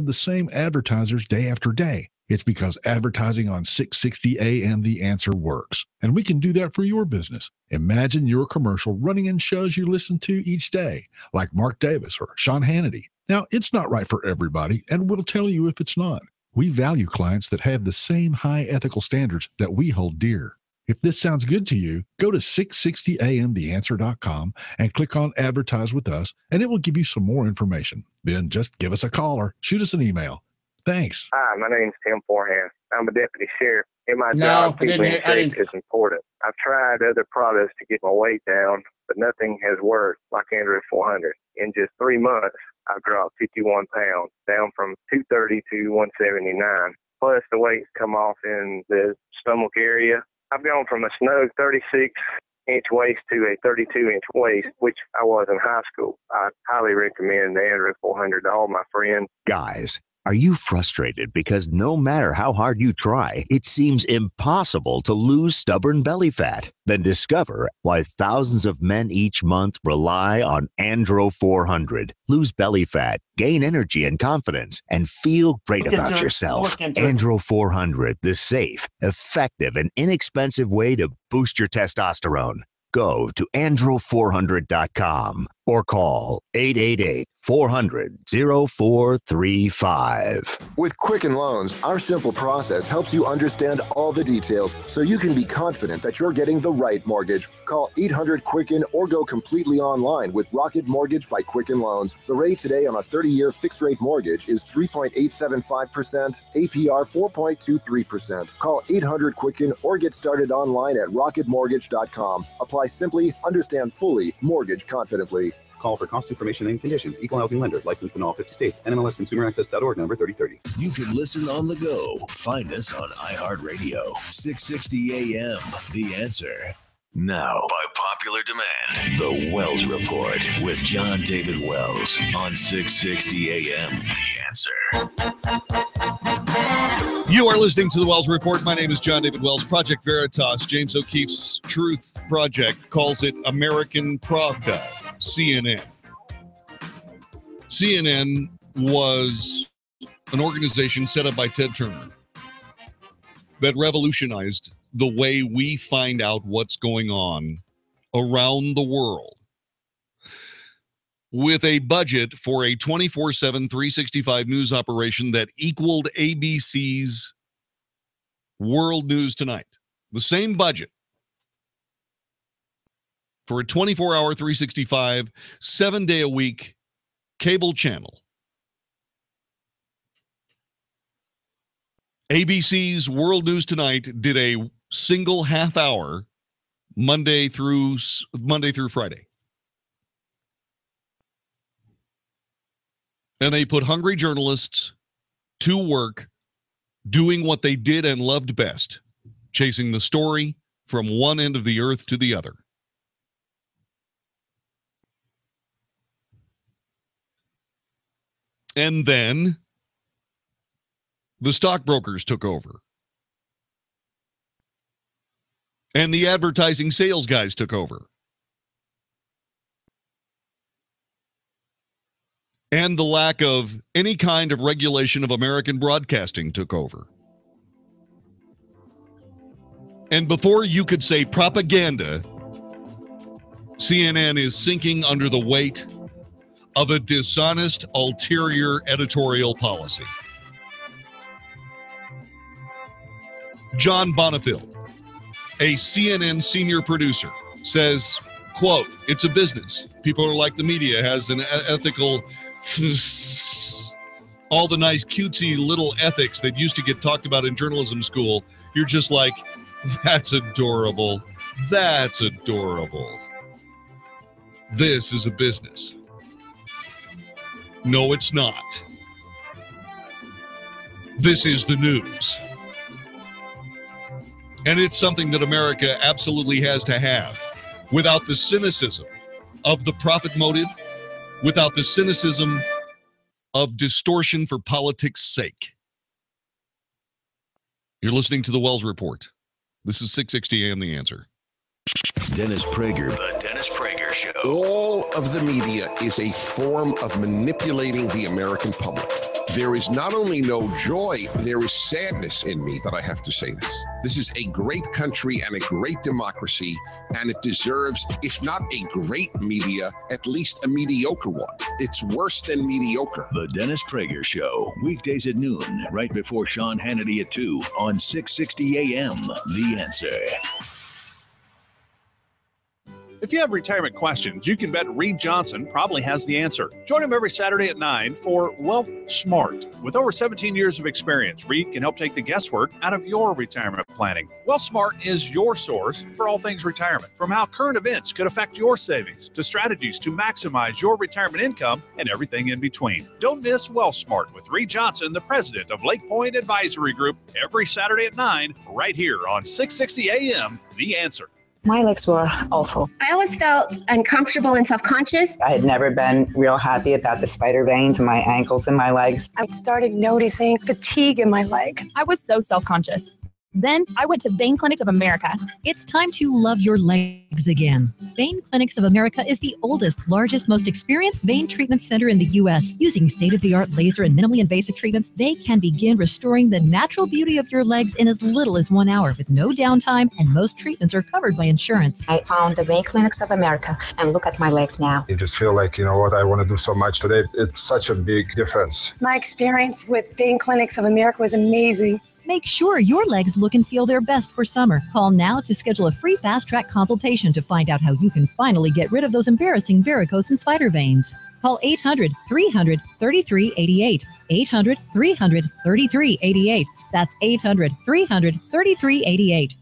the same advertisers day after day. It's because advertising on 660 AM The Answer works, and we can do that for your business. Imagine your commercial running in shows you listen to each day, like Mark Davis or Sean Hannity. Now, it's not right for everybody, and we'll tell you if it's not. We value clients that have the same high ethical standards that we hold dear. If this sounds good to you, go to 660amtheanswer.com and click on Advertise with Us, and it will give you some more information. Then just give us a call or shoot us an email. Thanks. Hi, my name's Tim Forehand. I'm a deputy sheriff. In my job, keeping in shape is important. I've tried other products to get my weight down, but nothing has worked like Android 400. In just 3 months, I've dropped 51 pounds, down from 230 to 179. Plus, the weight's come off in the stomach area. I've gone from a snug 36-inch waist to a 32-inch waist, which I was in high school. I highly recommend the Android 400 to all my friends. Guys, are you frustrated because no matter how hard you try, it seems impossible to lose stubborn belly fat? Then discover why thousands of men each month rely on Andro 400. Lose belly fat, gain energy and confidence, and feel great about yourself. Andro 400, the safe, effective, and inexpensive way to boost your testosterone. Go to andro400.com or call 888-400-0435. With Quicken Loans, our simple process helps you understand all the details so you can be confident that you're getting the right mortgage. Call 800-QUICKEN or go completely online with Rocket Mortgage by Quicken Loans. The rate today on a 30-year fixed-rate mortgage is 3.875%, APR 4.23%. Call 800-QUICKEN or get started online at rocketmortgage.com. Apply simply, understand fully, mortgage confidently. Call for cost information and conditions. Equal housing lender. Licensed in all 50 states. NMLSConsumerAccess.org number 3030. You can listen on the go. Find us on iHeartRadio. 660 AM. The Answer. Now, by popular demand, The Wells Report with John David Wells on 660 AM. The Answer. You are listening to The Wells Report. My name is John David Wells. Project Veritas, James O'Keefe's Truth Project, calls it American PRAVDA. CNN. CNN was an organization set up by Ted Turner that revolutionized the way we find out what's going on around the world, with a budget for a 24/7, 365 news operation that equaled ABC's World News Tonight. The same budget for a 24-hour, 365, 7-day-a-week cable channel. ABC's World News Tonight did a single half hour Monday through Friday. And they put hungry journalists to work doing what they did and loved best, chasing the story from one end of the earth to the other. And then the stockbrokers took over. And the advertising sales guys took over. And the lack of any kind of regulation of American broadcasting took over. And before you could say propaganda, CNN is sinking under the weight of a dishonest, ulterior editorial policy. John Bonifield, a CNN senior producer, says, quote, "It's a business. People are like the media has an ethical, all the nice cutesy little ethics that used to get talked about in journalism school. You're just like, that's adorable. That's adorable. This is a business. No, it's not. This is the news. And it's something that America absolutely has to have, without the cynicism of the profit motive, without the cynicism of distortion for politics' sake." You're listening to The Wells Report. This is 660 AM The Answer. Dennis Prager, The Dennis Prager Show. All of the media is a form of manipulating the American public. There is not only no joy, there is sadness in me that I have to say this. This is a great country and a great democracy, and it deserves, if not a great media, at least a mediocre one. It's worse than mediocre. The Dennis Prager Show, weekdays at noon, right before Sean Hannity at 2 on 660 AM. The Answer. If you have retirement questions, you can bet Reed Johnson probably has the answer. Join him every Saturday at 9 for Wealth Smart. With over 17 years of experience, Reed can help take the guesswork out of your retirement planning. Wealth Smart is your source for all things retirement, from how current events could affect your savings to strategies to maximize your retirement income and everything in between. Don't miss Wealth Smart with Reed Johnson, the president of Lake Point Advisory Group, every Saturday at 9, right here on 660 AM, The Answer. My legs were awful. I always felt uncomfortable and self-conscious. I had never been real happy about the spider veins in my ankles and my legs. I started noticing fatigue in my leg. I was so self-conscious. Then I went to Vein Clinics of America. It's time to love your legs again. Vein Clinics of America is the oldest, largest, most experienced vein treatment center in the U.S. Using state-of-the-art laser and minimally invasive treatments, they can begin restoring the natural beauty of your legs in as little as 1 hour with no downtime, and most treatments are covered by insurance. I found the Vein Clinics of America, and look at my legs now. You just feel like, you know what, I want to do so much today. It's such a big difference. My experience with Vein Clinics of America was amazing. Make sure your legs look and feel their best for summer. Call now to schedule a free fast-track consultation to find out how you can finally get rid of those embarrassing varicose and spider veins. Call 800-300-3388. 800-300-3388. That's 800-300-3388.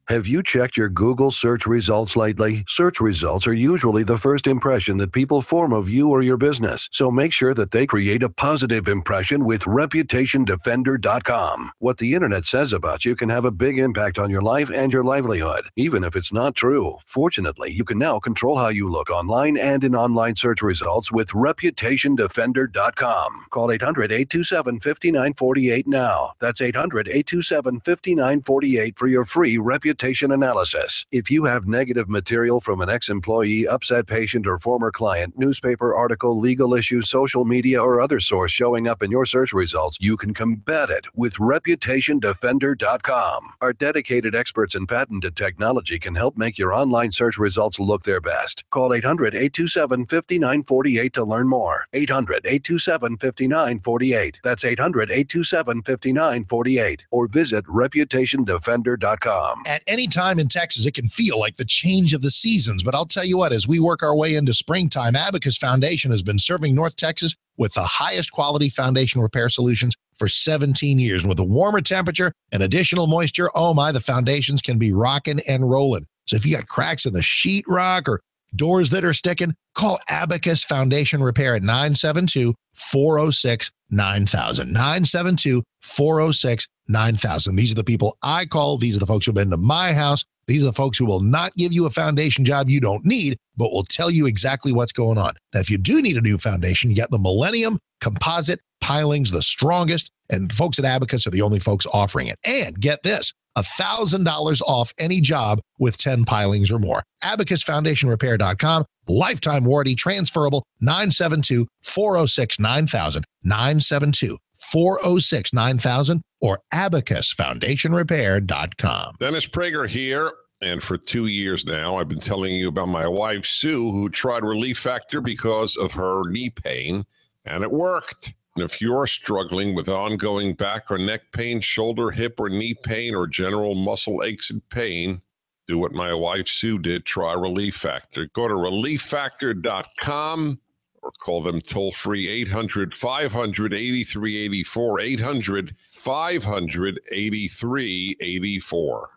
Have you checked your Google search results lately? Search results are usually the first impression that people form of you or your business, so make sure that they create a positive impression with ReputationDefender.com. What the internet says about you can have a big impact on your life and your livelihood, even if it's not true. Fortunately, you can now control how you look online and in online search results with ReputationDefender.com. Call 800-827-5948 now. That's 800-827-5948 for your free reputation analysis. If you have negative material from an ex-employee, upset patient, or former client, newspaper article, legal issue, social media, or other source showing up in your search results, you can combat it with ReputationDefender.com. Our dedicated experts in patented technology can help make your online search results look their best. Call 800-827-5948 to learn more. 800-827-5948. That's 800-827-5948. Or visit ReputationDefender.com. At any time in Texas, it can feel like the change of the seasons. But I'll tell you what, as we work our way into springtime, Abacus Foundation has been serving North Texas with the highest quality foundation repair solutions for 17 years. And with a warmer temperature and additional moisture, oh my, the foundations can be rocking and rolling. So if you got cracks in the sheetrock or doors that are sticking, call Abacus Foundation Repair at 972-406-9000. 972-406-9000. These are the people I call. These are the folks who have been to my house. These are the folks who will not give you a foundation job you don't need, but will tell you exactly what's going on. Now, if you do need a new foundation, you got the Millennium Composite Pilings, the strongest, and folks at Abacus are the only folks offering it. And get this, $1,000 off any job with 10 pilings or more. AbacusFoundationRepair.com. Lifetime warranty, transferable, 972-406-9000, 972-406-9000, or AbacusFoundationRepair.com. Dennis Prager here. And for 2 years now, I've been telling you about my wife, Sue, who tried Relief Factor because of her knee pain, and it worked. And if you're struggling with ongoing back or neck pain, shoulder, hip, or knee pain, or general muscle aches and pain, do what my wife Sue did. Try Relief Factor. Go to ReliefFactor.com or call them toll-free 800-500-8384, 800-500-8384.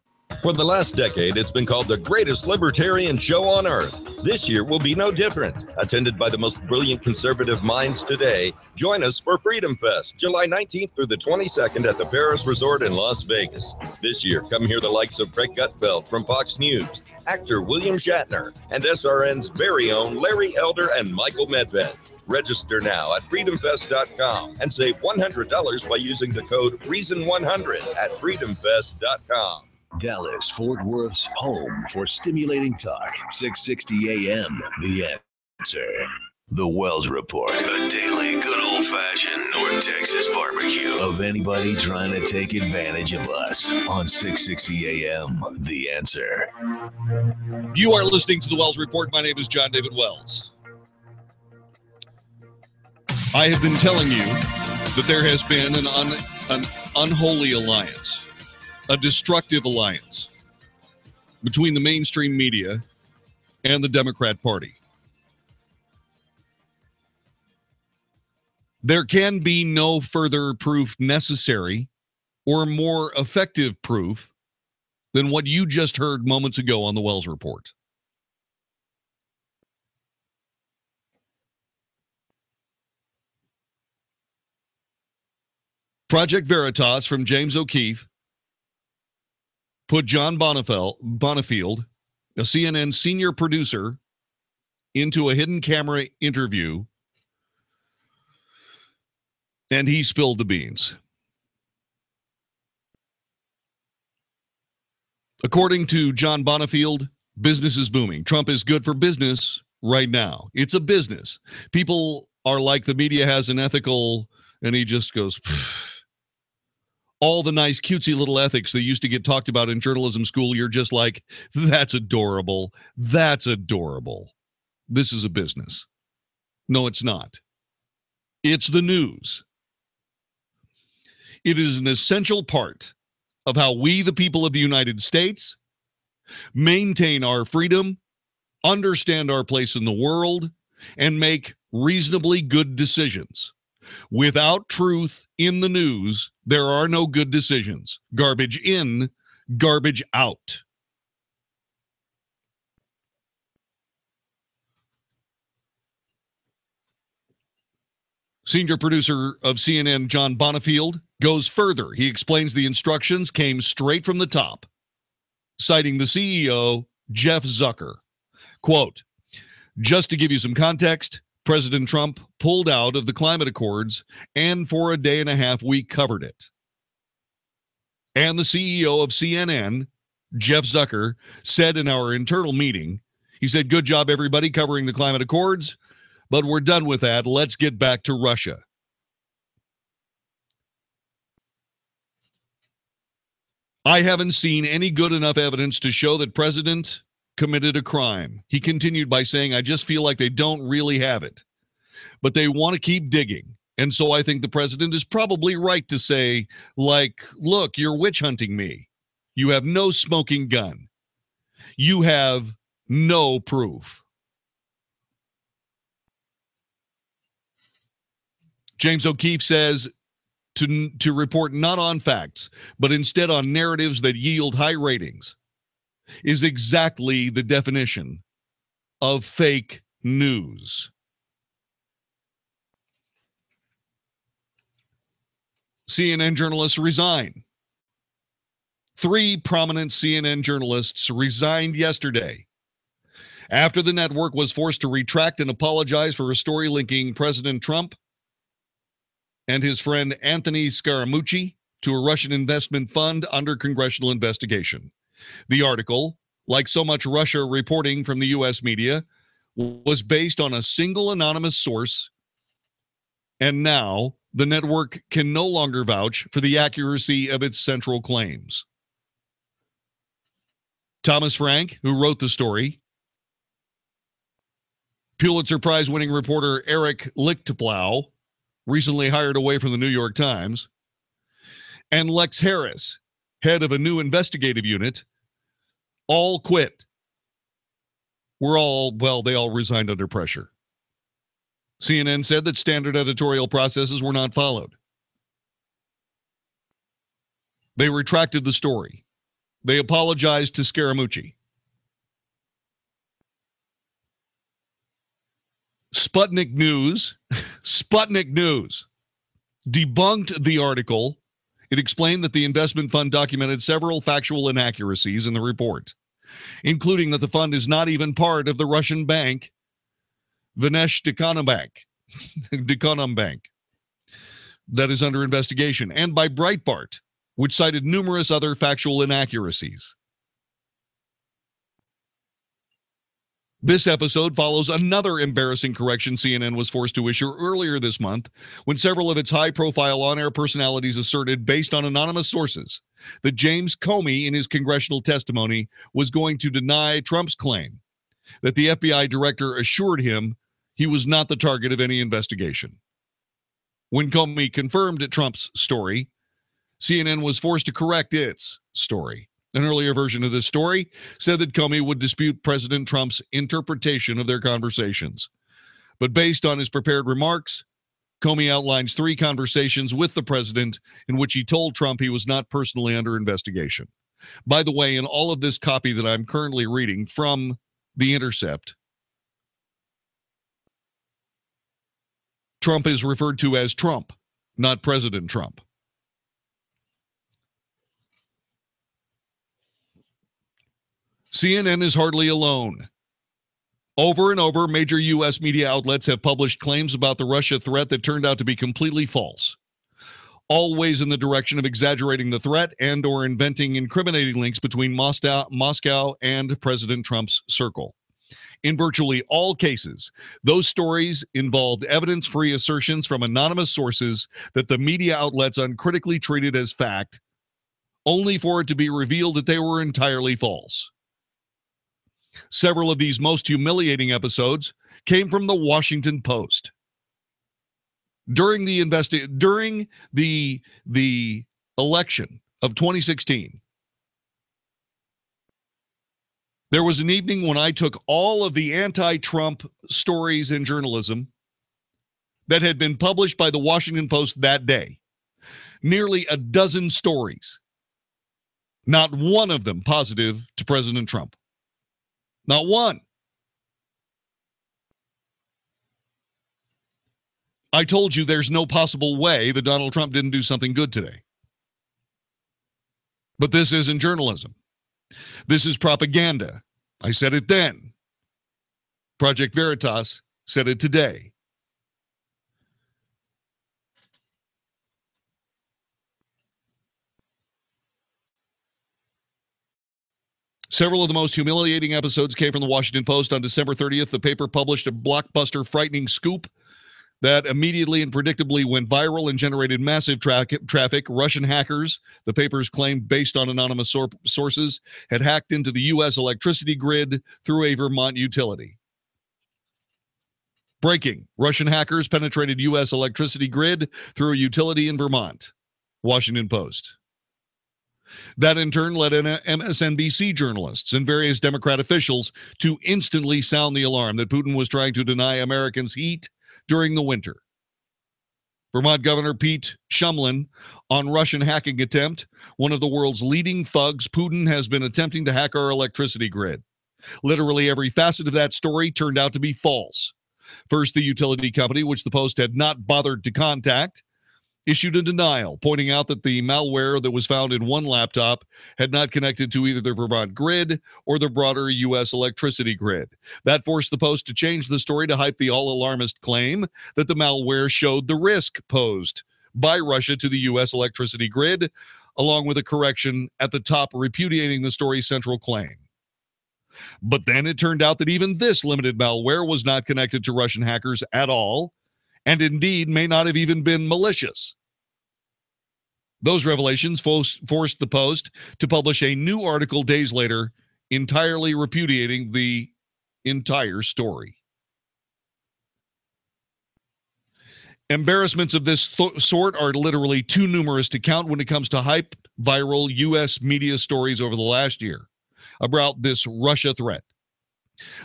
For the last decade, it's been called the greatest libertarian show on earth. This year will be no different. Attended by the most brilliant conservative minds today, join us for Freedom Fest, July 19th through the 22nd at the Paris Resort in Las Vegas. This year, come hear the likes of Craig Gutfeld from Fox News, actor William Shatner, and SRN's very own Larry Elder and Michael Medved. Register now at freedomfest.com and save $100 by using the code REASON100 at freedomfest.com. Dallas, Fort Worth's home for stimulating talk. 660 AM, The Answer. The Wells Report, a daily good old old-fashioned North Texas barbecue of anybody trying to take advantage of us on 660 AM. The Answer. You are listening to the Wells Report. My name is John David Wells. I have been telling you that there has been an unholy alliance, a destructive alliance between the mainstream media and the Democrat Party. There can be no further proof necessary or more effective proof than what you just heard moments ago on the Wells Report. Project Veritas from James O'Keefe put John Bonifield, a CNN senior producer, into a hidden camera interview, and he spilled the beans. According to John Bonifield, business is booming. Trump is good for business right now. It's a business. People are like, the media has an ethical, and he just goes, all the nice, cutesy little ethics that used to get talked about in journalism school, you're just like, that's adorable. That's adorable. This is a business. No, it's not. It's the news. It is an essential part of how we, the people of the United States, maintain our freedom, understand our place in the world, and make reasonably good decisions. Without truth in the news, there are no good decisions. Garbage in, garbage out. Senior producer of CNN, John Bonifield, goes further. He explains the instructions came straight from the top, citing the CEO, Jeff Zucker. Quote, just to give you some context, President Trump pulled out of the climate accords, and for a day and a half, we covered it. And the CEO of CNN, Jeff Zucker, said in our internal meeting, he said, good job, everybody, covering the climate accords, but we're done with that. Let's get back to Russia. I haven't seen any good enough evidence to show that President committed a crime. He continued by saying, I just feel like they don't really have it, but they want to keep digging. And so I think the president is probably right to say, like, look, you're witch hunting me. You have no smoking gun. You have no proof. James O'Keefe says to report not on facts, but instead on narratives that yield high ratings is exactly the definition of fake news. CNN journalists resign. 3 prominent CNN journalists resigned yesterday after the network was forced to retract and apologize for a story linking President Trump and his friend Anthony Scaramucci to a Russian investment fund under congressional investigation. The article, like so much Russia reporting from the U.S. media, was based on a single anonymous source, and now the network can no longer vouch for the accuracy of its central claims. Thomas Frank, who wrote the story, Pulitzer Prize-winning reporter Eric Lichtblau, recently hired away from the New York Times, and Lex Harris, head of a new investigative unit, all quit. They all resigned under pressure. CNN said that standard editorial processes were not followed. They retracted the story. They apologized to Scaramucci. Sputnik News debunked the article. It explained that the investment fund documented several factual inaccuracies in the report, including that the fund is not even part of the Russian bank, Vneshdekonombank, that is under investigation, and by Breitbart, which cited numerous other factual inaccuracies. This episode follows another embarrassing correction CNN was forced to issue earlier this month when several of its high-profile on-air personalities asserted, based on anonymous sources, that James Comey in his congressional testimony was going to deny Trump's claim that the FBI director assured him he was not the target of any investigation. When Comey confirmed Trump's story, CNN was forced to correct its story. An earlier version of this story said that Comey would dispute President Trump's interpretation of their conversations. But based on his prepared remarks, Comey outlines 3 conversations with the president in which he told Trump he was not personally under investigation. By the way, in all of this copy that I'm currently reading from The Intercept, Trump is referred to as Trump, not President Trump. CNN is hardly alone. Over and over, major U.S. media outlets have published claims about the Russia threat that turned out to be completely false, always in the direction of exaggerating the threat and or inventing incriminating links between Moscow and President Trump's circle. In virtually all cases, those stories involved evidence-free assertions from anonymous sources that the media outlets uncritically treated as fact, only for it to be revealed that they were entirely false. Several of these most humiliating episodes came from the Washington Post. During the election of 2016, there was an evening when I took all of the anti-Trump stories in journalism that had been published by the Washington Post that day. Nearly a dozen stories. Not one of them positive to President Trump. Not one. I told you there's no possible way that Donald Trump didn't do something good today. But this isn't journalism. This is propaganda. I said it then. Project Veritas said it today. Several of the most humiliating episodes came from the Washington Post. On December 30th, the paper published a blockbuster, frightening scoop that immediately and predictably went viral and generated massive traffic. Russian hackers, the papers claimed based on anonymous sources, had hacked into the U.S. electricity grid through a Vermont utility. Breaking: Russian hackers penetrated U.S. electricity grid through a utility in Vermont. Washington Post. That in turn led MSNBC journalists and various Democrat officials to instantly sound the alarm that Putin was trying to deny Americans heat during the winter. Vermont Governor Pete Shumlin on Russian hacking attempt. One of the world's leading thugs, Putin has been attempting to hack our electricity grid. Literally every facet of that story turned out to be false. First, the utility company, which the Post had not bothered to contact, issued a denial, pointing out that the malware that was found in one laptop had not connected to either the Vermont grid or the broader U.S. electricity grid. That forced the Post to change the story to hype the all-alarmist claim that the malware showed the risk posed by Russia to the U.S. electricity grid, along with a correction at the top repudiating the story's central claim. But then it turned out that even this limited malware was not connected to Russian hackers at all, and indeed may not have even been malicious. Those revelations forced the Post to publish a new article days later, entirely repudiating the entire story. Embarrassments of this sort are literally too numerous to count when it comes to hype, viral U.S. media stories over the last year about this Russia threat.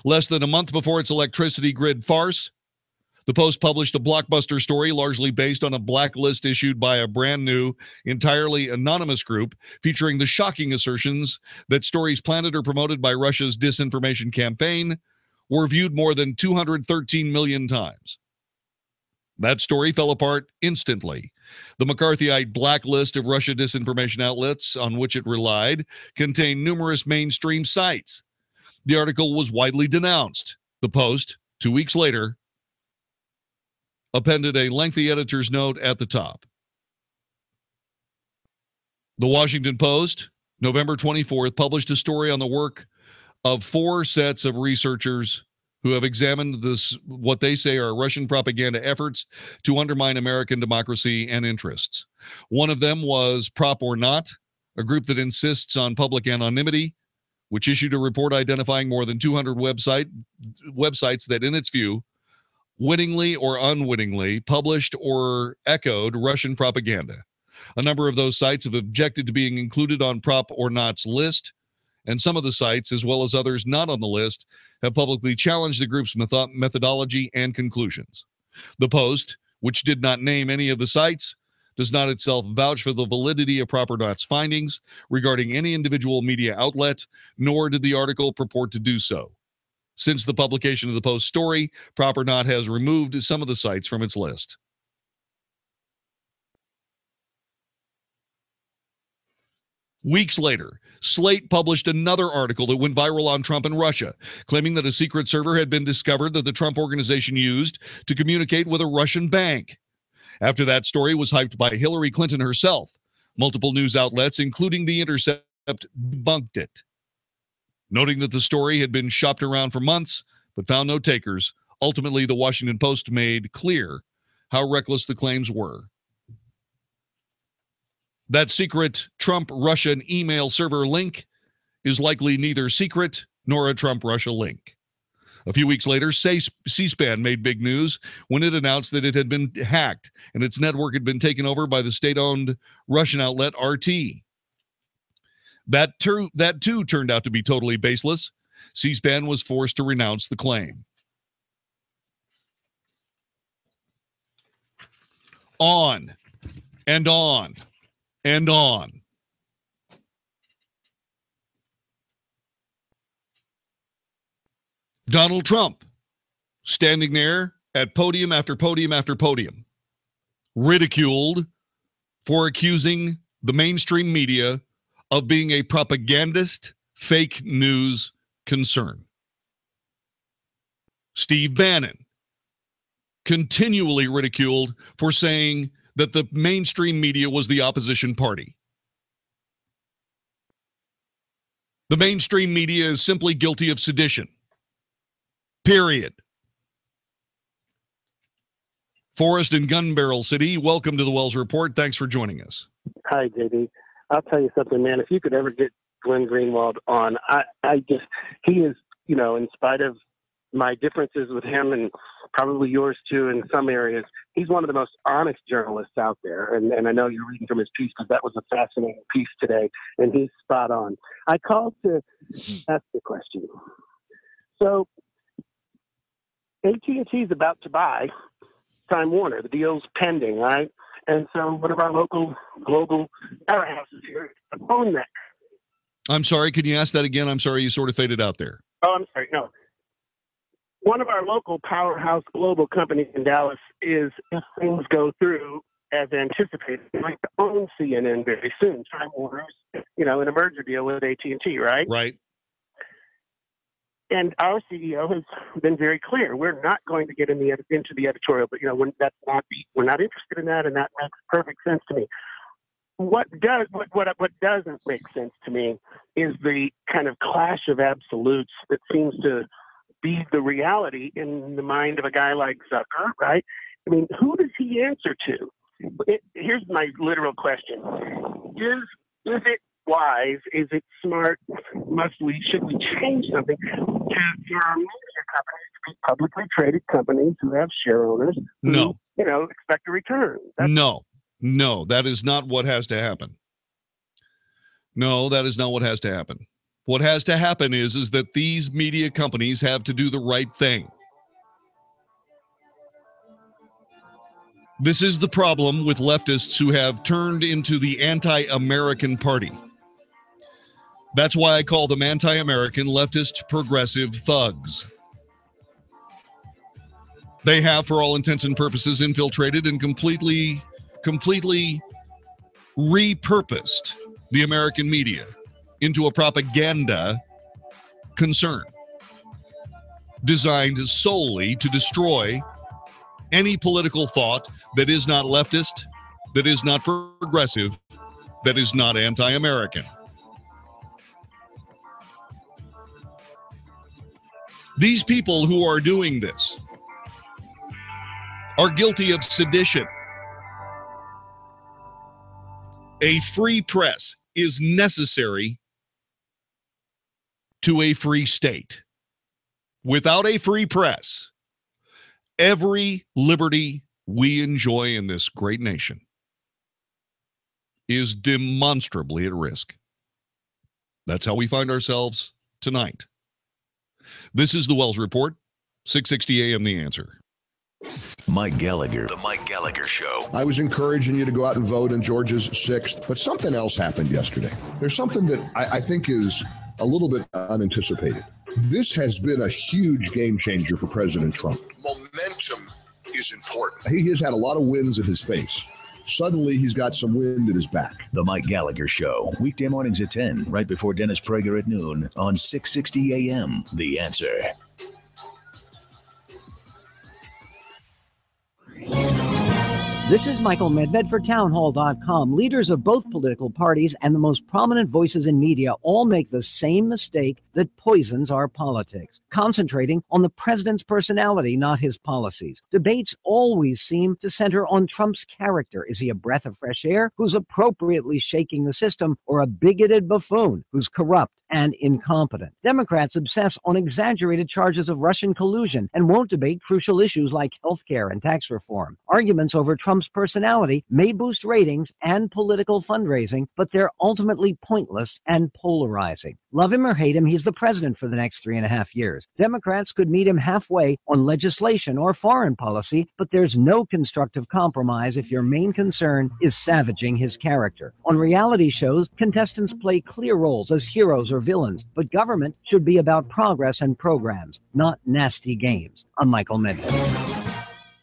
Less than a month before its electricity grid farce, the Post published a blockbuster story largely based on a blacklist issued by a brand new, entirely anonymous group featuring the shocking assertions that stories planted or promoted by Russia's disinformation campaign were viewed more than 213 million times. That story fell apart instantly. The McCarthyite blacklist of Russia disinformation outlets on which it relied contained numerous mainstream sites. The article was widely denounced. The Post, 2 weeks later, appended a lengthy editor's note at the top. The Washington Post, November 24th, published a story on the work of 4 sets of researchers who have examined this, what they say are Russian propaganda efforts to undermine American democracy and interests. One of them was Prop or Not, a group that insists on public anonymity, which issued a report identifying more than 200 websites that, in its view, wittingly or unwittingly published or echoed Russian propaganda. A number of those sites have objected to being included on Prop or Not's list, and some of the sites, as well as others not on the list, have publicly challenged the group's methodology and conclusions. The Post, which did not name any of the sites, does not itself vouch for the validity of Prop or Not's findings regarding any individual media outlet, nor did the article purport to do so. Since the publication of the Post story, Prop or Not has removed some of the sites from its list. Weeks later, Slate published another article that went viral on Trump and Russia, claiming that a secret server had been discovered that the Trump organization used to communicate with a Russian bank. After that story was hyped by Hillary Clinton herself, multiple news outlets, including The Intercept, debunked it. Noting that the story had been shopped around for months but found no takers, ultimately the Washington Post made clear how reckless the claims were. That secret Trump-Russian email server link is likely neither secret nor a Trump-Russia link. A few weeks later, C-SPAN made big news when it announced that it had been hacked and its network had been taken over by the state-owned Russian outlet RT. That too turned out to be totally baseless. C-SPAN was forced to renounce the claim. On and on and on. Donald Trump, standing there at podium after podium after podium, ridiculed for accusing the mainstream media of being a propagandist, fake news concern. Steve Bannon, continually ridiculed for saying that the mainstream media was the opposition party. The mainstream media is simply guilty of sedition. Period. Forrest in Gun Barrel City, welcome to the Wells Report. Thanks for joining us. Hi, JD. I'll tell you something, man. If you could ever get Glenn Greenwald on, he is, in spite of my differences with him and probably yours too in some areas, he's one of the most honest journalists out there. And I know you're reading from his piece because that was a fascinating piece today, and he's spot on. I called to ask the question. So AT&T is about to buy Time Warner. The deal's pending, right? And so one of our local global powerhouses here own that. I'm sorry, can you ask that again? I'm sorry, you sort of faded out there. Oh, I'm sorry. No. One of our local powerhouse global companies in Dallas is, if things go through as anticipated, like to own CNN very soon. Time Warner's, in a merger deal with AT&T, right? Right. And our CEO has been very clear. We're not going to get into the editorial, but we're not interested in that, and that makes perfect sense to me. What doesn't make sense to me is the kind of clash of absolutes that seems to be the reality in the mind of a guy like Zucker, right? I mean, who does he answer to? Here's my literal question: Is it wise? Is it smart? Should we change something for our media companies to be publicly traded companies who have share owners who, No. Expect a return? No, that is not what has to happen. No, that is not what has to happen. What has to happen is that these media companies have to do the right thing. This is the problem with leftists who have turned into the anti-American party. That's why I call them anti-American, leftist, progressive thugs. They have, for all intents and purposes, infiltrated and completely repurposed the American media into a propaganda concern designed solely to destroy any political thought that is not leftist, that is not progressive, that is not anti-American. These people who are doing this are guilty of sedition. A free press is necessary to a free state. Without a free press, every liberty we enjoy in this great nation is demonstrably at risk. That's how we find ourselves tonight. This is the Wells Report, 660 AM The Answer. Mike Gallagher, The Mike Gallagher Show. I was encouraging you to go out and vote on Georgia's 6th, but something else happened yesterday. There's something that I think is a little bit unanticipated. This has been a huge game changer for President Trump. Momentum is important. He has had a lot of wins at his face. Suddenly, he's got some wind at his back. The Mike Gallagher Show, weekday mornings at 10, right before Dennis Prager at noon on 660 AM. The Answer. This is Michael Medved for townhall.com. Leaders of both political parties and the most prominent voices in media all make the same mistake that poisons our politics, concentrating on the president's personality, not his policies. Debates always seem to center on Trump's character. Is he a breath of fresh air who's appropriately shaking the system, or a bigoted buffoon who's corrupt and incompetent? Democrats obsess on exaggerated charges of Russian collusion and won't debate crucial issues like health care and tax reform. Arguments over Trump's personality may boost ratings and political fundraising, but they're ultimately pointless and polarizing. Love him or hate him, he's the president for the next 3.5 years. Democrats could meet him halfway on legislation or foreign policy, but there's no constructive compromise if your main concern is savaging his character. On reality shows, contestants play clear roles as heroes or villains, but government should be about progress and programs, not nasty games. I'm Michael Medved.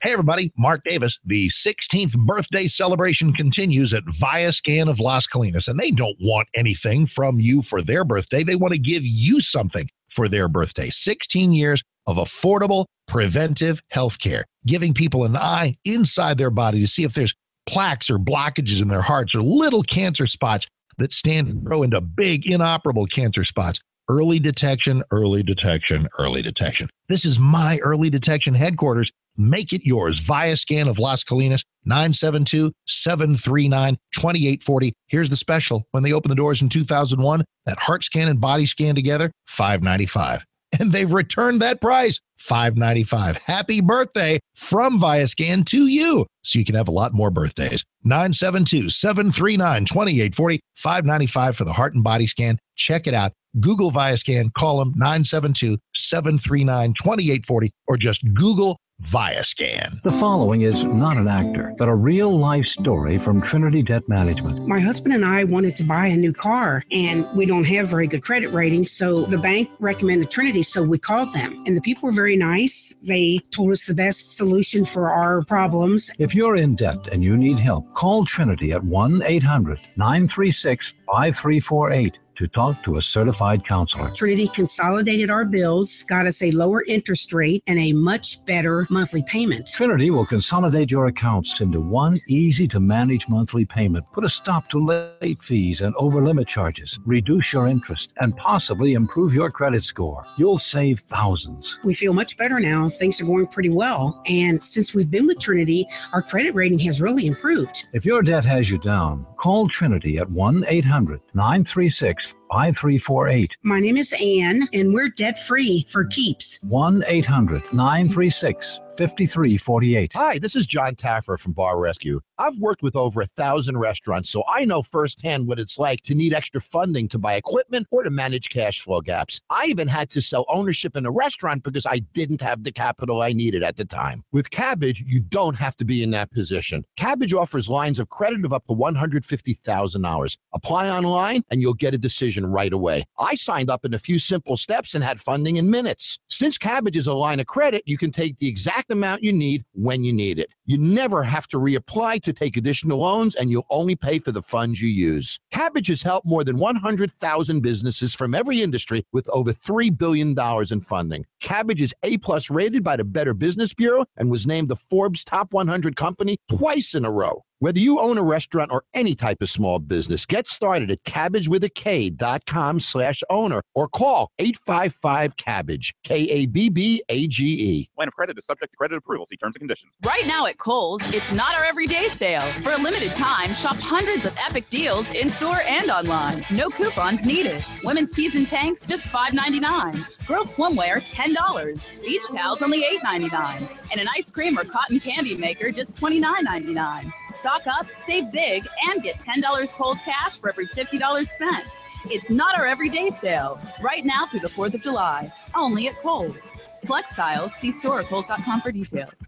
Hey, everybody, Mark Davis. The 16th birthday celebration continues at Viascan of Las Colinas, and they don't want anything from you for their birthday. They want to give you something for their birthday. 16 years of affordable preventive health care, giving people an eye inside their body to see if there's plaques or blockages in their hearts or little cancer spots that stand and grow into big, inoperable cancer spots. Early detection, early detection, early detection. This is my early detection headquarters. Make it yours. Viascan of Las Colinas, 972-739-2840. Here's the special. When they opened the doors in 2001, that heart scan and body scan together, $595. And they've returned that price, $595. Happy birthday from Viascan to you, so you can have a lot more birthdays. 972-739-2840, $595 for the heart and body scan. Check it out. Google Viascan, call them 972-739-2840, or just Google Viascan. The following is not an actor, but a real-life story from Trinity Debt Management. My husband and I wanted to buy a new car, and we don't have very good credit ratings, so the bank recommended Trinity, so we called them. And the people were very nice. They told us the best solution for our problems. If you're in debt and you need help, call Trinity at 1-800-936-5348. to talk to a certified counselor. Trinity consolidated our bills, got us a lower interest rate, and a much better monthly payment. Trinity will consolidate your accounts into one easy-to-manage monthly payment, put a stop to late fees and over-limit charges, reduce your interest, and possibly improve your credit score. You'll save thousands. We feel much better now. Things are going pretty well. And since we've been with Trinity, our credit rating has really improved. If your debt has you down, call Trinity at 1-800-936-5348. My name is Ann, and we're debt-free for keeps. 1-800-936-5348. Hi, this is John Taffer from Bar Rescue. I've worked with over 1,000 restaurants, so I know firsthand what it's like to need extra funding to buy equipment or to manage cash flow gaps. I even had to sell ownership in a restaurant because I didn't have the capital I needed at the time. With Cabbage, you don't have to be in that position. Cabbage offers lines of credit of up to $150,000. Apply online and you'll get a decision right away. I signed up in a few simple steps and had funding in minutes. Since Cabbage is a line of credit, you can take the exact amount you need when you need it. You never have to reapply to take additional loans, and you'll only pay for the funds you use. Cabbage has helped more than 100,000 businesses from every industry with over $3 billion in funding. Cabbage is A+ rated by the Better Business Bureau and was named the Forbes Top 100 company twice in a row. Whether you own a restaurant or any type of small business, get started at cabbagewithak.com/owner or call 855-CABBAGE, KABBAGE. Line of credit is subject to credit approval. See terms and conditions. Right now at Kohl's, it's not our everyday sale. For a limited time, shop hundreds of epic deals in-store and online. No coupons needed. Women's tees and tanks, just $5.99. Girls swimwear, $10. Beach towels, only $8.99. And an ice cream or cotton candy maker, just $29.99. Stock up, save big, and get $10 Kohl's cash for every $50 spent. It's not our everyday sale. Right now through the 4th of July. Only at Kohl's. Flex styles, see store at Kohl's.com for details.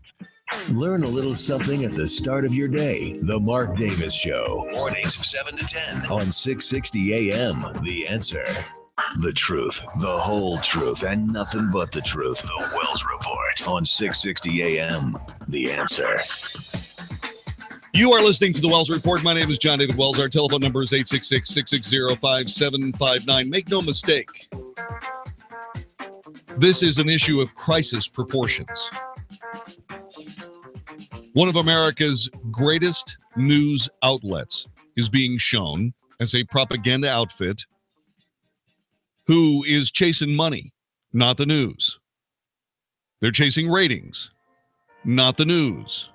Learn a little something at the start of your day. The Mark Davis Show. Mornings 7 to 10 on 660 AM. The Answer. The truth, the whole truth, and nothing but the truth. The Wells Report on 660 AM. The Answer. You are listening to the Wells Report. My name is John David Wells. Our telephone number is 866-660-5759. Make no mistake, this is an issue of crisis proportions. One of America's greatest news outlets is being shown as a propaganda outfit who is chasing money, not the news. They're chasing ratings, not the news.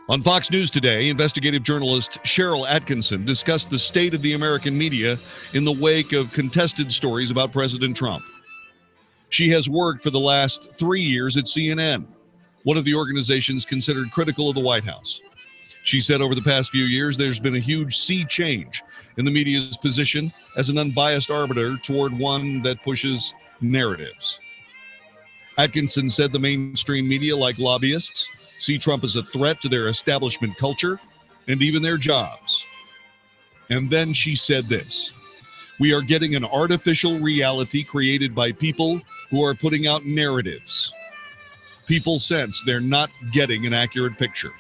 On Fox News today, investigative journalist Cheryl Atkinson discussed the state of the American media in the wake of contested stories about President Trump. She has worked for the last 3 years at CNN, one of the organizations considered critical of the White House. She said over the past few years, there's been a huge sea change in the media's position as an unbiased arbiter toward one that pushes narratives. Atkinson said the mainstream media, like lobbyists, see Trump as a threat to their establishment culture and even their jobs. And then she said this: we are getting an artificial reality created by people who are putting out narratives. People sense they're not getting an accurate picture.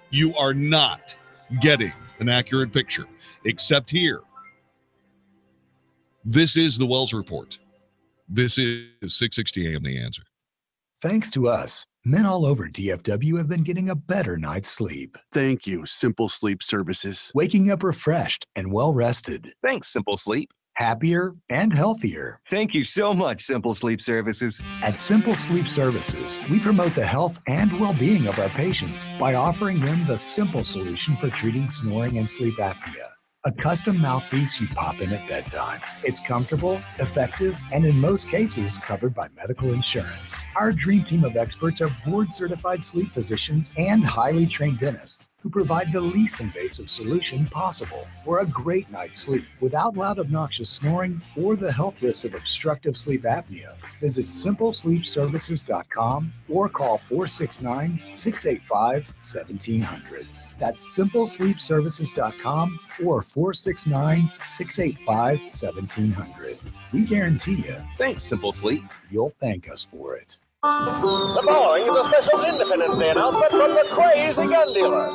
You are not getting an accurate picture, except here. This is the Wells Report. This is 660 AM The Answer. Thanks to us, men all over DFW have been getting a better night's sleep. Thank you, Simple Sleep Services. Waking up refreshed and well-rested. Thanks, Simple Sleep. Happier and healthier. Thank you so much, Simple Sleep Services. At Simple Sleep Services, we promote the health and well-being of our patients by offering them the simple solution for treating snoring and sleep apnea. A custom mouthpiece you pop in at bedtime. It's comfortable, effective, and in most cases covered by medical insurance. Our dream team of experts are board-certified sleep physicians and highly trained dentists who provide the least invasive solution possible for a great night's sleep without loud, obnoxious snoring or the health risks of obstructive sleep apnea. Visit simplesleepservices.com or call 469-685-1700. That's simplesleepservices.com or 469-685-1700. We guarantee you. Thanks, Simple Sleep. You'll thank us for it. The following is a special Independence Day announcement from the Crazy Gun Dealer.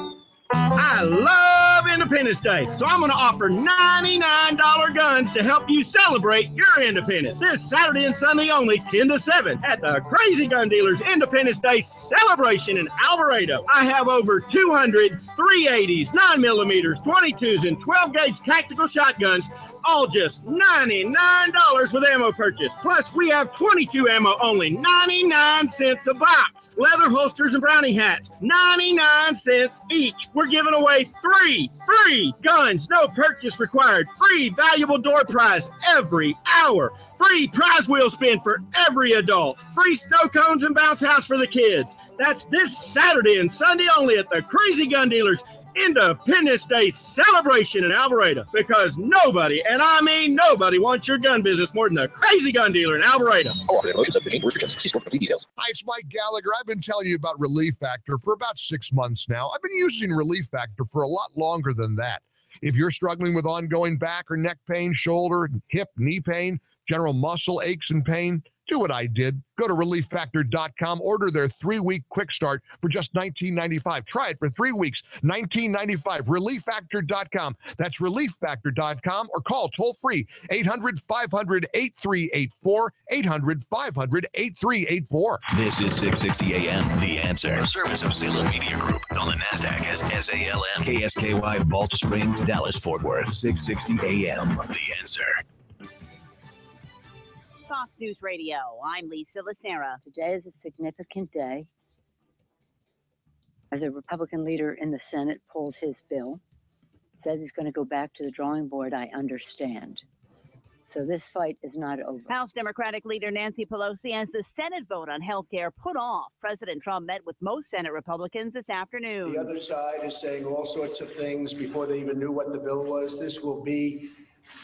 I love Independence Day, so I'm going to offer $99 guns to help you celebrate your independence. This Saturday and Sunday only, 10 to 7, at the Crazy Gun Dealer's Independence Day celebration in Alvarado. I have over 200 380s, 9mm, 22s, and 12-gauge tactical shotguns, all just $99 with ammo purchase. Plus, we have 22 ammo, only 99 cents a box. Leather holsters and brownie hats, 99 cents each. We're giving away 3 free guns, no purchase required. Free valuable door prize every hour. Free prize wheel spin for every adult. Free snow cones and bounce house for the kids. That's this Saturday and Sunday only at the Crazy Gun Dealer's Independence Day celebration in Alvarado, because nobody, and I mean nobody, wants your gun business more than the Crazy Gun Dealer in Alvarado. Hi, it's Mike Gallagher. I've been telling you about Relief Factor for about 6 months now. I've been using Relief Factor for a lot longer than that. If you're struggling with ongoing back or neck pain, shoulder, hip, knee pain, general muscle aches and pain, Do what I did. Go to relieffactor.com, order their 3-week quick start for just $19.95. Try it for 3 weeks, $19.95. Relieffactor.com. That's relieffactor.com, or call toll free 800-500-8384, 800-500-8384. This is 660 AM, The Answer. A service of Salem Media Group on the NASDAQ as SALM. KSKY, Balch Springs, Dallas, Fort Worth. 660 AM, The Answer. Fox News Radio. I'm Lisa Lacera. Today is a significant day. As a Republican leader in the Senate pulled his bill, says he's going to go back to the drawing board, I understand. So this fight is not over. House Democratic leader Nancy Pelosi has the Senate vote on health care put off. President Trump met with most Senate Republicans this afternoon. The other side is saying all sorts of things before they even knew what the bill was. This will be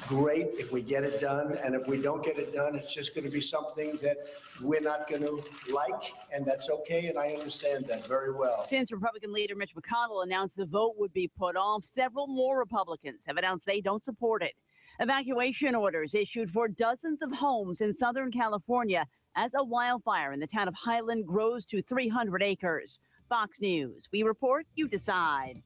great if we get it done, and if we don't get it done, it's just going to be something that we're not going to like, and that's okay, and I understand that very well. Since Republican leader Mitch McConnell announced the vote would be put off, several more Republicans have announced they don't support it. Evacuation orders issued for dozens of homes in Southern California as a wildfire in the town of Highland grows to 300 acres. Fox News, we report, you decide.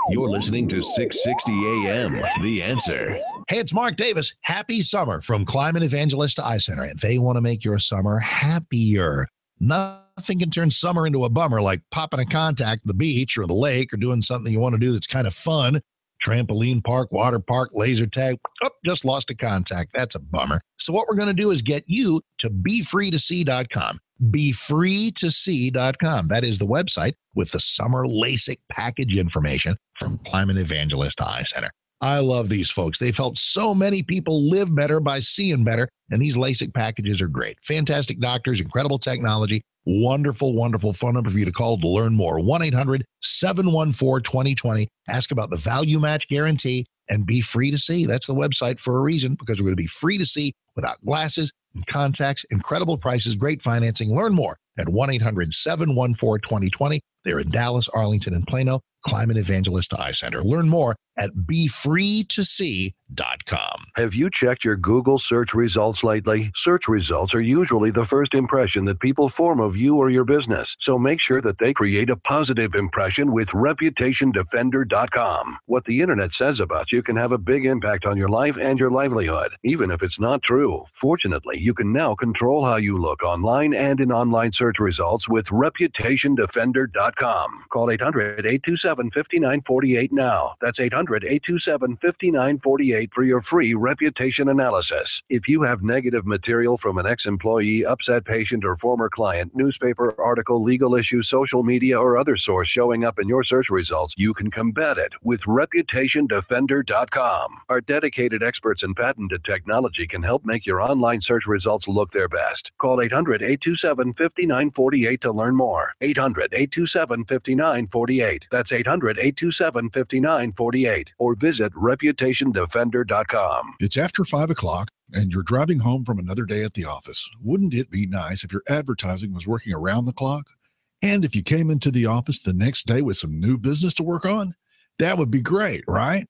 You're listening to 660 AM, The Answer. Hey, it's Mark Davis. Happy summer from Climate Evangelist Eye Center. They want to make your summer happier. Nothing can turn summer into a bummer like popping a contact at the beach or the lake or doing something you want to do that's kind of fun. Trampoline park, water park, laser tag. Oh, just lost a contact. That's a bummer. So what we're going to do is get you to BeFreeToSee.com. BeFreeToSee.com. That is the website with the summer LASIK package information from Climate Evangelist Eye Center. I love these folks. They've helped so many people live better by seeing better, and these LASIK packages are great. Fantastic doctors, incredible technology, wonderful, wonderful phone number for you to call to learn more. 1-800-714-2020. Ask about the value match guarantee and be free to see. That's the website for a reason, because we're going to be free to see without glasses and contacts, incredible prices, great financing. Learn more at 1-800-714-2020. They're in Dallas, Arlington, and Plano. Climate Evangelist Eye Center. Learn more at BeFreeToSee.com. Have you checked your Google search results lately? Search results are usually the first impression that people form of you or your business. So make sure that they create a positive impression with ReputationDefender.com. What the internet says about you can have a big impact on your life and your livelihood, even if it's not true. Fortunately, you can now control how you look online and in online search results with ReputationDefender.com. Call 800-827-5948 now. That's 800-827-5948 for your free reputation analysis. If you have negative material from an ex-employee, upset patient, or former client, newspaper article, legal issue, social media, or other source showing up in your search results, you can combat it with ReputationDefender.com. Our dedicated experts in patented technology can help make your online search results look their best. Call 800-827-5948 to learn more. 800-827-5948. That's 800-827-5948. Or visit ReputationDefender.com. It's after 5 o'clock and you're driving home from another day at the office. Wouldn't it be nice if your advertising was working around the clock? And if you came into the office the next day with some new business to work on? That would be great, right?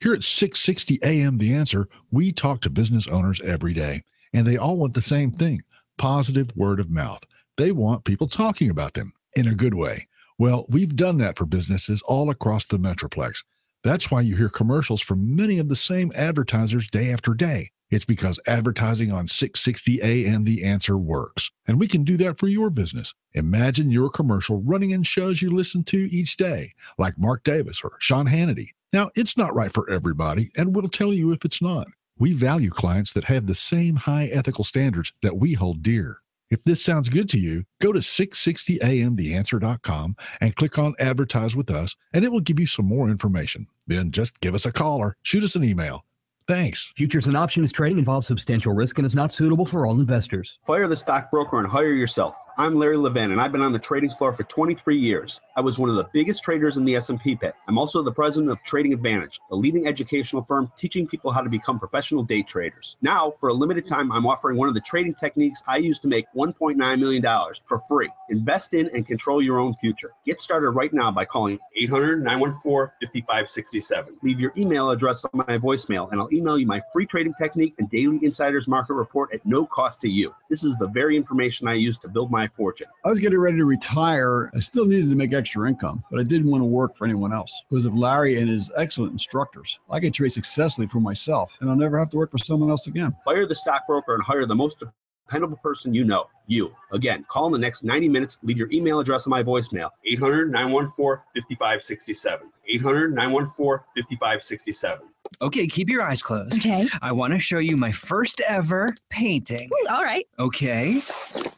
Here at 660 AM The Answer, we talk to business owners every day, and they all want the same thing: positive word of mouth. They want people talking about them in a good way. Well, we've done that for businesses all across the Metroplex. That's why you hear commercials from many of the same advertisers day after day. It's because advertising on 660 AM The Answer works. And we can do that for your business. Imagine your commercial running in shows you listen to each day, like Mark Davis or Sean Hannity. Now, it's not right for everybody, and we'll tell you if it's not. We value clients that have the same high ethical standards that we hold dear. If this sounds good to you, go to 660amtheanswer.com and click on Advertise with Us, and it will give you some more information. Then just give us a call or shoot us an email. Thanks. Futures and options trading involves substantial risk and is not suitable for all investors. Fire the stockbroker and hire yourself. I'm Larry Levin, and I've been on the trading floor for 23 years. I was one of the biggest traders in the S&P pit. I'm also the president of Trading Advantage, the leading educational firm teaching people how to become professional day traders. Now, for a limited time, I'm offering one of the trading techniques I use to make $1.9 million for free. Invest in and control your own future. Get started right now by calling 800-914-5567. Leave your email address on my voicemail, and I'll email email you my free trading technique and daily insider's market report at no cost to you. This is the very information I use to build my fortune. I was getting ready to retire. I still needed to make extra income, but I didn't want to work for anyone else. Because of Larry and his excellent instructors, I could trade successfully for myself, and I'll never have to work for someone else again. Fire the stockbroker and hire the most dependable person you know, you. Again, call in the next 90 minutes. Leave your email address on my voicemail, 800-914-5567. 800-914-5567. Okay, keep your eyes closed. Okay. I want to show you my first ever painting. Ooh, all right. Okay.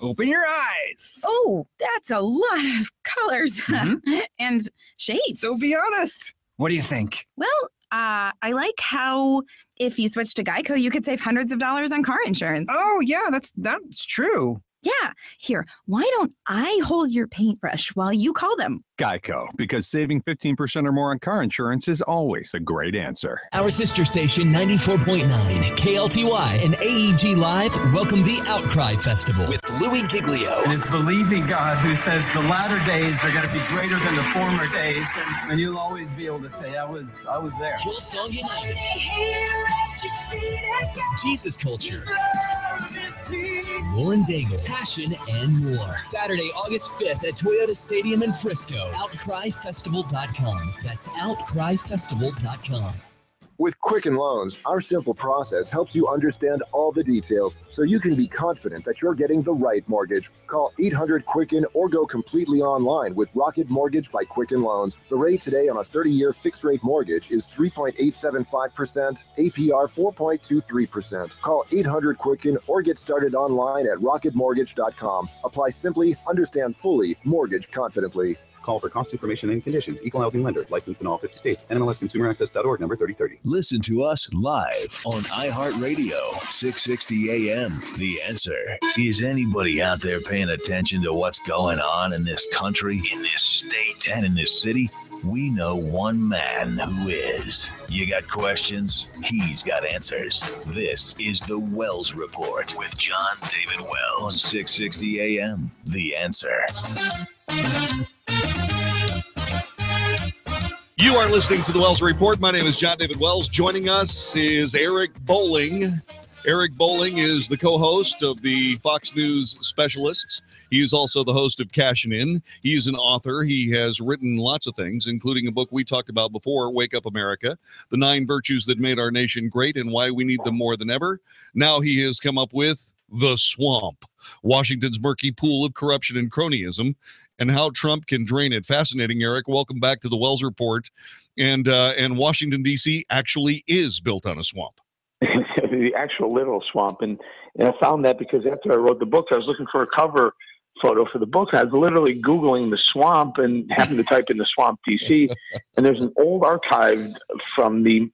Open your eyes. Oh, that's a lot of colors and shapes. So be honest. What do you think? Well, I like how if you switch to Geico, you could save hundreds of dollars on car insurance. Oh, yeah, that's true. Yeah. Here, why don't I hold your paintbrush while you call them? Geico, because saving 15% or more on car insurance is always a great answer. Our sister station 94.9 KLTY and AEG Live welcome the Outcry Festival with Louis Giglio. It is believing God who says the latter days are going to be greater than the former days, and you'll always be able to say, I was there. Hillsong United. Jesus Culture. Lauren Daigle, Passion, and more. Saturday, August 5th at Toyota Stadium in Frisco. OutcryFestival.com. That's OutcryFestival.com. With Quicken Loans, our simple process helps you understand all the details so you can be confident that you're getting the right mortgage. Call 800-QUICKEN or go completely online with Rocket Mortgage by Quicken Loans. The rate today on a 30-year fixed-rate mortgage is 3.875%, APR 4.23%. Call 800-QUICKEN or get started online at rocketmortgage.com. Apply simply, understand fully, mortgage confidently. Call for cost information and conditions. Equal housing lender. Licensed in all 50 states. NMLSConsumerAccess.org, number 3030. Listen to us live on iHeartRadio, 660 AM. The Answer. Is anybody out there paying attention to what's going on in this country, in this state, and in this city? We know one man who is. You got questions? He's got answers. This is The Wells Report with John David Wells on 660 AM. The Answer. You are listening to the Wells Report. My name is John David Wells. Joining us is Eric Bowling. Eric Bowling is the co-host of the Fox News Specialists. He is also the host of Cashin' In. He is an author. He has written lots of things, including a book we talked about before, Wake Up America, The 9 Virtues That Made Our Nation Great and Why We Need Them More Than Ever. Now he has come up with The Swamp, Washington's murky pool of corruption and cronyism, and how Trump can drain it. Fascinating, Eric. Welcome back to the Wells Report. And Washington, D.C. actually is built on a swamp. The actual literal swamp. And I found that because after I wrote the book, I was looking for a cover photo for the book. I was literally Googling the swamp and happened to type in the swamp DC. And there's an old archive from the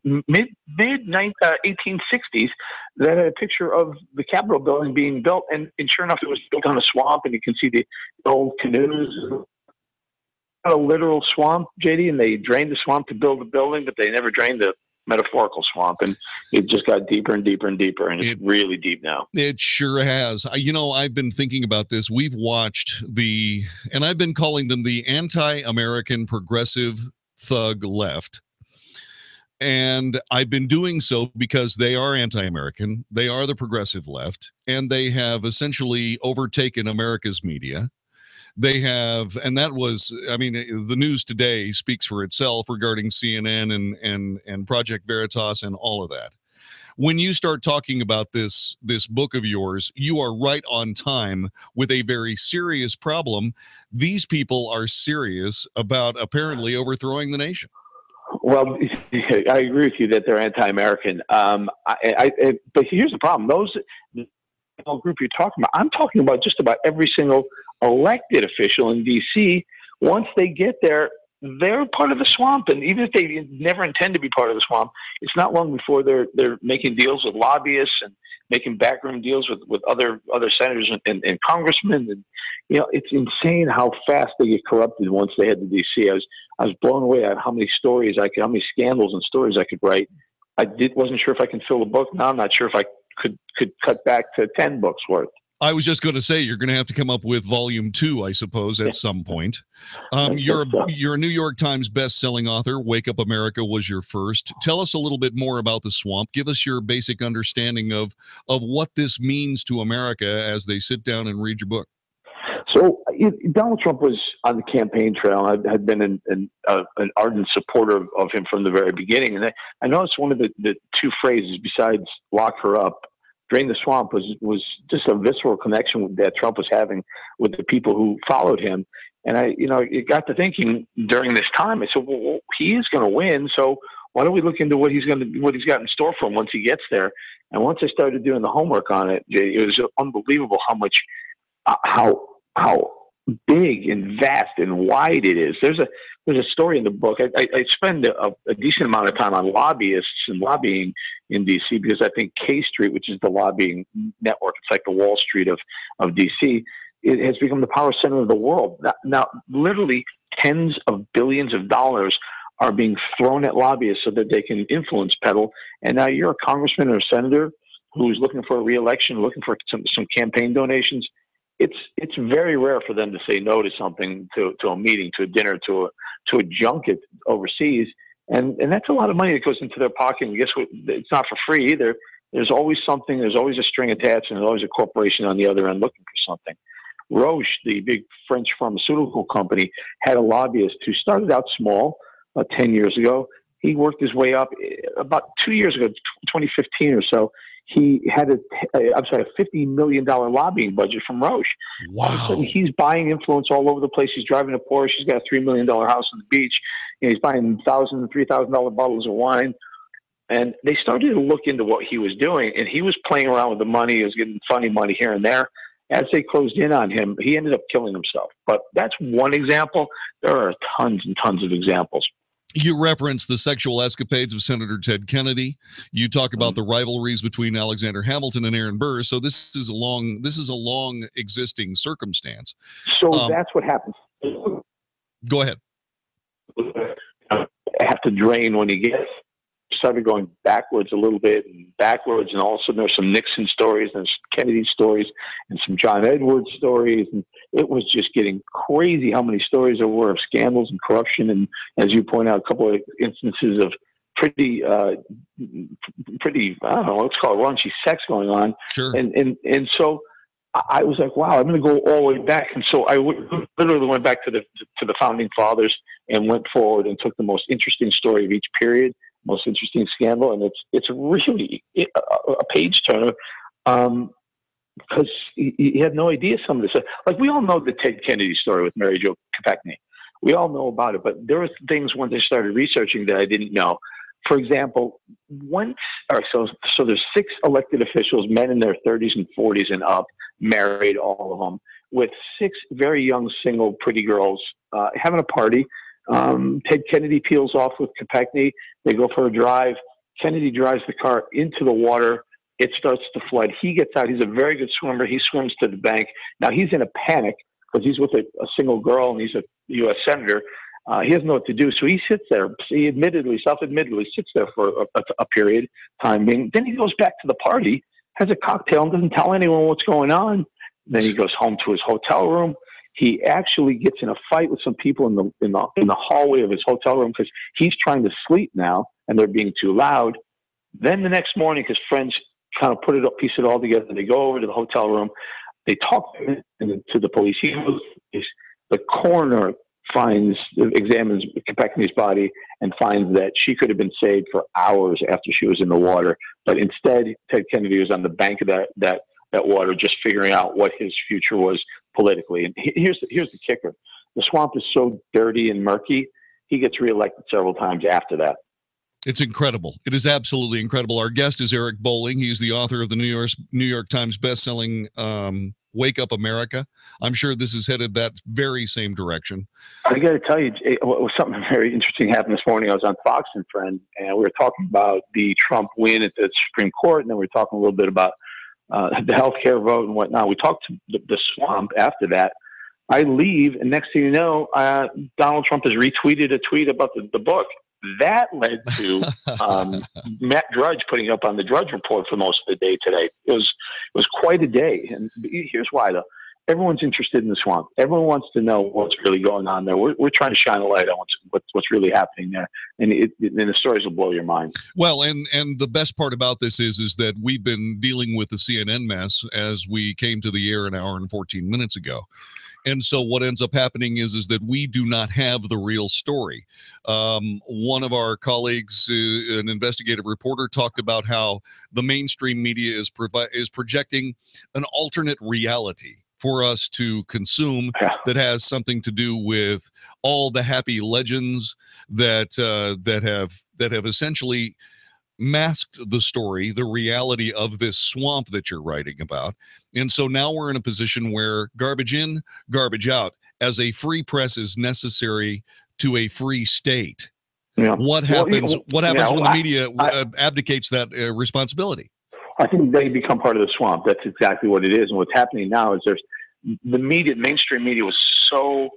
mid 1860s that had a picture of the Capitol building being built. And sure enough, it was built on a swamp, and you can see the old canoes. A literal swamp, JD, and they drained the swamp to build the building, but they never drained the metaphorical swamp, and it just got deeper and deeper and deeper, and it's really deep now. It sure has. I've been thinking about this. We've watched and I've been calling them the anti-American progressive thug left. And I've been doing so because they are anti-American. They are the progressive left, and they have essentially overtaken America's media. They have, and that was, the news today speaks for itself regarding CNN and Project Veritas and all of that. When you start talking about this book of yours, you are right on time with a very serious problem. These people are serious about apparently overthrowing the nation. Well, I agree with you that they're anti-American. But here's the problem. Those group you're talking about, I'm talking about just about every single elected official in D.C. Once they get there, they're part of the swamp. And even if they never intend to be part of the swamp, it's not long before they're making deals with lobbyists and making backroom deals with other senators and congressmen. And, it's insane how fast they get corrupted once they head to D.C. I was blown away at how many scandals and stories I could write. Wasn't sure if I can fill a book. Now I'm not sure if I could cut back to 10 books worth. I was just going to say, you're going to have to come up with volume 2, I suppose, at some point. You're a New York Times best-selling author. Wake Up America was your first. Tell us a little bit more about the swamp. Give us your basic understanding of what this means to America as they sit down and read your book. So Donald Trump was on the campaign trail. I had been an ardent supporter of him from the very beginning. And I noticed one of the two phrases besides lock her up, Drain the Swamp, was just a visceral connection that Trump was having with the people who followed him. And it got to thinking during this time. I said, well, he is going to win. So why don't we look into what he's got in store for him once he gets there? And once I started doing the homework on it, it was unbelievable how much, how big and vast and wide it is. There's a story in the book. I spend a decent amount of time on lobbyists and lobbying in D.C. because I think K Street, which is the lobbying network, it's like the Wall Street of D.C., it has become the power center of the world. Now, literally tens of billions of dollars are being thrown at lobbyists so that they can influence peddle. And now you're a congressman or a senator who's looking for a re-election, looking for some campaign donations. It's very rare for them to say no to something, to a meeting, to a dinner, to a junket overseas, and that's a lot of money that goes into their pocket. And guess what? It's not for free either. There's always something. There's always a string attached, and there's always a corporation on the other end looking for something. Roche, the big French pharmaceutical company, had a lobbyist who started out small 10 years ago. He worked his way up. About 2 years ago, 2015 or so, he had a $50 million lobbying budget from Roche. Wow. All of a sudden, he's buying influence all over the place. He's driving a Porsche. He's got a $3 million house on the beach. He's buying $1,000 and $3,000 bottles of wine. And they started to look into what he was doing, and he was playing around with the money. He was getting funny money here and there. As they closed in on him, he ended up killing himself. But that's one example. There are tons and tons of examples. You reference the sexual escapades of Senator Ted Kennedy. You talk about the rivalries between Alexander Hamilton and Aaron Burr. So this is a long existing circumstance. So that's what happens. Go ahead. I have to drain when he gets started going backwards a little bit and backwards, and all of a sudden there's some Nixon stories and Kennedy stories and some John Edwards stories, and it was just getting crazy how many stories there were of scandals and corruption, and as you point out, a couple of instances of pretty I don't know, let's call it raunchy sex going on. Sure. And so I was like, wow, I'm going to go all the way back. And so I literally went back to the founding fathers and went forward and took the most interesting story of each period, most interesting scandal, and it's really a page turner because he had no idea some of this. Like, we all know the Ted Kennedy story with Mary Jo Kopechne. We all know about it, but there were things when they started researching that I didn't know. For example, so there's 6 elected officials, men in their 30s and 40s and up, married, all of them, with 6 very young, single, pretty girls having a party. Ted Kennedy peels off with Kopechne. They go for a drive. Kennedy drives the car into the water. It starts to flood. He gets out. He's a very good swimmer. He swims to the bank. Now he's in a panic because he's with a single girl and he's a U.S. senator. He doesn't know what to do. So he sits there. He self-admittedly sits there for a period time being. Then he goes back to the party, has a cocktail, and doesn't tell anyone what's going on. Then he goes home to his hotel room. He actually gets in a fight with some people in the hallway of his hotel room because he's trying to sleep now and they're being too loud. Then the next morning, his friends kind of piece it all together. They go over to the hotel room. They talk to the police. The coroner examines Kopechne's body and finds that she could have been saved for hours after she was in the water. But instead, Ted Kennedy was on the bank of that water, just figuring out what his future was politically. And here's the kicker. The swamp is so dirty and murky, he gets reelected several times after that. It's incredible. It is absolutely incredible. Our guest is Eric Bolling. He's the author of the New York Times bestselling Wake Up America. I'm sure this is headed that very same direction. I got to tell you, something very interesting happened this morning. I was on Fox and Friends, and we were talking about the Trump win at the Supreme Court, and then we were talking a little bit about the healthcare vote and whatnot. We talked to the swamp after that. I leave, and next thing you know, Donald Trump has retweeted a tweet about the book. That led to Matt Drudge putting up on the Drudge Report for most of the day today. It was quite a day. And here's why, though. Everyone's interested in the swamp. Everyone wants to know what's really going on there. We're trying to shine a light on what's really happening there, and the stories will blow your mind. Well, and the best part about this is that we've been dealing with the CNN mess as we came to the air an hour and 14 minutes ago. And so what ends up happening is that we do not have the real story. One of our colleagues, an investigative reporter, talked about how the mainstream media is projecting an alternate reality for us to consume that has something to do with all the happy legends that have essentially masked the story, the reality of this swamp that you're writing about. And so now we're in a position where garbage in, garbage out, as a free press is necessary to a free state. Yeah. What happens when the media abdicates that responsibility? I think they become part of the swamp. That's exactly what it is. And what's happening now is the mainstream media was so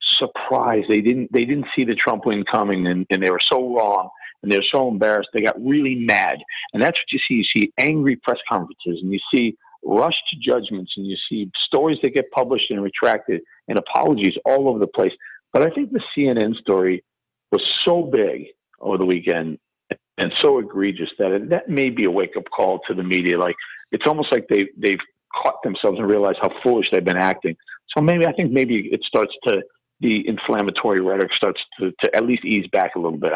surprised. They didn't see the Trump win coming, and they were so wrong, and they're so embarrassed. They got really mad. And that's what you see. You see angry press conferences, and you see rushed judgments, and you see stories that get published and retracted and apologies all over the place. But I think the CNN story was so big over the weekend and so egregious that may be a wake-up call to the media. Like, it's almost like they've caught themselves and realized how foolish they've been acting. So I think maybe it starts to, the inflammatory rhetoric starts to at least ease back a little bit.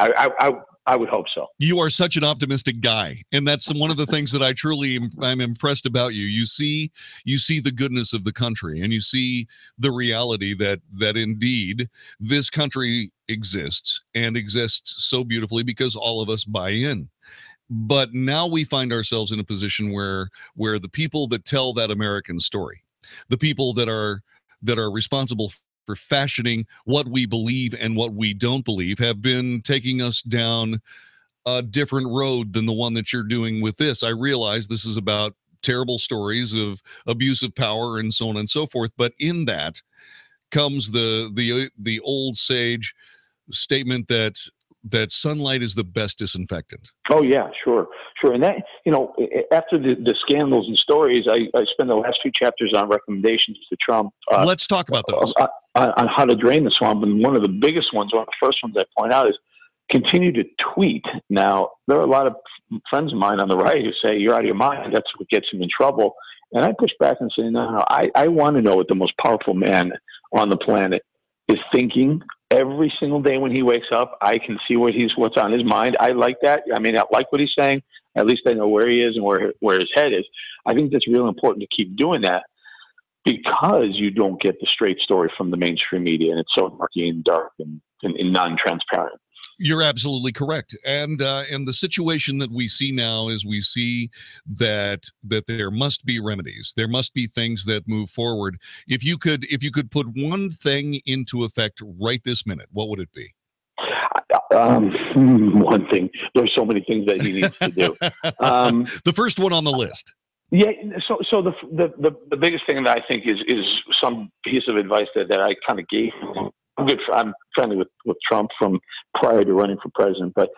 I would hope so. You are such an optimistic guy, and that's one of the things that I'm impressed about you. You see the goodness of the country, and you see the reality that indeed this country exists and exists so beautifully because all of us buy in. But now we find ourselves in a position where the people that tell that American story, the people that are responsible for fashioning what we believe and what we don't believe, have been taking us down a different road than the one that you're doing with this. I realize this is about terrible stories of abuse of power and so on and so forth, but in that comes the old sage statement that sunlight is the best disinfectant. Oh yeah, sure. And that, after the scandals and stories, I spent the last few chapters on recommendations to Trump. Let's talk about those. On how to drain the swamp. And one of the biggest ones, one of the first ones I point out, is continue to tweet. Now, there are a lot of friends of mine on the right who say you're out of your mind. That's what gets him in trouble. And I push back and say, no, I want to know what the most powerful man on the planet is thinking every single day when he wakes up. I can see what's on his mind. I like that. I mean, I like what he's saying. At least I know where he is and where his head is. I think that's real important to keep doing that, because you don't get the straight story from the mainstream media, and it's so murky and dark and non-transparent. You're absolutely correct. And the situation that we see now is we see that there must be remedies. There must be things that move forward. If you could put one thing into effect right this minute, what would it be? One thing. There's so many things that he needs to do. The first one on the list. Yeah. So the biggest thing that I think is some piece of advice that I kind of gave him. I'm friendly with Trump from prior to running for president, but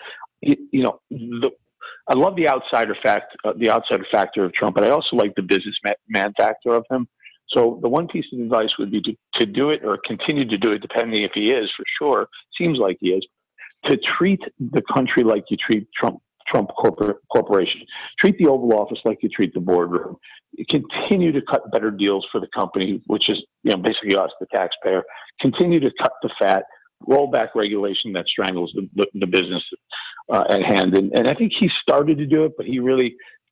I love the outsider factor of Trump, but I also like the businessman factor of him. So the one piece of advice would be to do it, or continue to do it, depending if he is, for sure, seems like he is, to treat the country like you treat Trump Corporation. Treat the Oval Office like you treat the boardroom. Continue to cut better deals for the company, which is basically us, the taxpayer. Continue to cut the fat. Roll back regulation that strangles the business at hand. And I think he started to do it, but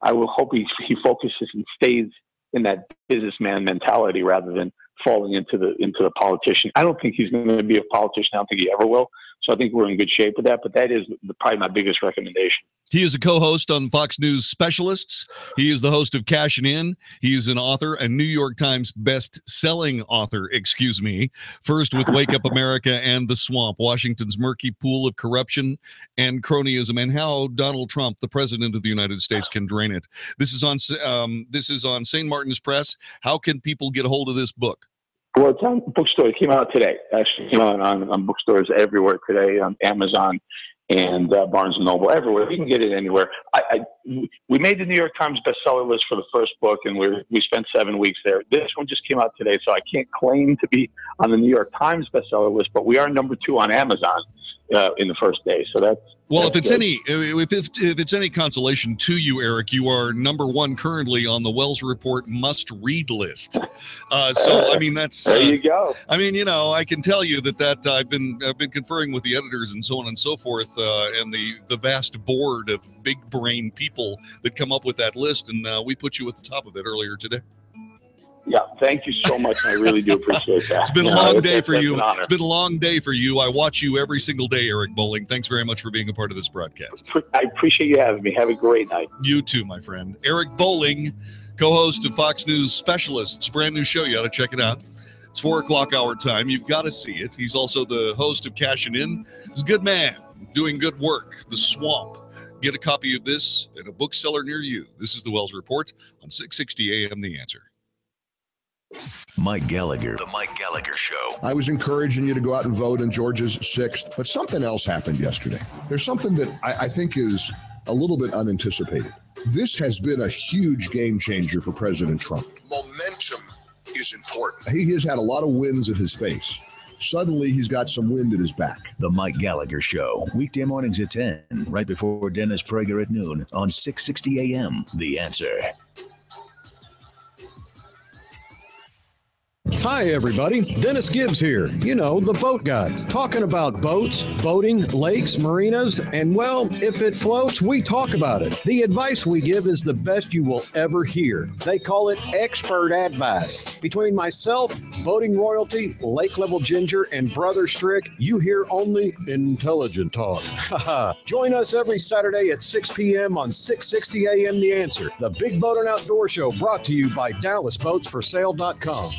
I will hope he focuses and stays in that businessman mentality rather than falling into the politician. I don't think he's going to be a politician. I don't think he ever will. So I think we're in good shape with that. But that is probably my biggest recommendation. He is a co-host on Fox News Specialists. He is the host of Cashin' In. He is an author, a New York Times best-selling author, first with Wake Up America and The Swamp, Washington's murky pool of corruption and cronyism, and how Donald Trump, the president of the United States, can drain it. This is on St. Martin's Press. How can people get a hold of this book? Well, it's on bookstore. It came out today. Actually, came out on bookstores everywhere today, on Amazon. and Barnes & Noble, everywhere. You can get it anywhere. We made the New York Times bestseller list for the first book, and we spent 7 weeks there. This one just came out today, so I can't claim to be on the New York Times bestseller list, but we are number 2 on Amazon in the first day. So that's if it's any consolation to you, Eric, you are number 1 currently on the Wells Report must-read list. So I mean, that's there you go. I mean, you know, I can tell you that I've been conferring with the editors and so on and so forth, and the vast board of big brain people that come up with that list, and we put you at the top of it earlier today. Yeah, thank you so much. I really do appreciate that. It's been a long day for you. It's been a long day for you. I watch you every single day, Eric Bowling. Thanks very much for being a part of this broadcast. I appreciate you having me. Have a great night. You too, my friend. Eric Bowling, co-host of Fox News Specialists. Brand new show. You ought to check it out. It's 4 o'clock our time. You've got to see it. He's also the host of Cashin' In. He's a good man, doing good work. The Swamp. Get a copy of this at a bookseller near you. This is the Wells Report on 660 AM The Answer. Mike Gallagher, The Mike Gallagher Show. I was encouraging you to go out and vote on Georgia's 6th, but something else happened yesterday. There's something that I think is a little bit unanticipated. This has been a huge game changer for President Trump. Momentum is important. He has had a lot of wins at his face. Suddenly, he's got some wind at his back. The Mike Gallagher Show, weekday mornings at 10, right before Dennis Prager at noon on 660 AM The Answer. Hi, everybody. Dennis Gibbs here. You know, the boat guy. Talking about boats, boating, lakes, marinas, and, well, if it floats, we talk about it. The advice we give is the best you will ever hear. They call it expert advice. Between myself, Boating Royalty, Lake Level Ginger, and Brother Strick, you hear only intelligent talk. Join us every Saturday at 6 p.m. on 660 AM The Answer, the Big Boat and Outdoor Show, brought to you by DallasBoatsForSale.com.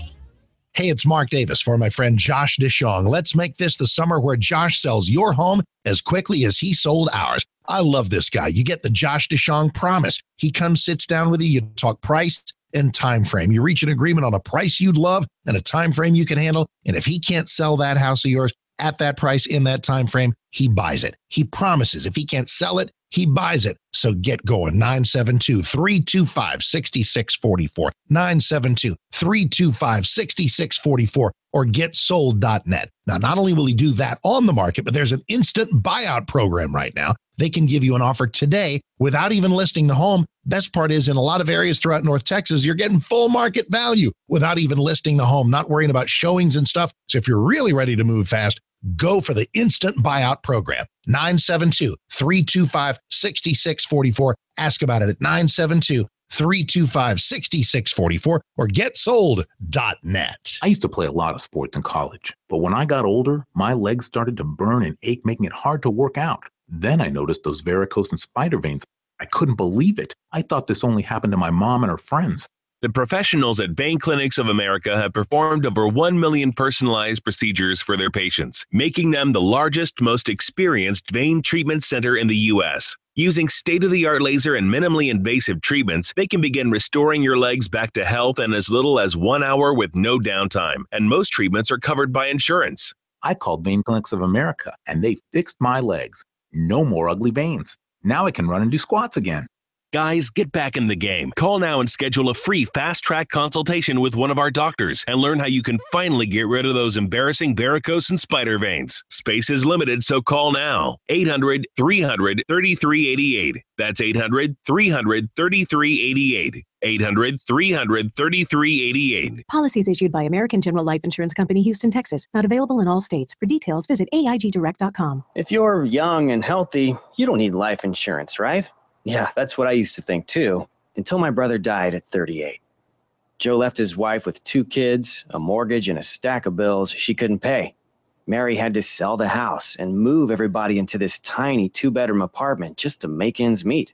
Hey, it's Mark Davis for my friend Josh DeShong. Let's make this the summer where Josh sells your home as quickly as he sold ours. I love this guy. You get the Josh DeShong promise. He comes, sits down with you, you talk price and time frame. You reach an agreement on a price you'd love and a time frame you can handle. And if he can't sell that house of yours at that price in that time frame, he buys it. He promises if he can't sell it, he buys it. So get going. 972-325-6644. 972-325-6644 or getsold.net. Now, not only will he do that on the market, but there's an instant buyout program right now. They can give you an offer today without even listing the home. Best part is in a lot of areas throughout North Texas, you're getting full market value without even listing the home, not worrying about showings and stuff. So if you're really ready to move fast, go for the instant buyout program. 972-325-6644. Ask about it at 972-325-6644 or getsold.net. I used to play a lot of sports in college, but when I got older, my legs started to burn and ache, making it hard to work out. Then I noticed those varicose and spider veins. I couldn't believe it. I thought this only happened to my mom and her friends. The professionals at Vein Clinics of America have performed over 1 million personalized procedures for their patients, making them the largest, most experienced vein treatment center in the U.S. Using state-of-the-art laser and minimally invasive treatments, they can begin restoring your legs back to health in as little as 1 hour with no downtime, and most treatments are covered by insurance. I called Vein Clinics of America, and they fixed my legs. No more ugly veins. Now I can run and do squats again. Guys, get back in the game. Call now and schedule a free fast-track consultation with one of our doctors and learn how you can finally get rid of those embarrassing varicose and spider veins. Space is limited, so call now. 800-300-3388. That's 800-300-3388. 800-300-3388. Policies issued by American General Life Insurance Company, Houston, Texas. Not available in all states. For details, visit AIGdirect.com. If you're young and healthy, you don't need life insurance, right? Yeah, that's what I used to think too, until my brother died at 38. Joe left his wife with 2 kids, a mortgage, and a stack of bills she couldn't pay. Mary had to sell the house and move everybody into this tiny 2-bedroom apartment just to make ends meet.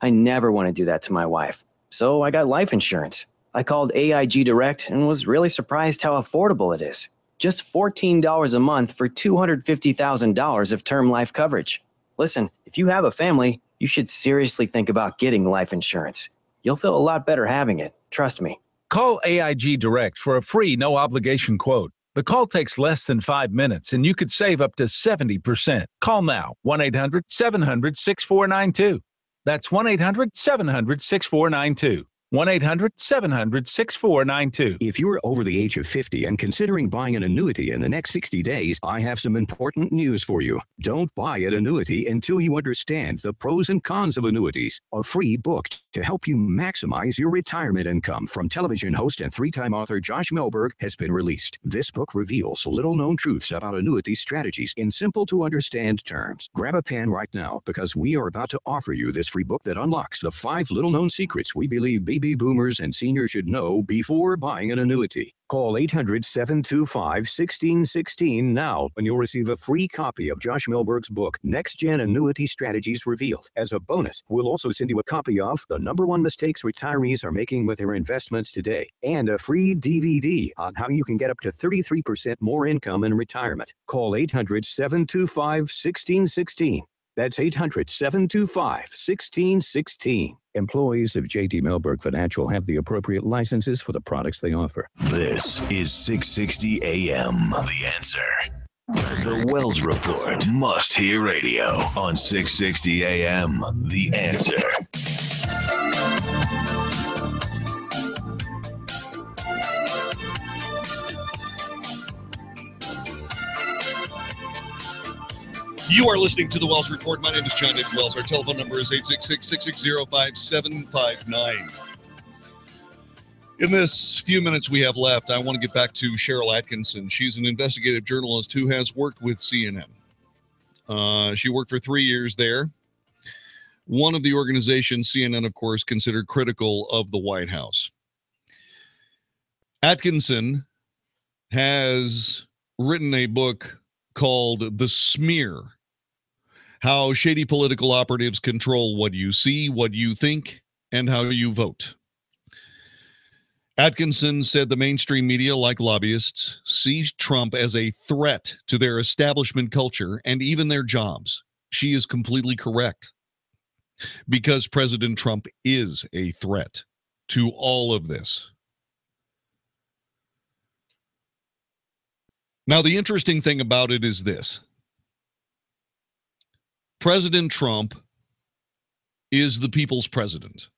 I never want to do that to my wife, so I got life insurance. I called AIG Direct and was really surprised how affordable it is. Just $14 a month for $250,000 of term life coverage. Listen, if you have a family, you should seriously think about getting life insurance. You'll feel a lot better having it. Trust me. Call AIG Direct for a free, no-obligation quote. The call takes less than 5 minutes, and you could save up to 70%. Call now, 1-800-700-6492. That's 1-800-700-6492. 1-800-700-6492. If you're over the age of 50 and considering buying an annuity in the next 60 days, I have some important news for you. Don't buy an annuity until you understand the pros and cons of annuities. A free book to help you maximize your retirement income from television host and 3-time author Josh Melberg has been released. This book reveals little-known truths about annuity strategies in simple-to-understand terms. Grab a pen right now because we are about to offer you this free book that unlocks the 5 little-known secrets we believe baby boomers and seniors should know before buying an annuity. Call 800-725-1616 now and you'll receive a free copy of Josh Melberg's book, Next Gen Annuity Strategies Revealed. As a bonus, we'll also send you a copy of The #1 Mistakes Retirees Are Making with Their Investments Today and a free DVD on how you can get up to 33% more income in retirement. Call 800-725-1616. That's 800-725-1616. Employees of J.D. Melberg Financial have the appropriate licenses for the products they offer. This is 660 AM. The Answer. The Wells Report. Must hear radio on 660 AM. The Answer. You are listening to the Wells Report. My name is John David Wells. Our telephone number is 866-660-5759. In this few minutes we have left, I want to get back to Cheryl Atkinson. She's an investigative journalist who has worked with CNN. She worked for 3 years there. One of the organizations, CNN, of course, considered critical of the White House. Atkinson has written a book called The Smear: How Shady Political Operatives Control What You See, What You Think, and How You Vote. Atkinson said the mainstream media, like lobbyists, sees Trump as a threat to their establishment culture and even their jobs. She is completely correct, because President Trump is a threat to all of this. Now, the interesting thing about it is this. President Trump is the people's president.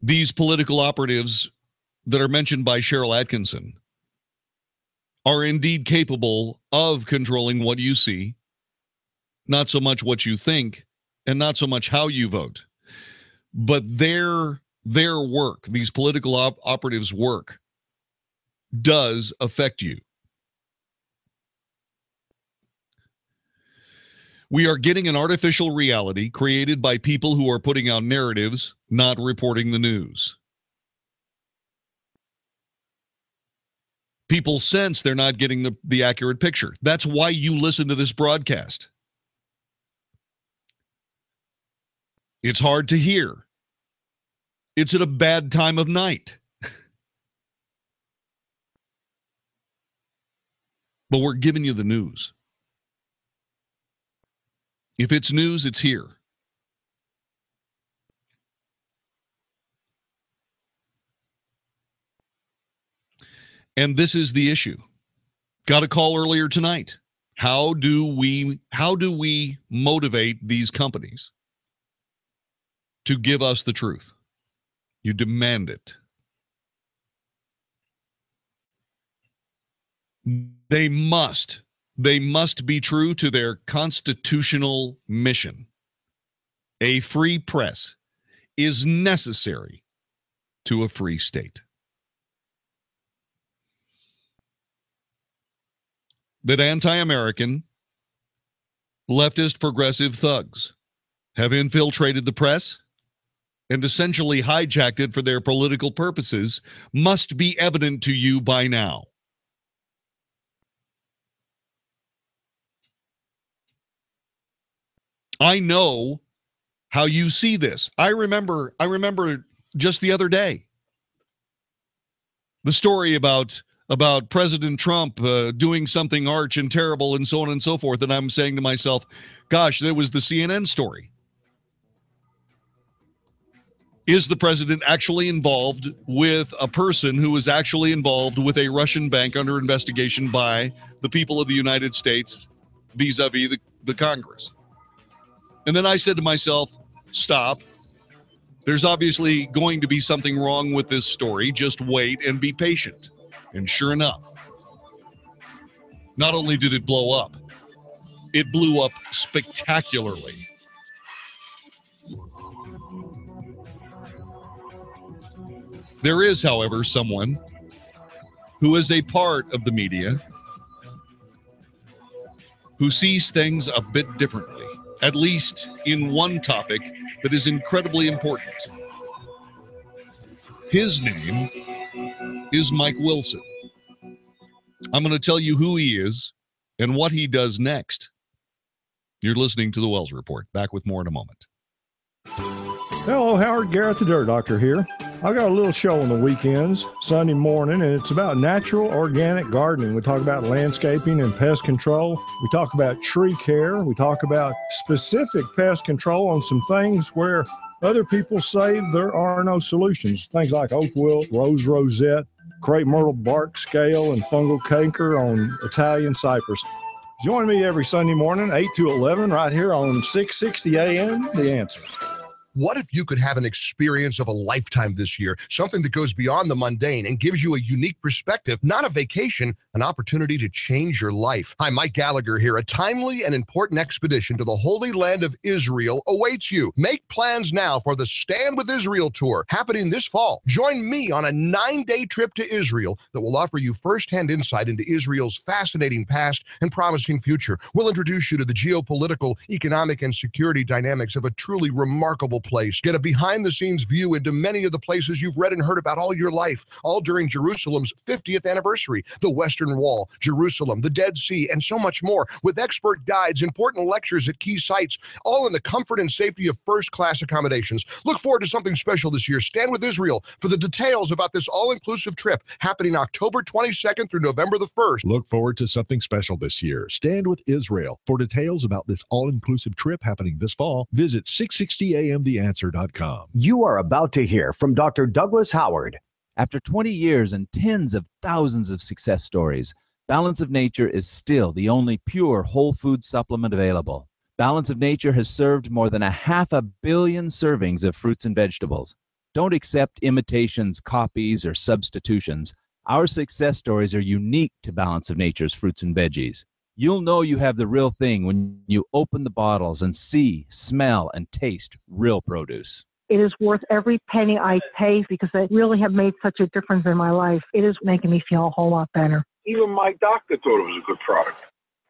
These political operatives that are mentioned by Cheryl Atkinson are indeed capable of controlling what you see, not so much what you think, and not so much how you vote. But their work, these political operatives' work, does affect you. We are getting an artificial reality created by people who are putting out narratives, not reporting the news. People sense they're not getting the accurate picture. That's why you listen to this broadcast. It's hard to hear. It's at a bad time of night. But we're giving you the news. If it's news, it's here. And this is the issue. Got a call earlier tonight. How do we motivate these companies to give us the truth? You demand it. They must be true to their constitutional mission. A free press is necessary to a free state. That anti-American, leftist progressive thugs have infiltrated the press and essentially hijacked it for their political purposes must be evident to you by now. I know how you see this. I remember just the other day the story about President Trump doing something arch and terrible and so on and so forth, and I'm saying to myself, gosh, that was the CNN story. Is the president actually involved with a person who is actually involved with a Russian bank under investigation by the people of the United States vis-a-vis the Congress? And then I said to myself, stop. There's obviously going to be something wrong with this story. Just wait and be patient. And sure enough, not only did it blow up, it blew up spectacularly. There is, however, someone who is a part of the media who sees things a bit differently, at least in one topic that is incredibly important. His name is Mike Wilson. I'm going to tell you who he is and what he does next. You're listening to The Wells Report. Back with more in a moment. Hello, Howard Garrett, the Dirt Doctor here. I got a little show on the weekends, Sunday morning, and it's about natural organic gardening. We talk about landscaping and pest control. We talk about tree care. We talk about specific pest control on some things where other people say there are no solutions. Things like oak wilt, rose rosette, crepe myrtle bark scale, and fungal canker on Italian cypress. Join me every Sunday morning, 8 to 11, right here on 660 AM, The Answer. What if you could have an experience of a lifetime this year, something that goes beyond the mundane and gives you a unique perspective, not a vacation, an opportunity to change your life? Hi, Mike Gallagher here. A timely and important expedition to the Holy Land of Israel awaits you. Make plans now for the Stand with Israel tour happening this fall. Join me on a 9-day trip to Israel that will offer you firsthand insight into Israel's fascinating past and promising future. We'll introduce you to the geopolitical, economic, and security dynamics of a truly remarkable place. Get a behind-the-scenes view into many of the places you've read and heard about all your life, all during Jerusalem's 50th anniversary, the Western Wall, Jerusalem, the Dead Sea, and so much more, with expert guides, important lectures at key sites, all in the comfort and safety of first-class accommodations. Look forward to something special this year. Stand with Israel for the details about this all-inclusive trip happening October 22nd through November the 1st. Look forward to something special this year. Stand with Israel. For details about this all-inclusive trip happening this fall, visit 660amtheanswer.com. You are about to hear from Dr. Douglas Howard. After 20 years and tens of thousands of success stories, Balance of Nature is still the only pure whole food supplement available. Balance of Nature has served more than 500 million servings of fruits and vegetables. Don't accept imitations, copies, or substitutions. Our success stories are unique to Balance of Nature's fruits and veggies. You'll know you have the real thing when you open the bottles and see, smell, and taste real produce. It is worth every penny I pay because they really have made such a difference in my life. It is making me feel a whole lot better. Even my doctor thought it was a good product.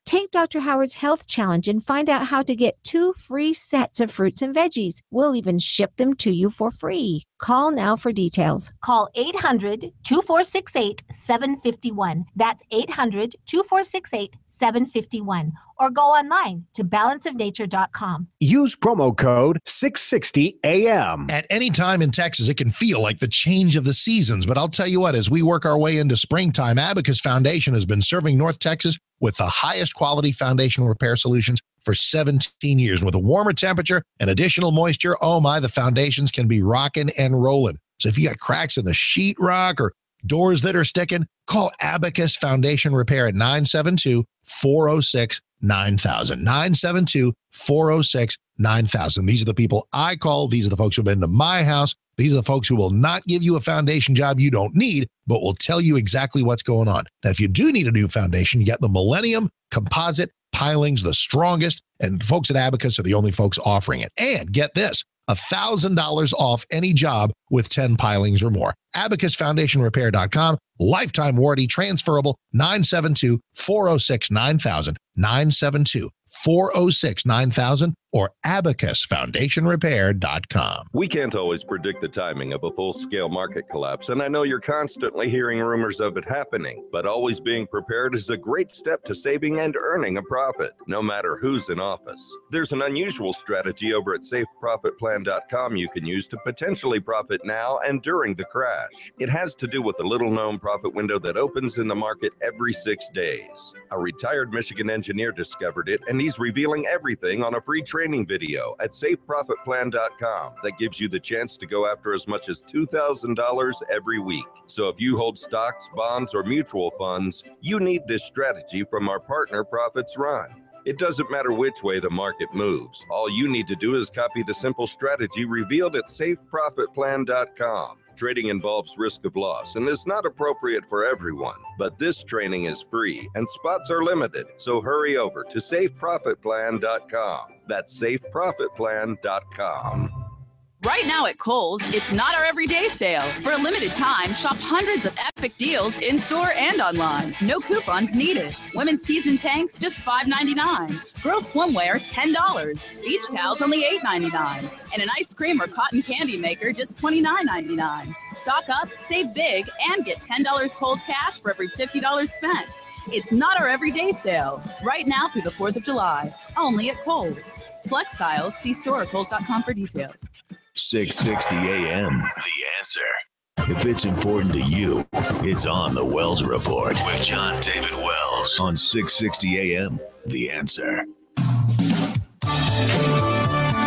Take Dr. Howard's Health Challenge and find out how to get 2 free sets of fruits and veggies. We'll even ship them to you for free. Call now for details. Call 800-2468-751. That's 800-2468-751. Or go online to balanceofnature.com. Use promo code 660AM. At any time in Texas, it can feel like the change of the seasons. But I'll tell you what, as we work our way into springtime, Abacus Foundation has been serving North Texas with the highest quality foundation repair solutions for 17 years. With a warmer temperature and additional moisture, oh my, the foundations can be rocking and rolling. So if you got cracks in the sheetrock or doors that are sticking, call Abacus Foundation Repair at 972-406-9000. 972-406-9000. These are the people I call. These are the folks who have been to my house. These are the folks who will not give you a foundation job you don't need, but will tell you exactly what's going on. Now, if you do need a new foundation, you get the Millennium Composite Pilings, the strongest, and folks at Abacus are the only folks offering it. And get this, $1,000 off any job with 10 pilings or more. AbacusFoundationRepair.com. Lifetime warranty, transferable, 972-406-9000, 972-406-9000, or AbacusFoundationRepair.com. We can't always predict the timing of a full-scale market collapse, and I know you're constantly hearing rumors of it happening, but always being prepared is a great step to saving and earning a profit, no matter who's in office. There's an unusual strategy over at SafeProfitPlan.com you can use to potentially profit now and during the crash. It has to do with a little-known profit window that opens in the market every 6 days. A retired Michigan engineer discovered it, and he's revealing everything on a free training training video at safeprofitplan.com that gives you the chance to go after as much as $2,000 every week. So if you hold stocks, bonds, or mutual funds, you need this strategy from our partner Profits Run. It doesn't matter which way the market moves. All you need to do is copy the simple strategy revealed at safeprofitplan.com. Trading involves risk of loss and is not appropriate for everyone, but this training is free and spots are limited, so hurry over to safeprofitplan.com. That's safeprofitplan.com. Right now at Kohl's, it's not our everyday sale. For a limited time, shop hundreds of epic deals in-store and online. No coupons needed. Women's tees and tanks, just $5.99. Girls swimwear, $10. Beach towels, only $8.99. And an ice cream or cotton candy maker, just $29.99. Stock up, save big, and get $10 Kohl's cash for every $50 spent. It's not our everyday sale. Right now through the 4th of July. Only at Kohl's. Select styles, see store or Kohl's.com for details. 660 AM, The Answer. If it's important to you, it's on the Wells Report with John David Wells on 660 AM, The Answer.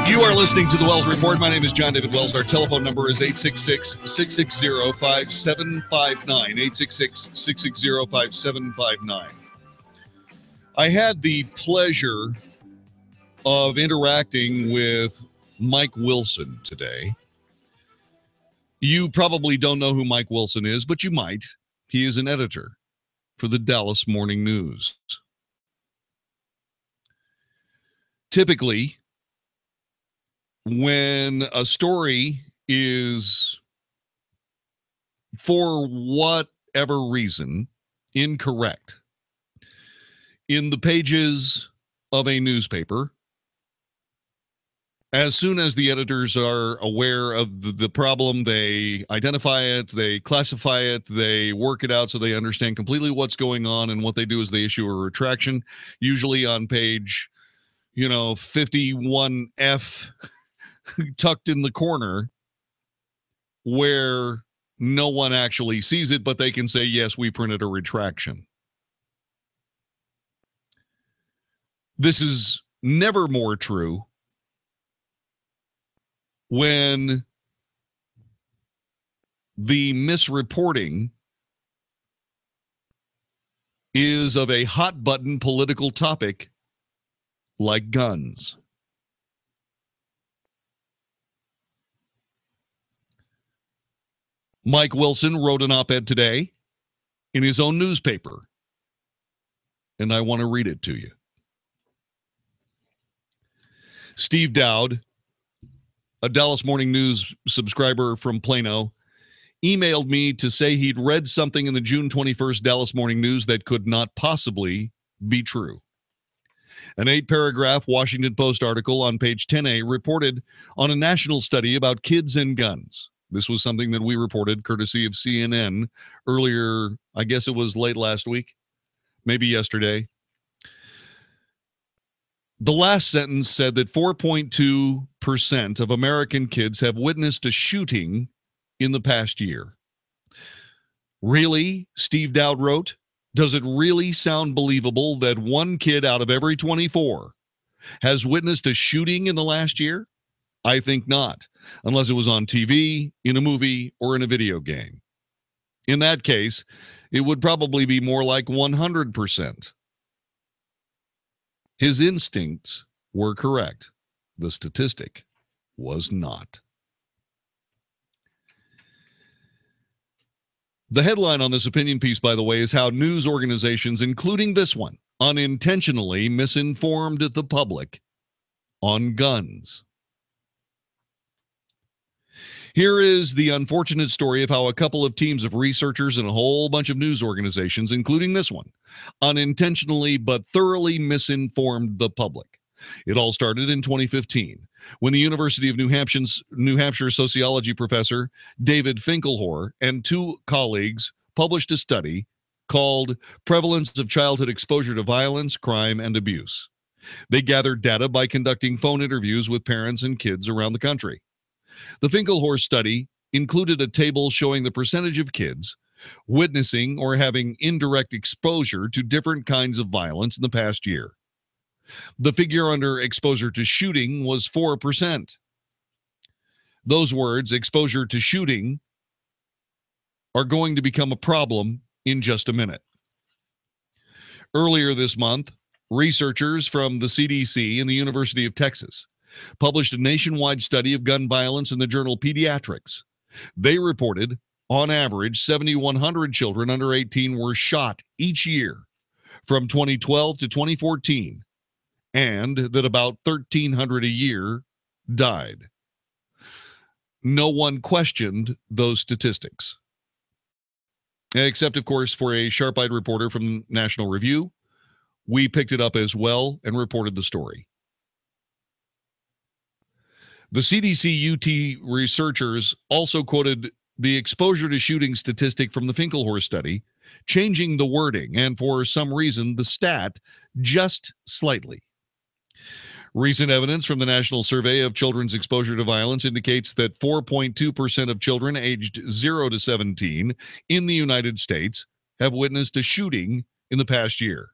You are listening to the Wells Report. My name is John David Wells. Our telephone number is 866-660-5759. 866-660-5759. I had the pleasure of interacting with Mike Wilson today. You probably don't know who Mike Wilson is, but you might. He is an editor for the Dallas Morning News. Typically, when a story is, for whatever reason, incorrect in the pages of a newspaper, as soon as the editors are aware of the problem, they identify it, they classify it, they work it out so they understand completely what's going on, and what they do is they issue a retraction, usually on page, 51F, tucked in the corner, where no one actually sees it, but they can say, yes, we printed a retraction. This is never more true when the misreporting is of a hot button political topic like guns. Mike Wilson wrote an op-ed today in his own newspaper, and I want to read it to you. Steve Dowd, a Dallas Morning News subscriber from Plano, emailed me to say he'd read something in the June 21st Dallas Morning News that could not possibly be true. An 8-paragraph Washington Post article on page 10A reported on a national study about kids and guns. This was something that we reported courtesy of CNN earlier, I guess it was late last week, maybe yesterday. The last sentence said that 4.2% of American kids have witnessed a shooting in the past year. Really, Steve Dowd wrote, does it really sound believable that one kid out of every 24 has witnessed a shooting in the last year? I think not, unless it was on TV, in a movie, or in a video game. In that case, it would probably be more like 100%. His instincts were correct. The statistic was not. The headline on this opinion piece, by the way, is how news organizations, including this one, unintentionally misinformed the public on guns. Here is the unfortunate story of how a couple of teams of researchers and a whole bunch of news organizations, including this one, unintentionally but thoroughly misinformed the public. It all started in 2015 when the University of New Hampshire sociology professor David Finkelhor and two colleagues published a study called Prevalence of Childhood Exposure to Violence, Crime, and Abuse. They gathered data by conducting phone interviews with parents and kids around the country. The Finkelhor study included a table showing the percentage of kids witnessing or having indirect exposure to different kinds of violence in the past year. The figure under exposure to shooting was 4%. Those words, exposure to shooting, are going to become a problem in just a minute. Earlier this month, researchers from the CDC and the University of Texas published a nationwide study of gun violence in the journal Pediatrics. They reported, on average, 7,100 children under 18 were shot each year from 2012 to 2014, and that about 1,300 a year died. No one questioned those statistics. Except, of course, for a sharp-eyed reporter from National Review. We picked it up as well and reported the story. The CDC-UT researchers also quoted the exposure to shooting statistic from the Finkelhorst study, changing the wording and, for some reason, the stat just slightly. Recent evidence from the National Survey of Children's Exposure to Violence indicates that 4.2% of children aged 0 to 17 in the United States have witnessed a shooting in the past year.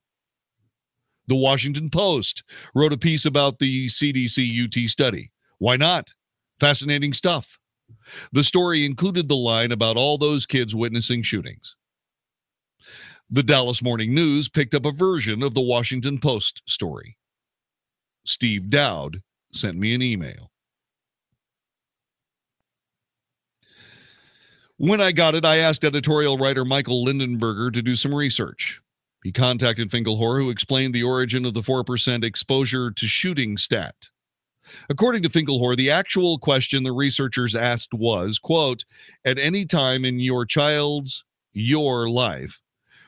The Washington Post wrote a piece about the CDC-UT study. Why not? Fascinating stuff. The story included the line about all those kids witnessing shootings. The Dallas Morning News picked up a version of the Washington Post story. Steve Dowd sent me an email. When I got it, I asked editorial writer Michael Lindenberger to do some research. He contacted Finkelhor, who explained the origin of the 4% exposure to shooting stat. According to Finkelhor, the actual question the researchers asked was, quote, at any time in your life,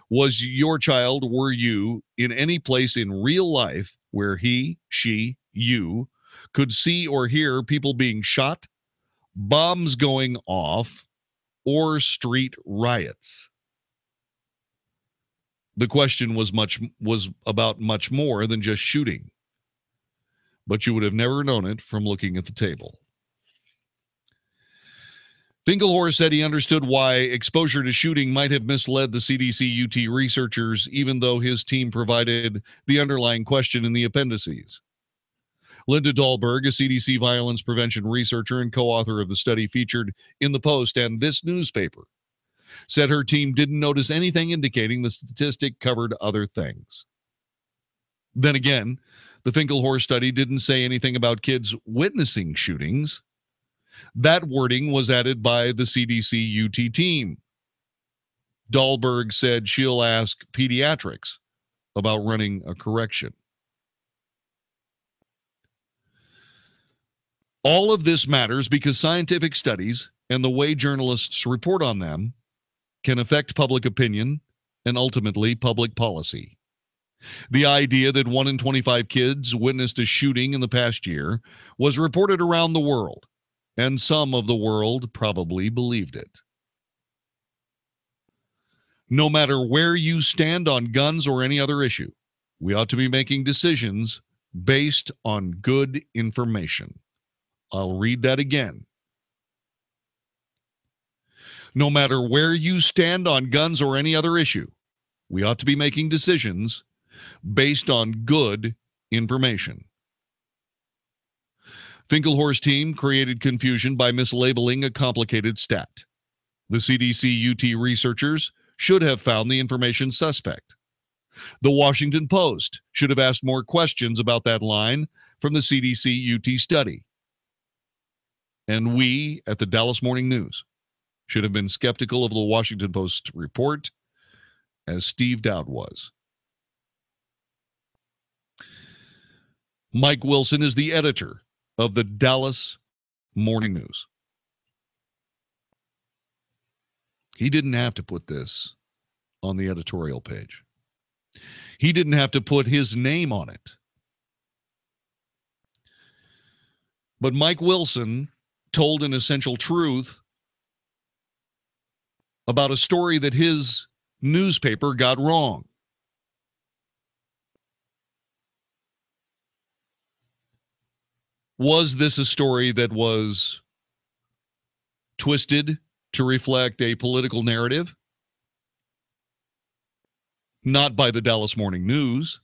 was your child, were you, in any place in real life where he, she, you could see or hear people being shot, bombs going off, or street riots? The question was about much more than just shooting, but you would have never known it from looking at the table. Finkelhor said he understood why exposure to shooting might have misled the CDC-UT researchers, even though his team provided the underlying question in the appendices. Linda Dahlberg, a CDC violence prevention researcher and co-author of the study featured in the Post and this newspaper, said her team didn't notice anything indicating the statistic covered other things. Then again, the Finkelhor study didn't say anything about kids witnessing shootings. That wording was added by the CDC-UT team. Dahlberg said she'll ask Pediatrics about running a correction. All of this matters because scientific studies and the way journalists report on them can affect public opinion and ultimately public policy. The idea that 1 in 25 kids witnessed a shooting in the past year was reported around the world, and some of the world probably believed it. No matter where you stand on guns or any other issue, we ought to be making decisions based on good information. I'll read that again. No matter where you stand on guns or any other issue, we ought to be making decisions based on good information. Finkelhor's team created confusion by mislabeling a complicated stat. The CDC-UT researchers should have found the information suspect. The Washington Post should have asked more questions about that line from the CDC-UT study. And we at the Dallas Morning News should have been skeptical of the Washington Post report, as Steve Dowd was. Mike Wilson is the editor of the Dallas Morning News. He didn't have to put this on the editorial page. He didn't have to put his name on it. But Mike Wilson told an essential truth about a story that his newspaper got wrong. Was this a story that was twisted to reflect a political narrative? Not by the Dallas Morning News.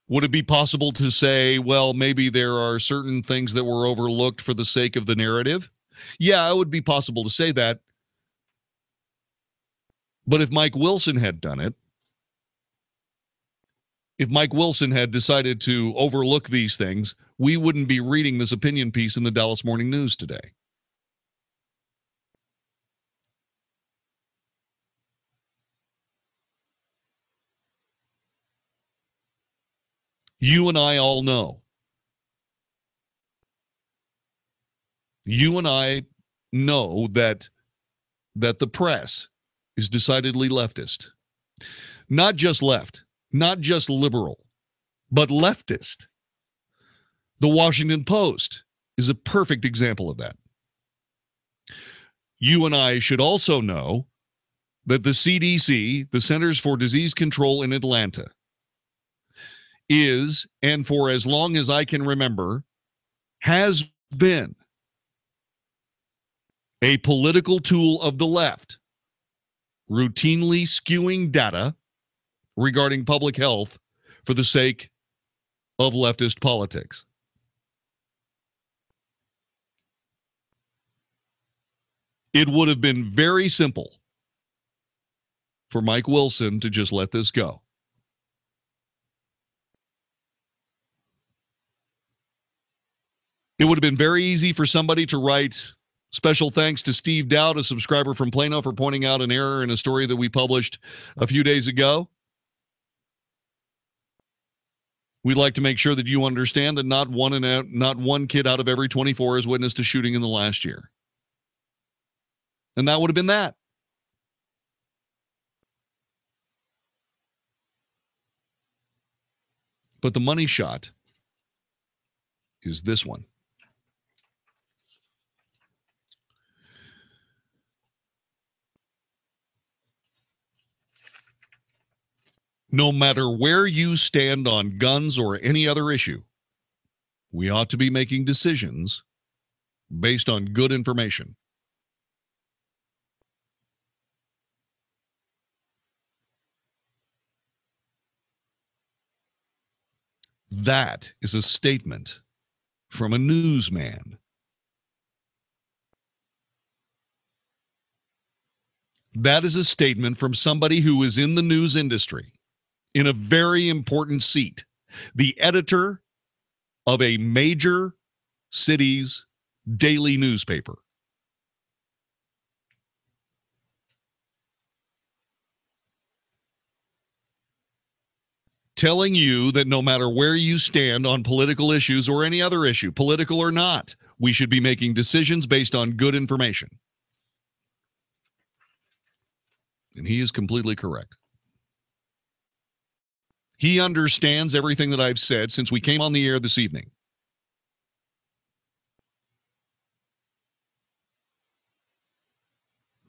Would it be possible to say, well, maybe there are certain things that were overlooked for the sake of the narrative? Yeah, it would be possible to say that. But if Mike Wilson had done it, if Mike Wilson had decided to overlook these things, we wouldn't be reading this opinion piece in the Dallas Morning News today. You and I all know. You and I know that the press is decidedly leftist. Not just left, not just liberal, but leftist. The Washington Post is a perfect example of that. You and I should also know that the CDC, the Centers for Disease Control in Atlanta, is, and for as long as I can remember, has been a political tool of the left, routinely skewing data regarding public health for the sake of leftist politics. It would have been very simple for Mike Wilson to just let this go. It would have been very easy for somebody to write, special thanks to Steve Dowd, a subscriber from Plano, for pointing out an error in a story that we published a few days ago. We'd like to make sure that you understand that not one kid out of every 24 has witnessed a shooting in the last year. And that would have been that. But the money shot is this one. No matter where you stand on guns or any other issue, we ought to be making decisions based on good information. That is a statement from a newsman. That is a statement from somebody who is in the news industry, in a very important seat, the editor of a major city's daily newspaper. Telling you that no matter where you stand on political issues or any other issue, political or not, we should be making decisions based on good information. And he is completely correct. He understands everything that I've said since we came on the air this evening.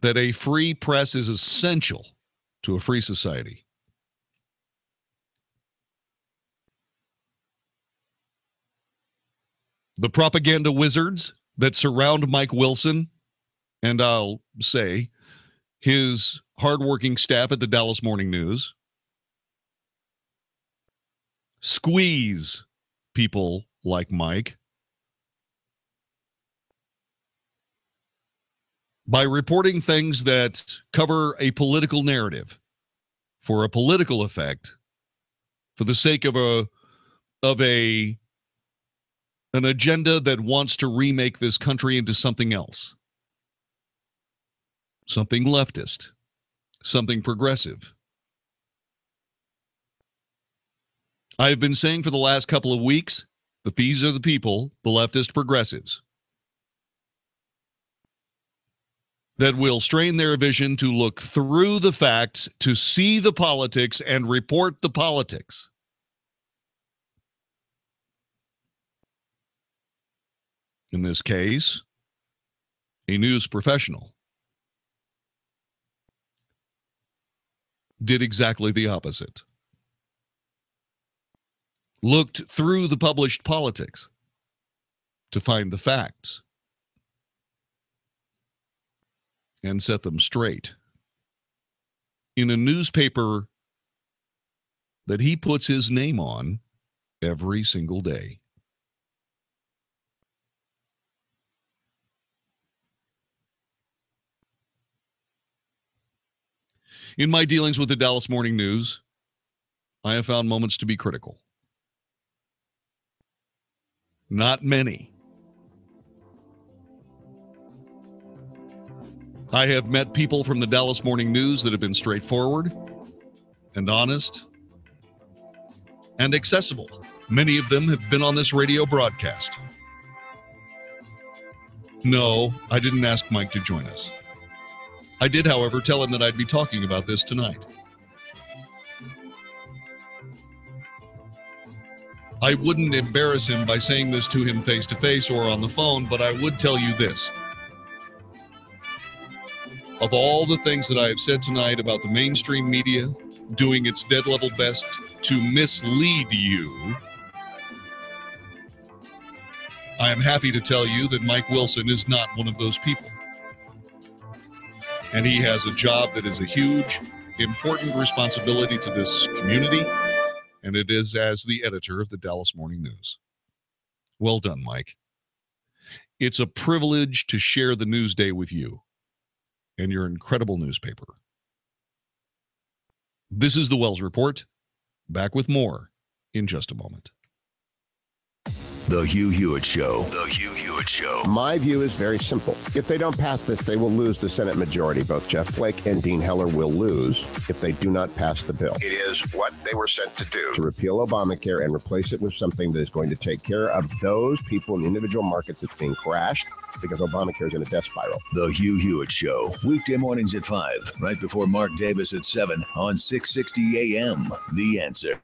That a free press is essential to a free society. The propaganda wizards that surround Mike Wilson, and I'll say his hardworking staff at the Dallas Morning News, squeeze people like Mike by reporting things that cover a political narrative for a political effect, for the sake of an agenda that wants to remake this country into something else, something leftist, something progressive. I've been saying for the last couple of weeks that these are the people, the leftist progressives, that will strain their vision to look through the facts, to see the politics and report the politics. In this case, a news professional did exactly the opposite. Looked through the published politics to find the facts and set them straight. In a newspaper that he puts his name on every single day. In my dealings with the Dallas Morning News, I have found moments to be critical. Not many. I have met people from the Dallas Morning News that have been straightforward and honest and accessible. Many of them have been on this radio broadcast. No, I didn't ask Mike to join us. I did, however, tell him that I'd be talking about this tonight. I wouldn't embarrass him by saying this to him face to face or on the phone, but I would tell you this. Of all the things that I have said tonight about the mainstream media doing its dead level best to mislead you, I am happy to tell you that Mike Wilson is not one of those people. And he has a job that is a huge, important responsibility to this community, and it is as the editor of the Dallas Morning News. Well done, Mike. It's a privilege to share the news day with you and your incredible newspaper. This is the Wells Report. Back with more in just a moment. The Hugh Hewitt Show. The Hugh Hewitt Show. My view is very simple. If they don't pass this, they will lose the Senate majority. Both Jeff Flake and Dean Heller will lose if they do not pass the bill. It is what they were sent to do. To repeal Obamacare and replace it with something that is going to take care of those people in the individual markets that's being crashed because Obamacare is in a death spiral. The Hugh Hewitt Show. Weekday mornings at 5, right before Mark Davis at 7 on 660 AM. The Answer.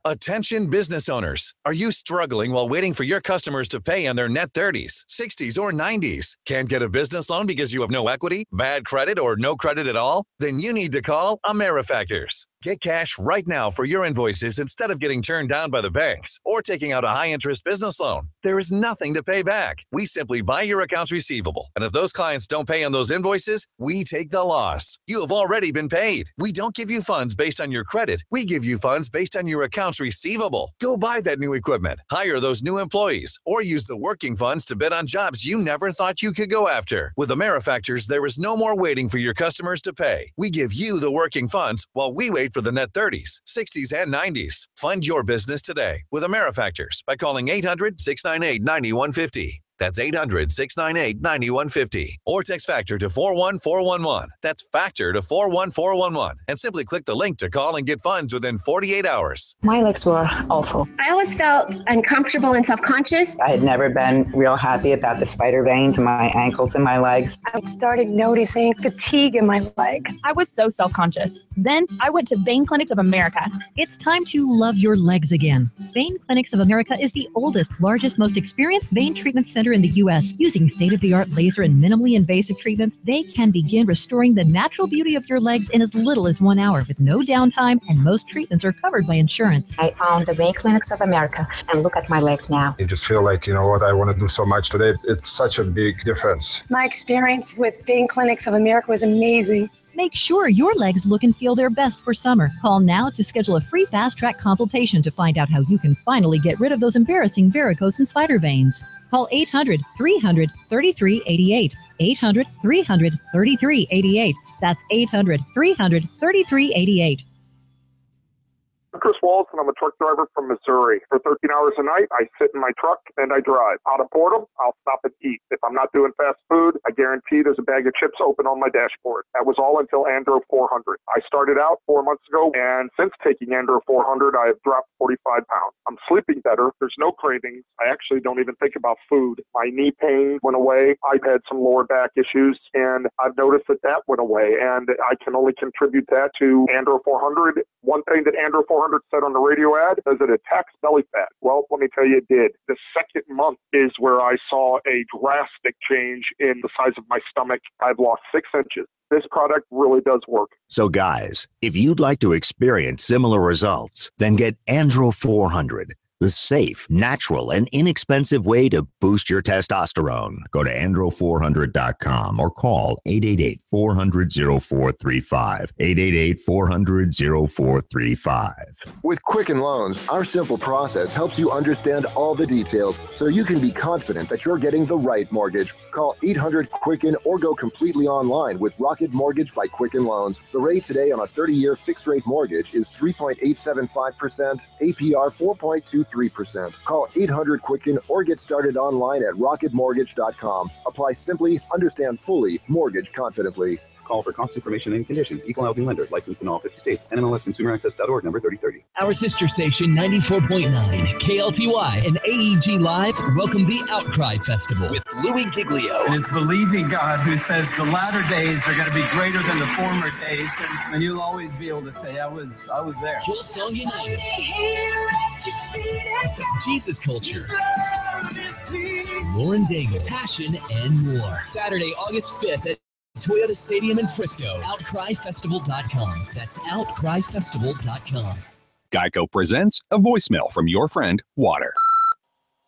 Attention business owners. Are you struggling while waiting for your customers to pay in their net 30s, 60s, or 90s? Can't get a business loan because you have no equity, bad credit, or no credit at all? Then you need to call AmeriFactors. Get cash right now for your invoices instead of getting turned down by the banks or taking out a high-interest business loan. There is nothing to pay back. We simply buy your accounts receivable. And if those clients don't pay on those invoices, we take the loss. You have already been paid. We don't give you funds based on your credit. We give you funds based on your accounts receivable. Go buy that new equipment, hire those new employees, or use the working funds to bid on jobs you never thought you could go after. With AmeriFactors, there is no more waiting for your customers to pay. We give you the working funds while we wait for the net 30s, 60s, and 90s. Fund your business today with AmeriFactors by calling 800-698-9150. That's 800-698-9150. Or text FACTOR to 41411. That's FACTOR to 41411. And simply click the link to call and get funds within 48 hours. My legs were awful. I always felt uncomfortable and self-conscious. I had never been real happy about the spider veins in my ankles and my legs. I started noticing fatigue in my leg. I was so self-conscious. Then I went to Vein Clinics of America. It's time to love your legs again. Vein Clinics of America is the oldest, largest, most experienced vein treatment center in the U.S. Using state-of-the-art laser and minimally invasive treatments, they can begin restoring the natural beauty of your legs in as little as 1 hour with no downtime, and most treatments are covered by insurance. I found the Vein Clinics of America, and look at my legs now. You just feel like, you know what, I want to do so much today. It's such a big difference. My experience with Vein Clinics of America was amazing. Make sure your legs look and feel their best for summer. Call now to schedule a free fast-track consultation to find out how you can finally get rid of those embarrassing varicose and spider veins. Call 800-300-3388. 800-300-3388. That's 800-300-3388. I'm Chris Wallace, and I'm a truck driver from Missouri. For 13 hours a night, I sit in my truck and I drive. Out of boredom, I'll stop and eat. If I'm not doing fast food, I guarantee there's a bag of chips open on my dashboard. That was all until Andro 400. I started out 4 months ago, and since taking Andro 400, I have dropped 45 pounds. I'm sleeping better. There's no cravings. I actually don't even think about food. My knee pain went away. I've had some lower back issues, and I've noticed that went away, and I can only contribute that to Andro 400. One thing that Andro 400 said on the radio ad, does it attacks belly fat? Well, let me tell you, it did. The second month is where I saw a drastic change in the size of my stomach. I've lost 6 inches. This product really does work. So guys, if you'd like to experience similar results, then get Andro 400. the safe, natural, and inexpensive way to boost your testosterone. Go to andro400.com or call 888-400-0435. 888-400-0435. With Quicken Loans, our simple process helps you understand all the details so you can be confident that you're getting the right mortgage. Call 800-QUICKEN or go completely online with Rocket Mortgage by Quicken Loans. The rate today on a 30-year fixed-rate mortgage is 3.875%, APR 4.23%. Call 800-QUICKEN or get started online at rocketmortgage.com. Apply simply, understand fully, mortgage confidently. Call for cost information and conditions. Equal housing lender. Licensed in all 50 states. NMLSConsumerAccess.org. Number 3030. Our sister station, 94.9 KLTY and AEG Live welcome the Outcry Festival with Louis Giglio. It is believing God who says the latter days are going to be greater than the former days, and you'll always be able to say, I was there. Hillsong United. Jesus Culture. Lauren Daigle. Passion and more. Saturday, August 5th at Toyota Stadium in Frisco. OutcryFestival.com. That's OutcryFestival.com. Geico presents a voicemail from your friend, Water.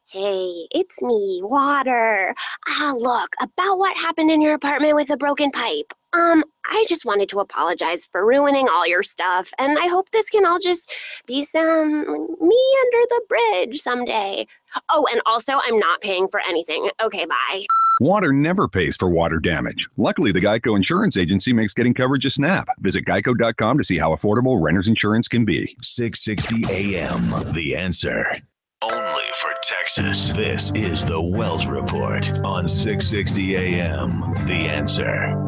Hey, it's me, Water. Look, about what happened in your apartment with a broken pipe. I just wanted to apologize for ruining all your stuff, and I hope this can all just be some me under the bridge someday. Oh, and also, I'm not paying for anything. Okay, bye. Water never pays for water damage. Luckily, the Geico Insurance Agency makes getting coverage a snap. Visit geico.com to see how affordable renter's insurance can be. 660 AM, The Answer. Only for Texas. This is the Wells Report on 660 AM, The Answer.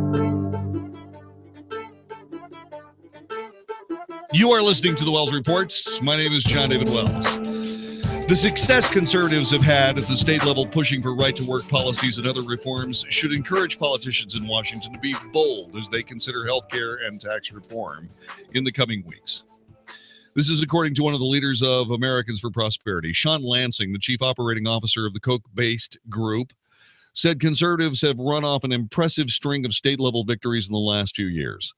You are listening to the Wells Reports. My name is John David Wells. The success conservatives have had at the state level pushing for right-to-work policies and other reforms should encourage politicians in Washington to be bold as they consider health care and tax reform in the coming weeks. This is according to one of the leaders of Americans for Prosperity. Sean Lansing, the chief operating officer of the Koch-based group, said conservatives have run off an impressive string of state-level victories in the last few years.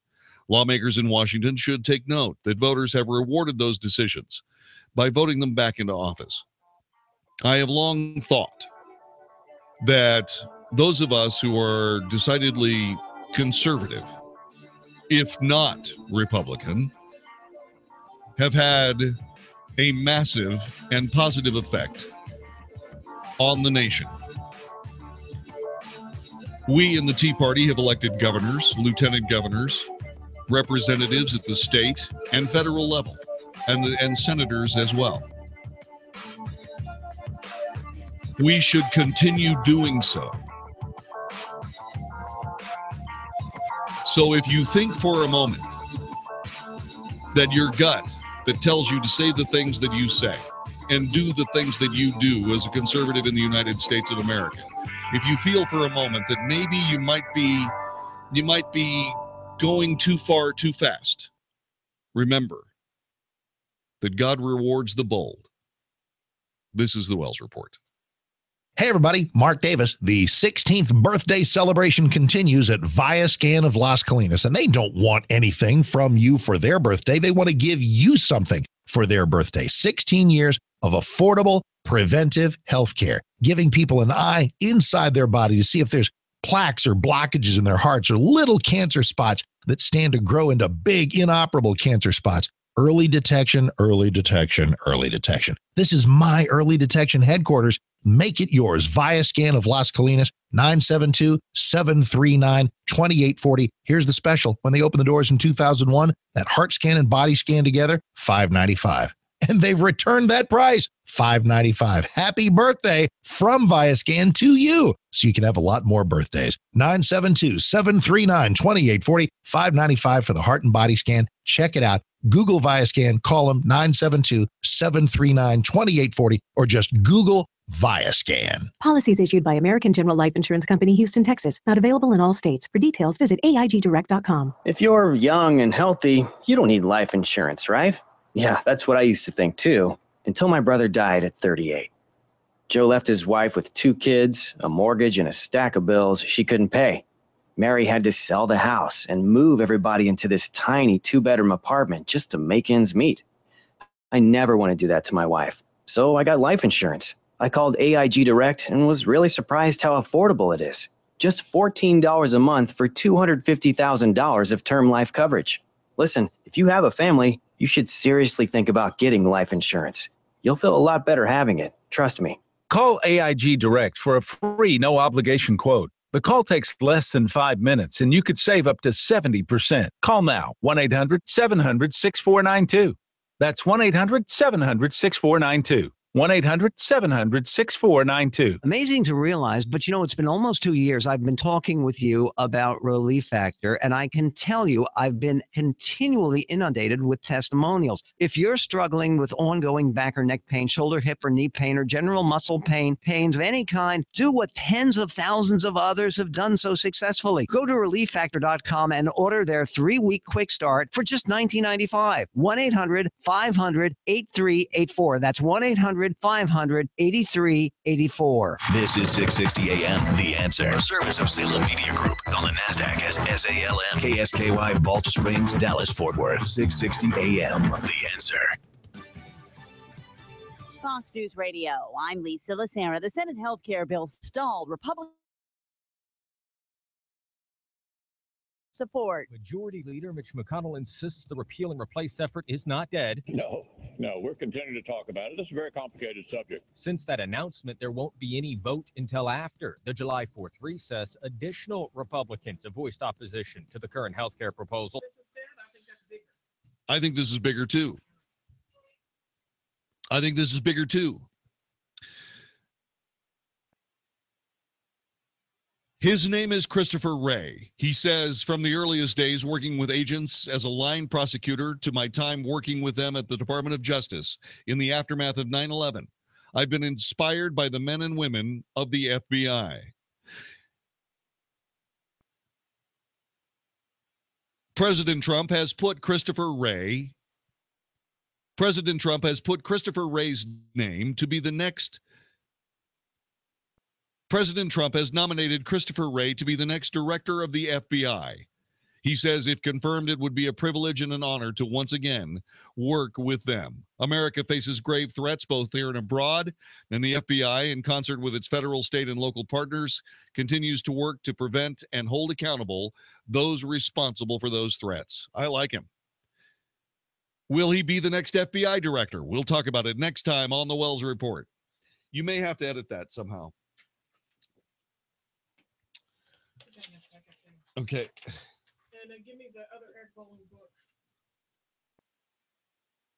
Lawmakers in Washington should take note that voters have rewarded those decisions by voting them back into office. I have long thought that those of us who are decidedly conservative, if not Republican, have had a massive and positive effect on the nation. We in the Tea Party have elected governors, lieutenant governors, representatives at the state and federal level, and senators as well. We should continue doing so. So if you think for a moment that your gut that tells you to say the things that you say and do the things that you do as a conservative in the United States of America, if you feel for a moment that maybe you might be going too far too fast, remember that God rewards the bold. This is the Wells Report. Hey, everybody, Mark Davis. The 16th birthday celebration continues at Viascan of Las Colinas, and they don't want anything from you for their birthday. They want to give you something for their birthday. 16 years of affordable preventive health care, giving people an eye inside their body to see if there's plaques or blockages in their hearts or little cancer spots that stand to grow into big, inoperable cancer spots. Early detection, early detection, early detection. This is my early detection headquarters. Make it yours. Viascan of Las Colinas, 972-739-2840. Here's the special. When they opened the doors in 2001, that heart scan and body scan together, $595. And they've returned that price, $595. Happy birthday from Viascan to you, so you can have a lot more birthdays. 972-739-2840, $595 for the heart and body scan. Check it out. Google Viascan, call them 972-739-2840, or just Google Viascan. Policies issued by American General Life Insurance Company, Houston, Texas. Not available in all states. For details, visit AIGdirect.com. If you're young and healthy, you don't need life insurance, right? Yeah, that's what I used to think too, until my brother died at 38. Joe left his wife with 2 kids, a mortgage, and a stack of bills she couldn't pay. Mary had to sell the house and move everybody into this tiny 2-bedroom apartment just to make ends meet. I never want to do that to my wife. So I got life insurance. I called AIG Direct and was really surprised how affordable it is. Just $14 a month for $250,000 of term life coverage. Listen, if you have a family, you should seriously think about getting life insurance. You'll feel a lot better having it. Trust me. Call AIG Direct for a free no-obligation quote. The call takes less than 5 minutes, and you could save up to 70%. Call now, 1-800-700-6492. That's 1-800-700-6492. 1-800-700-6492. Amazing to realize, but it's been almost 2 years. I've been talking with you about Relief Factor, and I can tell you I've been continually inundated with testimonials. If you're struggling with ongoing back or neck pain, shoulder, hip, or knee pain, or general muscle pain, pains of any kind, do what tens of thousands of others have done so successfully. Go to ReliefFactor.com and order their 3-week quick start for just $19.95. 1-800-500-8384. That's 1-800-500-8384. This is 660 AM, The Answer. A service of Salem Media Group on the NASDAQ as SALM. KSKY, Balch Springs, Dallas, Fort Worth. 660 AM, The Answer. Fox News Radio. I'm Lisa Lacera. The Senate health care bill stalled. Republican support. Majority Leader Mitch McConnell insists the repeal and replace effort is not dead. No, we're continuing to talk about it. It's a very complicated subject. Since that announcement, there won't be any vote until after the July 4th recess. Additional Republicans have voiced opposition to the current health care proposal. I think this is bigger too. His name is Christopher Wray. He says, from the earliest days working with agents as a line prosecutor to my time working with them at the Department of Justice in the aftermath of 9/11, I've been inspired by the men and women of the FBI. President Trump has put Christopher Wray's name to be the next. President Trump has nominated Christopher Wray to be the next director of the FBI. He says if confirmed, it would be a privilege and an honor to once again work with them. America faces grave threats both here and abroad, and the FBI, in concert with its federal, state, and local partners, continues to work to prevent and hold accountable those responsible for those threats. I like him. Will he be the next FBI director? We'll talk about it next time on the Wells Report. You may have to edit that somehow. Okay. And give me the other Eric Bowling book.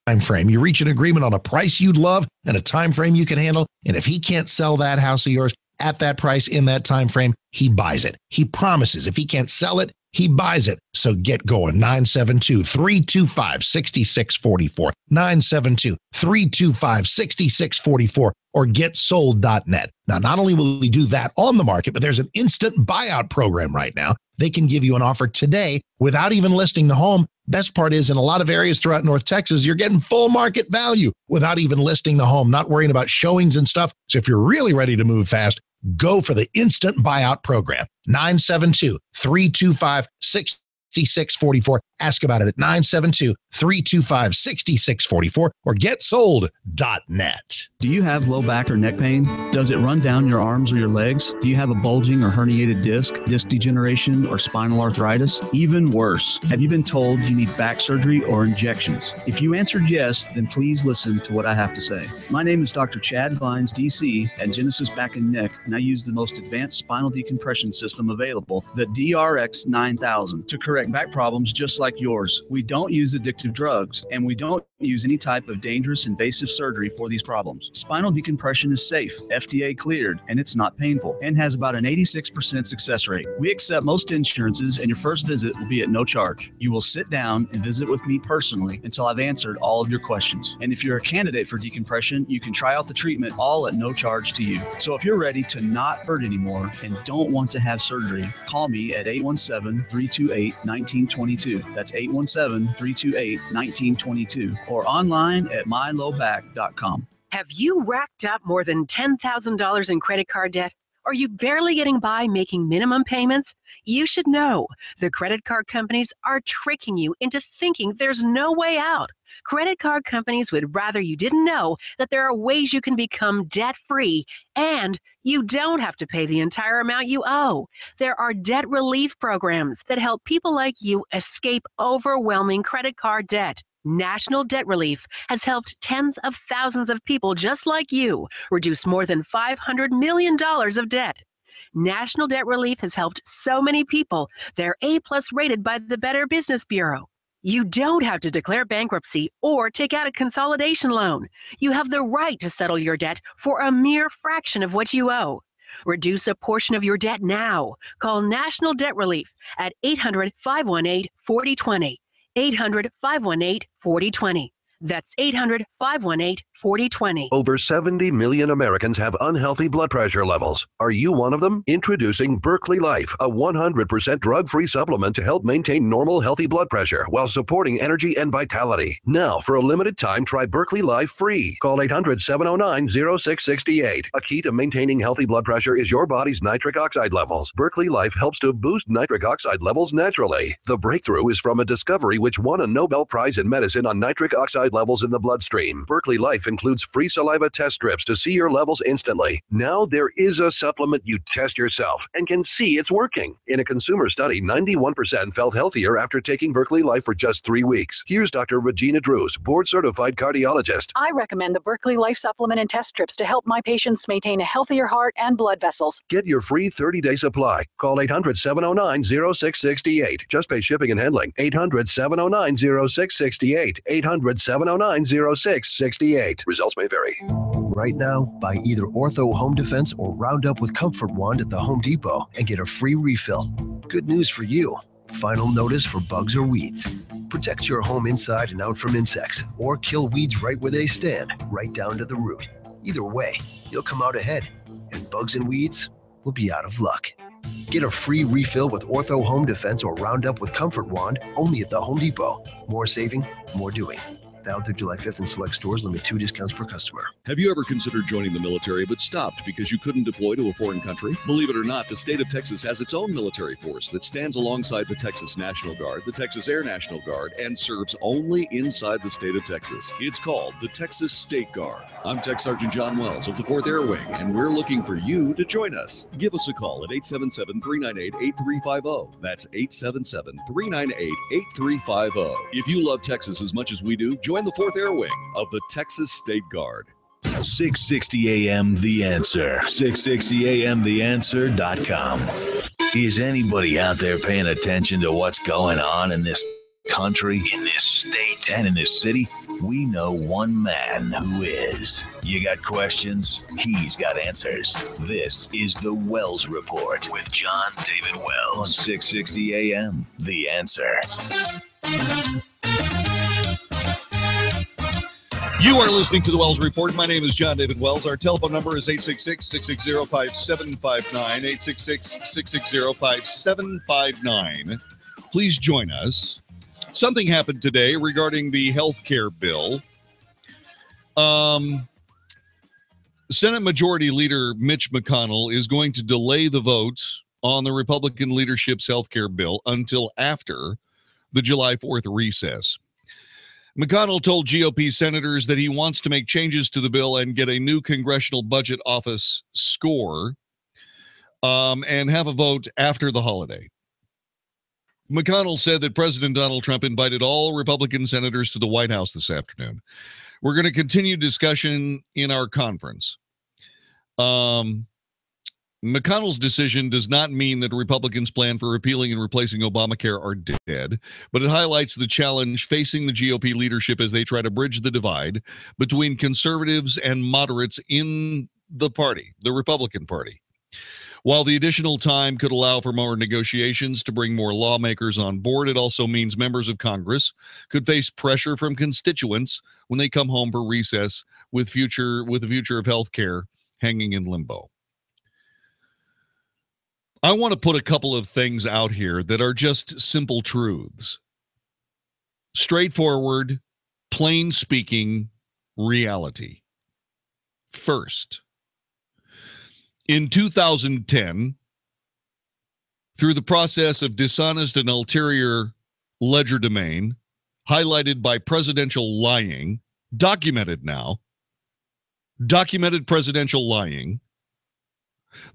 Time frame. You reach an agreement on a price you'd love and a time frame you can handle. And if he can't sell that house of yours at that price in that time frame, he buys it. He promises if he can't sell it, he buys it. So get going. 972-325-6644. 972-325-6644 or getsold.net. Now, not only will he do that on the market, but there's an instant buyout program right now. They can give you an offer today without even listing the home. Best part is in a lot of areas throughout North Texas, you're getting full market value without even listing the home, not worrying about showings and stuff. So if you're really ready to move fast, go for the instant buyout program. 972-325-6644. Ask about it at 972-325-6644 or getsold.net. Do you have low back or neck pain? Does it run down your arms or your legs? Do you have a bulging or herniated disc degeneration, or spinal arthritis? Even worse, have you been told you need back surgery or injections? If you answered yes, then please listen to what I have to say. My name is Dr. Chad Vines, DC, at Genesis Back and Neck, and I use the most advanced spinal decompression system available, the DRX 9000, to correct back problems just like yours. We don't use addictive drugs, and we don't use any type of dangerous invasive surgery for these problems. Spinal decompression is safe, FDA cleared, and it's not painful, and has about an 86% success rate. We accept most insurances, and your first visit will be at no charge. You will sit down and visit with me personally until I've answered all of your questions. And if you're a candidate for decompression, you can try out the treatment all at no charge to you. So if you're ready to not hurt anymore and don't want to have surgery, call me at 817-328-1922. That's 817-328-1922 or online at mylowback.com. Have you racked up more than $10,000 in credit card debt? Are you barely getting by making minimum payments? You should know the credit card companies are tricking you into thinking there's no way out. Credit card companies would rather you didn't know that there are ways you can become debt-free, and you don't have to pay the entire amount you owe. There are debt relief programs that help people like you escape overwhelming credit card debt. National Debt Relief has helped tens of thousands of people just like you reduce more than $500 million of debt. National Debt Relief has helped so many people. They're A-plus rated by the Better Business Bureau. You don't have to declare bankruptcy or take out a consolidation loan. You have the right to settle your debt for a mere fraction of what you owe. Reduce a portion of your debt now. Call National Debt Relief at 800-518-4020. 800-518-4020. That's 800-518-4020. Over 70 million Americans have unhealthy blood pressure levels. Are you one of them? Introducing Berkeley Life, a 100% drug-free supplement to help maintain normal, healthy blood pressure while supporting energy and vitality. Now, for a limited time, try Berkeley Life free. Call 800-709-0668. A key to maintaining healthy blood pressure is your body's nitric oxide levels. Berkeley Life helps to boost nitric oxide levels naturally. The breakthrough is from a discovery which won a Nobel Prize in medicine on nitric oxide levels in the bloodstream. Berkeley Life includes free saliva test strips to see your levels instantly. Now there is a supplement you test yourself and can see it's working. In a consumer study, 91% felt healthier after taking Berkeley Life for just 3 weeks. Here's Dr. Regina Drews, board-certified cardiologist. I recommend the Berkeley Life supplement and test strips to help my patients maintain a healthier heart and blood vessels. Get your free 30-day supply. Call 800-709-0668. Just pay shipping and handling. 800-709-0668. 800-709-0668. Results may vary. Right now, buy either Ortho Home Defense or Roundup with Comfort Wand at the Home Depot and get a free refill. Good news for you. Final notice for bugs or weeds. Protect your home inside and out from insects, or kill weeds right where they stand, right down to the root. Either way, you'll come out ahead, and bugs and weeds will be out of luck. Get a free refill with Ortho Home Defense or Roundup with Comfort Wand only at the Home Depot. More saving, more doing. Valid through July 5th in select stores. Limit 2 discounts per customer. Have you ever considered joining the military but stopped because you couldn't deploy to a foreign country? Believe it or not, the state of Texas has its own military force that stands alongside the Texas National Guard, the Texas Air National Guard, and serves only inside the state of Texas. It's called the Texas State Guard. I'm Tech Sergeant John Wells of the 4th Air Wing, and we're looking for you to join us. Give us a call at 877-398-8350. That's 877-398-8350. If you love Texas as much as we do, join the 4th Air Wing of the Texas State Guard. 660 AM The Answer. 660 AMTheAnswer.com. Is anybody out there paying attention to what's going on in this country, in this state, and in this city? We know one man who is. You got questions? He's got answers. This is the Wells Report with John David Wells on 660 AM The Answer. You are listening to the Wells Report. My name is John David Wells. Our telephone number is 866-660-5759, 866-660-5759. Please join us. Something happened today regarding the health care bill. Senate Majority Leader Mitch McConnell is going to delay the vote on the Republican leadership's health care bill until after the July 4th recess. McConnell told GOP senators that he wants to make changes to the bill and get a new Congressional Budget Office score and have a vote after the holiday. McConnell said that President Donald Trump invited all Republican senators to the White House this afternoon. We're going to continue discussion in our conference. McConnell's decision does not mean that Republicans' plan for repealing and replacing Obamacare are dead, but it highlights the challenge facing the GOP leadership as they try to bridge the divide between conservatives and moderates in the party, the Republican Party. While the additional time could allow for more negotiations to bring more lawmakers on board, it also means members of Congress could face pressure from constituents when they come home for recess with the future of health care hanging in limbo. I want to put a couple of things out here that are just simple truths. Straightforward, plain speaking reality. First, in 2010, through the process of dishonest and ulterior legerdemain, highlighted by presidential lying, documented now, documented presidential lying,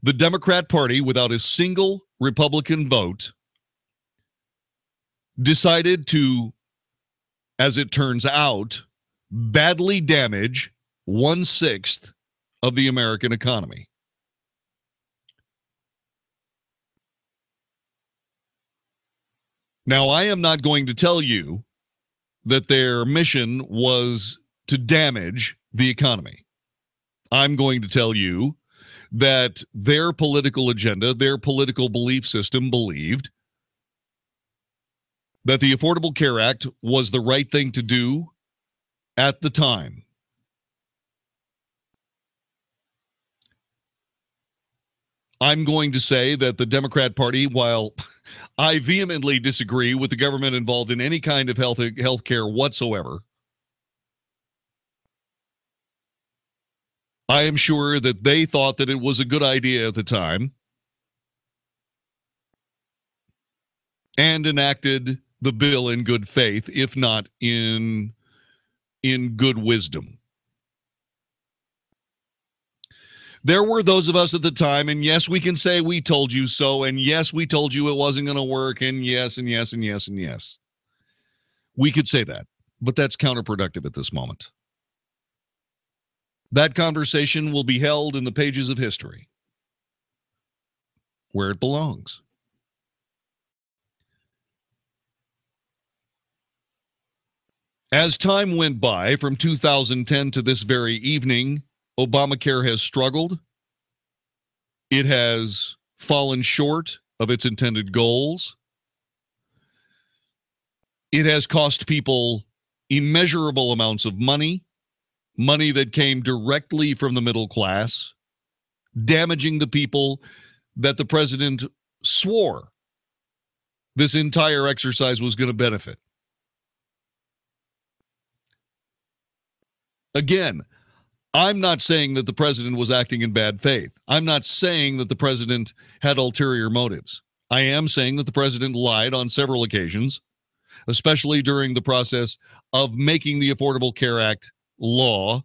the Democrat Party, without a single Republican vote, decided to, as it turns out, badly damage 1/6 of the American economy. Now, I am not going to tell you that their mission was to damage the economy. I'm going to tell you that their political agenda, their political belief system believed that the Affordable Care Act was the right thing to do at the time. I'm going to say that the Democrat Party, while I vehemently disagree with the government involved in any kind of health care whatsoever, I am sure that they thought that it was a good idea at the time and enacted the bill in good faith, if not in good wisdom. There were those of us at the time, and yes, we can say we told you so, and yes, we told you it wasn't going to work, and yes, and yes, and yes, and yes. We could say that, but that's counterproductive at this moment. That conversation will be held in the pages of history, where it belongs. As time went by from 2010 to this very evening, Obamacare has struggled. It has fallen short of its intended goals. It has cost people immeasurable amounts of money that came directly from the middle class, damaging the people that the president swore this entire exercise was going to benefit. Again, I'm not saying that the president was acting in bad faith. I'm not saying that the president had ulterior motives. I am saying that the president lied on several occasions, especially during the process of making the Affordable Care Act law.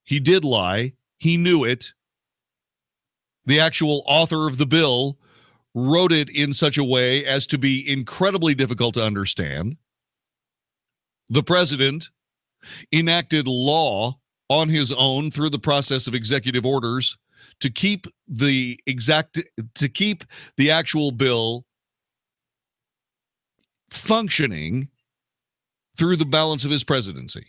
He did lie. He knew it. The actual author of the bill wrote it in such a way as to be incredibly difficult to understand. The president enacted law on his own through the process of executive orders to keep the actual bill functioning through the balance of his presidency.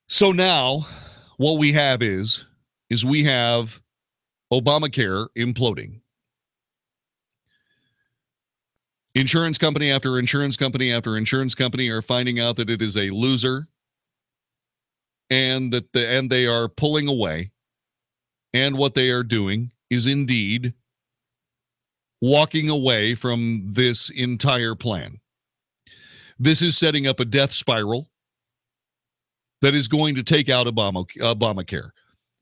So now what we have is we have Obamacare imploding. Insurance company after insurance company after insurance company are finding out that it is a loser and that they are pulling away. And what they are doing is indeed walking away from this entire plan. This is setting up a death spiral that is going to take out Obamacare.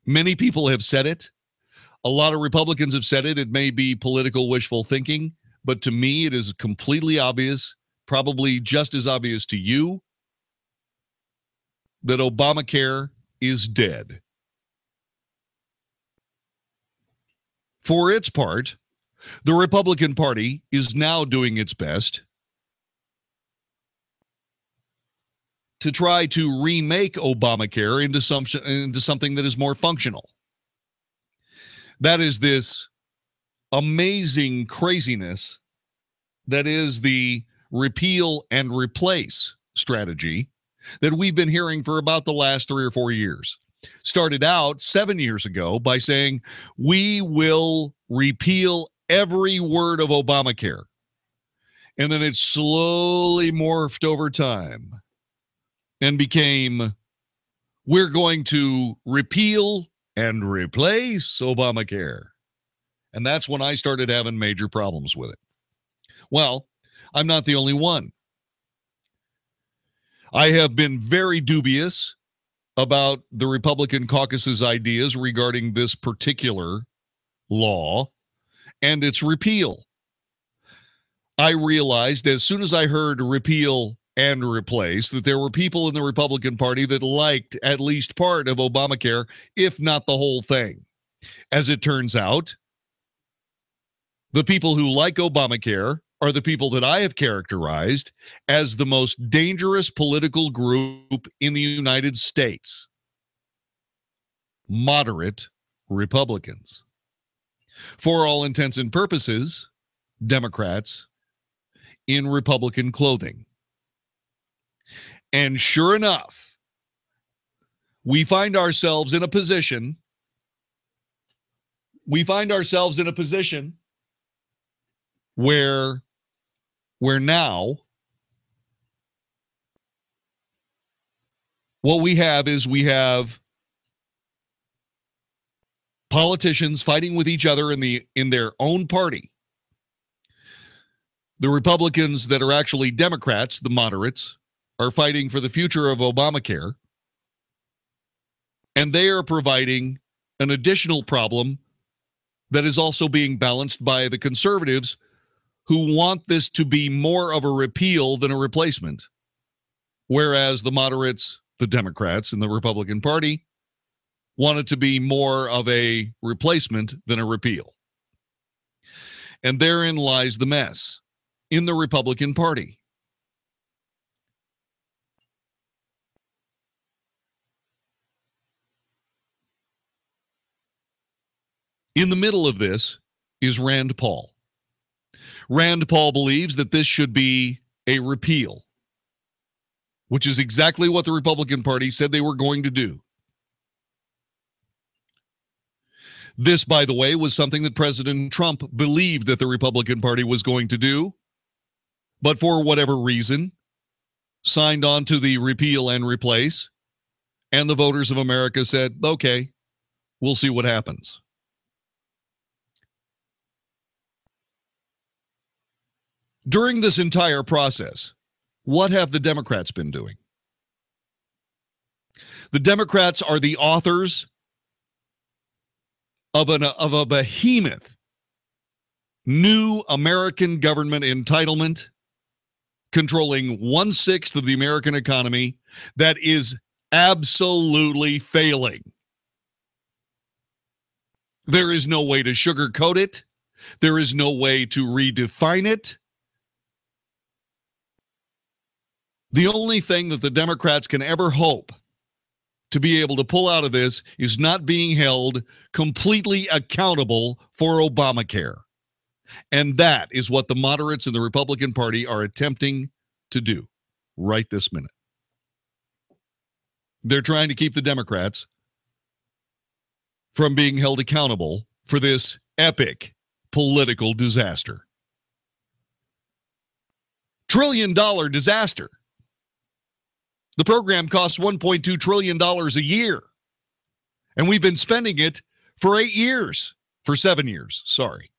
Many people have said it. A lot of Republicans have said it. It may be political wishful thinking, but to me, it is completely obvious, probably just as obvious to you, that Obamacare is dead. For its part, the Republican Party is now doing its best to try to remake Obamacare into something that is more functional. That is this amazing craziness that is the repeal and replace strategy that we've been hearing for about the last 3 or 4 years. Started out 7 years ago by saying, we will repeal every word of Obamacare. And then it slowly morphed over time and became, we're going to repeal and replace Obamacare. And that's when I started having major problems with it. Well, I'm not the only one. I have been very dubious about the Republican caucus's ideas regarding this particular law and its repeal. I realized as soon as I heard repeal and replace that there were people in the Republican Party that liked at least part of Obamacare, if not the whole thing. As it turns out, the people who like Obamacare are the people that I have characterized as the most dangerous political group in the United States. Moderate Republicans. For all intents and purposes, Democrats in Republican clothing. And sure enough, we find ourselves in a position where now what we have politicians fighting with each other in their own party. The Republicans that are actually Democrats, the moderates, are fighting for the future of Obamacare. And they are providing an additional problem that is also being balanced by the conservatives who want this to be more of a repeal than a replacement. Whereas the moderates, the Democrats in the Republican Party, want it to be more of a replacement than a repeal. And therein lies the mess in the Republican Party. In the middle of this is Rand Paul. Rand Paul believes that this should be a repeal, which is exactly what the Republican Party said they were going to do. This, by the way, was something that President Trump believed that the Republican Party was going to do, but for whatever reason, signed on to the repeal and replace, and the voters of America said, okay, we'll see what happens. During this entire process, what have the Democrats been doing? The Democrats are the authors of a behemoth new American government entitlement controlling 1/6 of the American economy that is absolutely failing. There is no way to sugarcoat it. There is no way to redefine it. The only thing that the Democrats can ever hope to be able to pull out of this is not being held completely accountable for Obamacare. And that is what the moderates in the Republican Party are attempting to do right this minute. They're trying to keep the Democrats from being held accountable for this epic political disaster. $1 trillion disaster. The program costs $1.2 trillion a year. And we've been spending it for 8 years. For 7 years, sorry.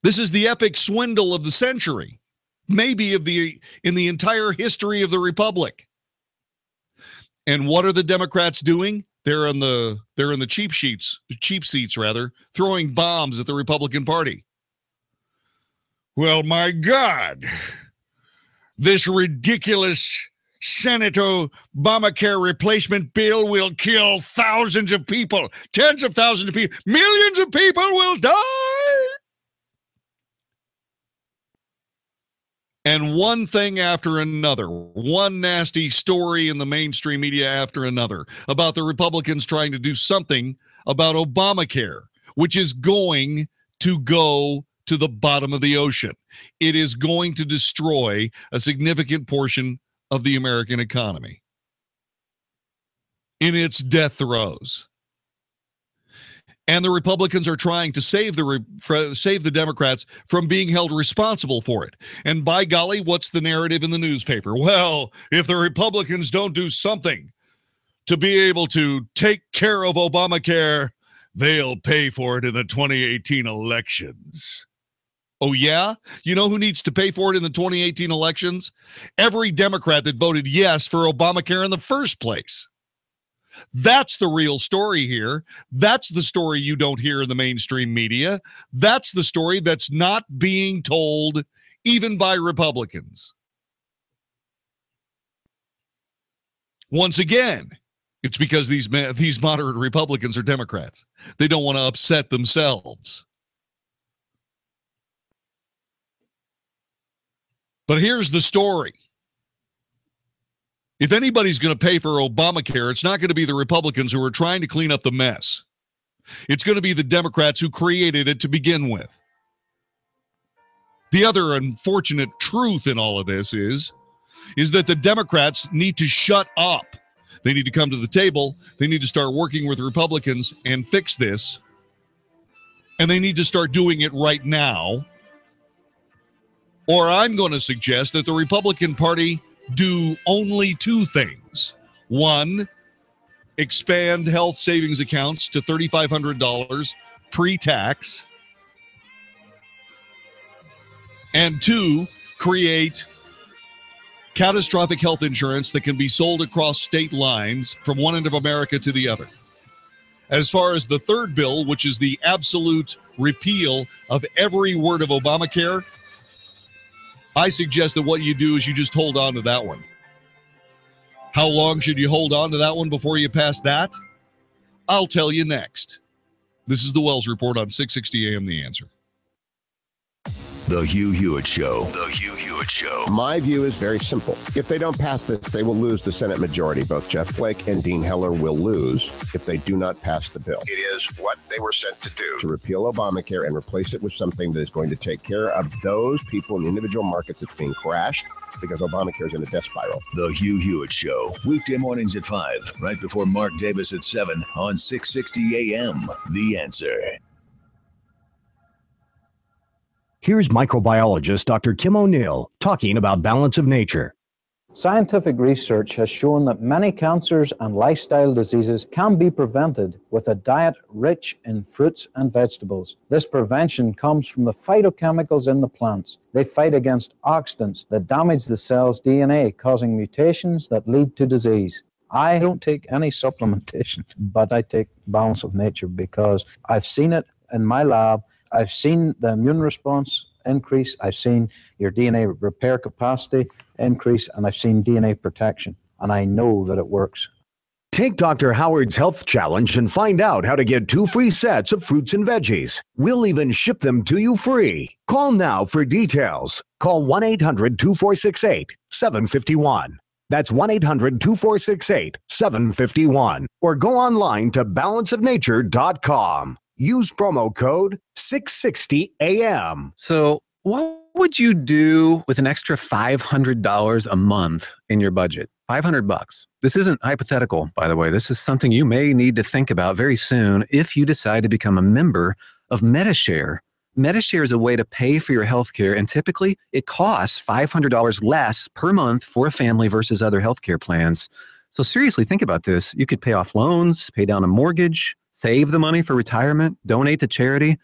This is the epic swindle of the century. Maybe in the entire history of the Republic. And what are the Democrats doing? They're in the cheap seats, throwing bombs at the Republican Party. Well, my God. This ridiculous Senate Obamacare replacement bill will kill thousands of people, tens of thousands of people, millions of people will die. And one thing after another, one nasty story in the mainstream media after another about the Republicans trying to do something about Obamacare, which is going to go to the bottom of the ocean. It is going to destroy a significant portion of the American economy in its death throes. And the Republicans are trying to save the Democrats from being held responsible for it. And by golly, what's the narrative in the newspaper? Well, if the Republicans don't do something to be able to take care of Obamacare, they'll pay for it in the 2018 elections. Oh, yeah? You know who needs to pay for it in the 2018 elections? Every Democrat that voted yes for Obamacare in the first place. That's the real story here. That's the story you don't hear in the mainstream media. That's the story that's not being told even by Republicans. Once again, it's because these moderate Republicans are Democrats. They don't want to upset themselves. But here's the story. If anybody's going to pay for Obamacare, it's not going to be the Republicans who are trying to clean up the mess. It's going to be the Democrats who created it to begin with. The other unfortunate truth in all of this is that the Democrats need to shut up. They need to come to the table. They need to start working with Republicans and fix this. And they need to start doing it right now. Or I'm going to suggest that the Republican Party do only two things. One, expand health savings accounts to $3,500 pre-tax. And two, create catastrophic health insurance that can be sold across state lines from one end of America to the other. As far as the third bill, which is the absolute repeal of every word of Obamacare, I suggest that what you do is you just hold on to that one. How long should you hold on to that one before you pass that? I'll tell you next. This is the Wells Report on 660 AM The Answer. The Hugh Hewitt Show. The Hugh Hewitt Show. My view is very simple. If they don't pass this, they will lose the Senate majority. Both Jeff Flake and Dean Heller will lose if they do not pass the bill. It is what they were sent to do. To repeal Obamacare and replace it with something that is going to take care of those people in the individual markets that's being crashed because Obamacare is in a death spiral. The Hugh Hewitt Show. Weekday mornings at 5, right before Mark Davis at 7 on 660 AM. The Answer. Here's microbiologist Dr. Kim O'Neill talking about balance of nature. Scientific research has shown that many cancers and lifestyle diseases can be prevented with a diet rich in fruits and vegetables. This prevention comes from the phytochemicals in the plants. They fight against oxidants that damage the cell's DNA, causing mutations that lead to disease. I don't take any supplementation, but I take balance of nature because I've seen it in my lab. I've seen the immune response increase. I've seen your DNA repair capacity increase, and I've seen DNA protection, and I know that it works. Take Dr. Howard's Health Challenge and find out how to get 2 free sets of fruits and veggies. We'll even ship them to you free. Call now for details. Call 1-800-2468-751. That's 1-800-2468-751. Or go online to balanceofnature.com. Use promo code 660AM. So what would you do with an extra $500 a month in your budget? $500. This isn't hypothetical, by the way. This is something you may need to think about very soon if you decide to become a member of MediShare. MediShare is a way to pay for your health care, and typically it costs $500 less per month for a family versus other healthcare plans. So seriously, think about this. You could pay off loans, pay down a mortgage, save the money for retirement, donate to charity.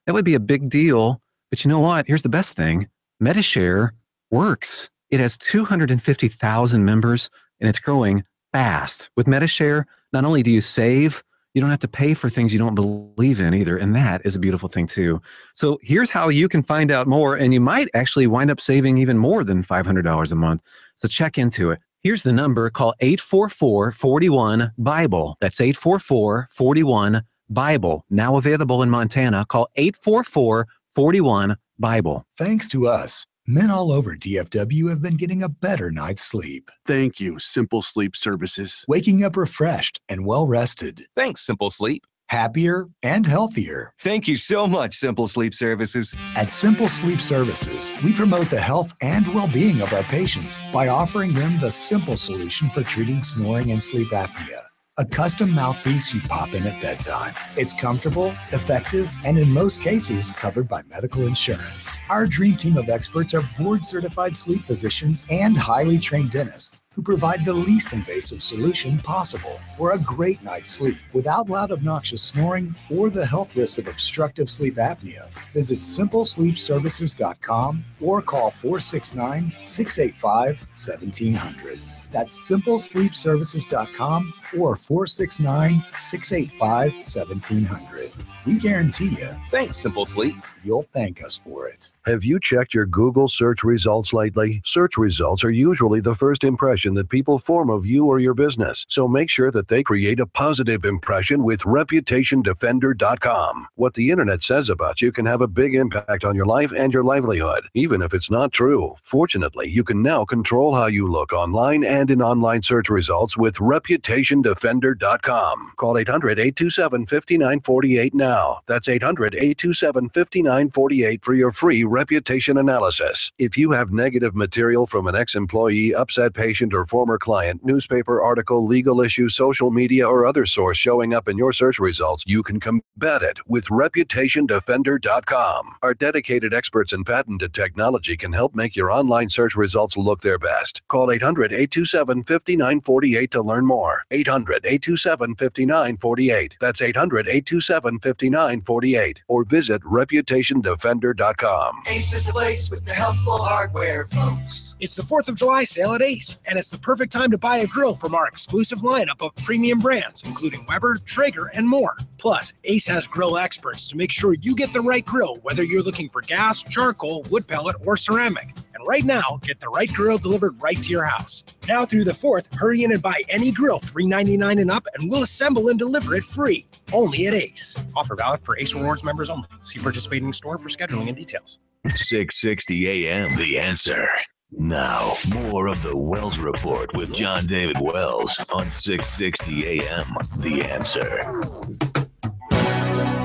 That would be a big deal. But you know what? Here's the best thing. MediShare works. It has 250,000 members, and it's growing fast. With MediShare, not only do you save, you don't have to pay for things you don't believe in either. And that is a beautiful thing too. So here's how you can find out more. And you might actually wind up saving even more than $500 a month. So check into it. Here's the number. Call 844-41-BIBLE. That's 844-41-BIBLE. Now available in Montana. Call 844-41-BIBLE. Thanks to us, men all over DFW have been getting a better night's sleep. Thank you, Simple Sleep Services. Waking up refreshed and well-rested. Thanks, Simple Sleep. Happier and healthier. Thank you so much, Simple Sleep Services. At Simple Sleep Services, we promote the health and well-being of our patients by offering them the simple solution for treating snoring and sleep apnea. a custom mouthpiece you pop in at bedtime. It's comfortable, effective, and in most cases covered by medical insurance. Our dream team of experts are board-certified sleep physicians and highly trained dentists who provide the least invasive solution possible for a great night's sleep without loud, obnoxious snoring or the health risks of obstructive sleep apnea. Visit simplesleepservices.com or call 469-685-1700. That's simplesleepservices.com or 469-685-1700. We guarantee you. Thanks, Simple Sleep. You'll thank us for it. Have you checked your Google search results lately? Search results are usually the first impression that people form of you or your business. So make sure that they create a positive impression with ReputationDefender.com. What the internet says about you can have a big impact on your life and your livelihood, even if it's not true. Fortunately, you can now control how you look online and in online search results with ReputationDefender.com. Call 800-827-5948 now. That's 800-827-5948 for your free reputation analysis. If you have negative material from an ex-employee, upset patient, or former client, newspaper article, legal issue, social media, or other source showing up in your search results, you can combat it with ReputationDefender.com. Our dedicated experts in patented technology can help make your online search results look their best. Call 800-827-5948 to learn more. 800-827-5948. That's 800-827-5948. Or visit ReputationDefender.com. Ace is the place with the helpful hardware, folks. It's the 4th of July sale at Ace, and it's the perfect time to buy a grill from our exclusive lineup of premium brands, including Weber, Traeger, and more. Plus, Ace has grill experts to make sure you get the right grill, whether you're looking for gas, charcoal, wood pellet, or ceramic. And right now, get the right grill delivered right to your house. Now through the 4th, hurry in and buy any grill $3.99 and up, and we'll assemble and deliver it free. Only at Ace. Offer valid for Ace Rewards members only. See participating store for scheduling and details. 660 AM, The Answer. Now, more of the Wells Report with John David Wells on 660 AM, The Answer.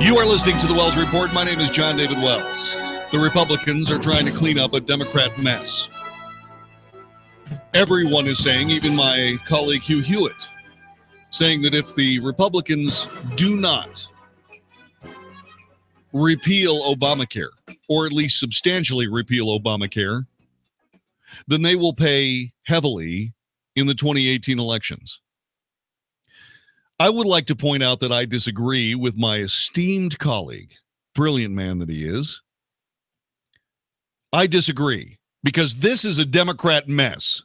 You are listening to the Wells Report. My name is John David Wells. The Republicans are trying to clean up a Democrat mess. Everyone is saying, even my colleague Hugh Hewitt, saying that if the Republicans do not repeal Obamacare, or at least substantially repeal Obamacare, then they will pay heavily in the 2018 elections. I would like to point out that I disagree with my esteemed colleague, brilliant man that he is. I disagree because this is a Democrat mess.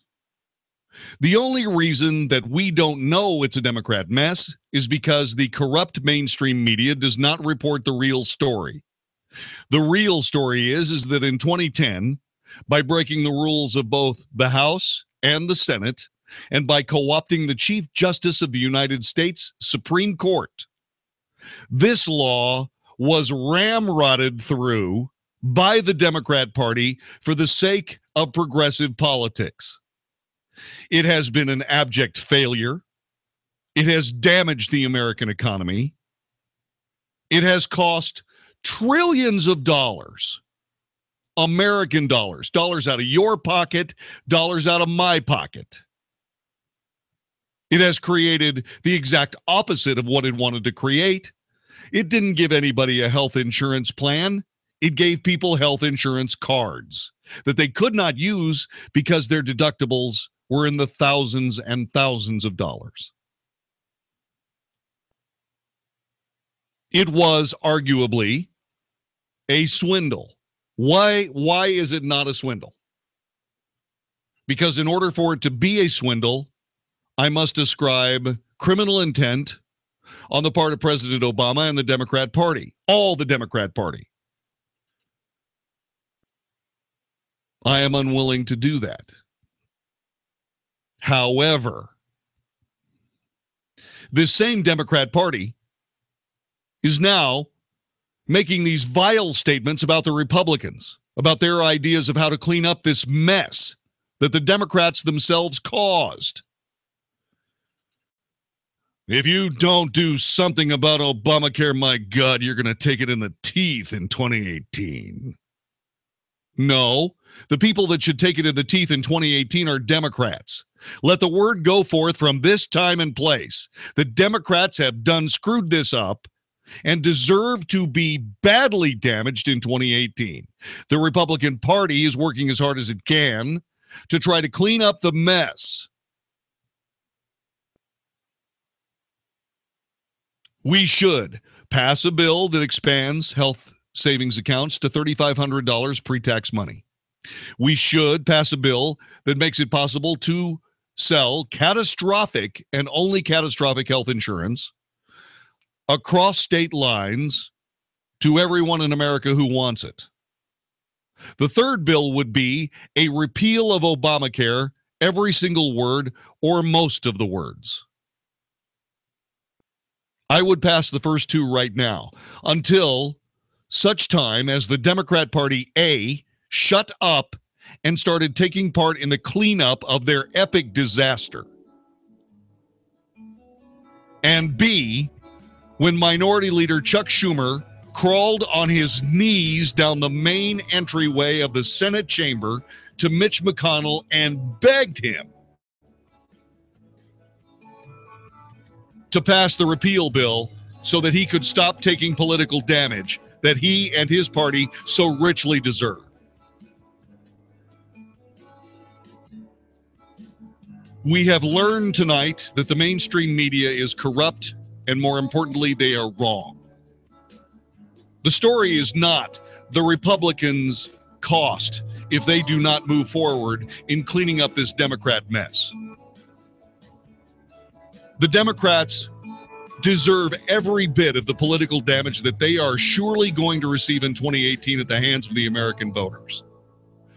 The only reason that we don't know it's a Democrat mess is because the corrupt mainstream media does not report the real story. The real story is that in 2010, by breaking the rules of both the House and the Senate, and by co-opting the Chief Justice of the United States Supreme Court, this law was ramrodded through by the Democrat Party for the sake of progressive politics. It has been an abject failure. It has damaged the American economy. It has cost trillions of dollars, American dollars, dollars out of your pocket, dollars out of my pocket. It has created the exact opposite of what it wanted to create. It didn't give anybody a health insurance plan. It gave people health insurance cards that they could not use because their deductibles were in the thousands and thousands of dollars. It was arguably a swindle. Why is it not a swindle? Because in order for it to be a swindle, I must ascribe criminal intent on the part of President Obama and the Democrat Party, all the Democrat Party. I am unwilling to do that. However, this same Democrat Party is now making these vile statements about the Republicans, about their ideas of how to clean up this mess that the Democrats themselves caused. If you don't do something about Obamacare, my God, you're going to take it in the teeth in 2018. No, the people that should take it in the teeth in 2018 are Democrats. Let the word go forth from this time and place. The Democrats have done screwed this up and deserve to be badly damaged in 2018. The Republican Party is working as hard as it can to try to clean up the mess. We should pass a bill that expands health savings accounts to $3,500 pre-tax money. We should pass a bill that makes it possible to sell catastrophic and only catastrophic health insurance across state lines to everyone in America who wants it. The third bill would be a repeal of Obamacare, every single word or most of the words. I would pass the first two right now until such time as the Democrat Party, A, shut up and started taking part in the cleanup of their epic disaster, and B, when Minority Leader Chuck Schumer crawled on his knees down the main entryway of the Senate chamber to Mitch McConnell and begged him to pass the repeal bill so that he could stop taking political damage that he and his party so richly deserve. We have learned tonight that the mainstream media is corrupt, and more importantly, they are wrong. The story is not the Republicans' cost if they do not move forward in cleaning up this Democrat mess. The Democrats deserve every bit of the political damage that they are surely going to receive in 2018 at the hands of the American voters.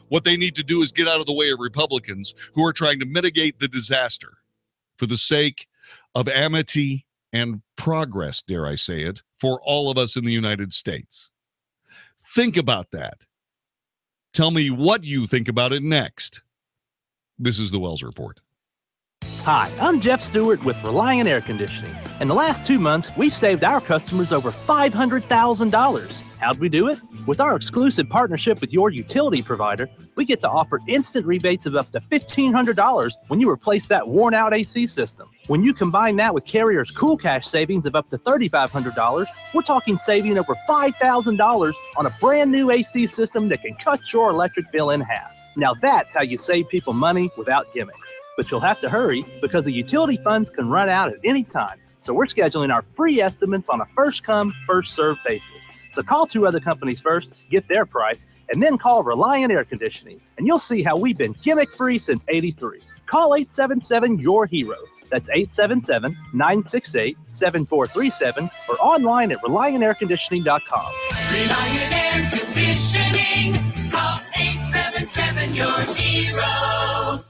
What they need to do is get out of the way of Republicans who are trying to mitigate the disaster for the sake of amity and progress, dare I say it, for all of us in the United States. Think about that. Tell me what you think about it next. This is the Wells Report. Hi, I'm Jeff Stewart with Reliant Air Conditioning. In the last 2 months, we've saved our customers over $500,000. How'd we do it? With our exclusive partnership with your utility provider, we get to offer instant rebates of up to $1,500 when you replace that worn-out AC system. When you combine that with Carrier's Cool Cash savings of up to $3,500, we're talking saving over $5,000 on a brand new AC system that can cut your electric bill in half. Now that's how you save people money without gimmicks. But you'll have to hurry because the utility funds can run out at any time. So we're scheduling our free estimates on a first-come, first-served basis. So call 2 other companies first, get their price, and then call Reliant Air Conditioning. And you'll see how we've been gimmick-free since '83. Call 877-YOUR-HERO. That's 877-968-7437 or online at ReliantAirConditioning.com. Reliant Air Conditioning. Call 877-YOUR-HERO.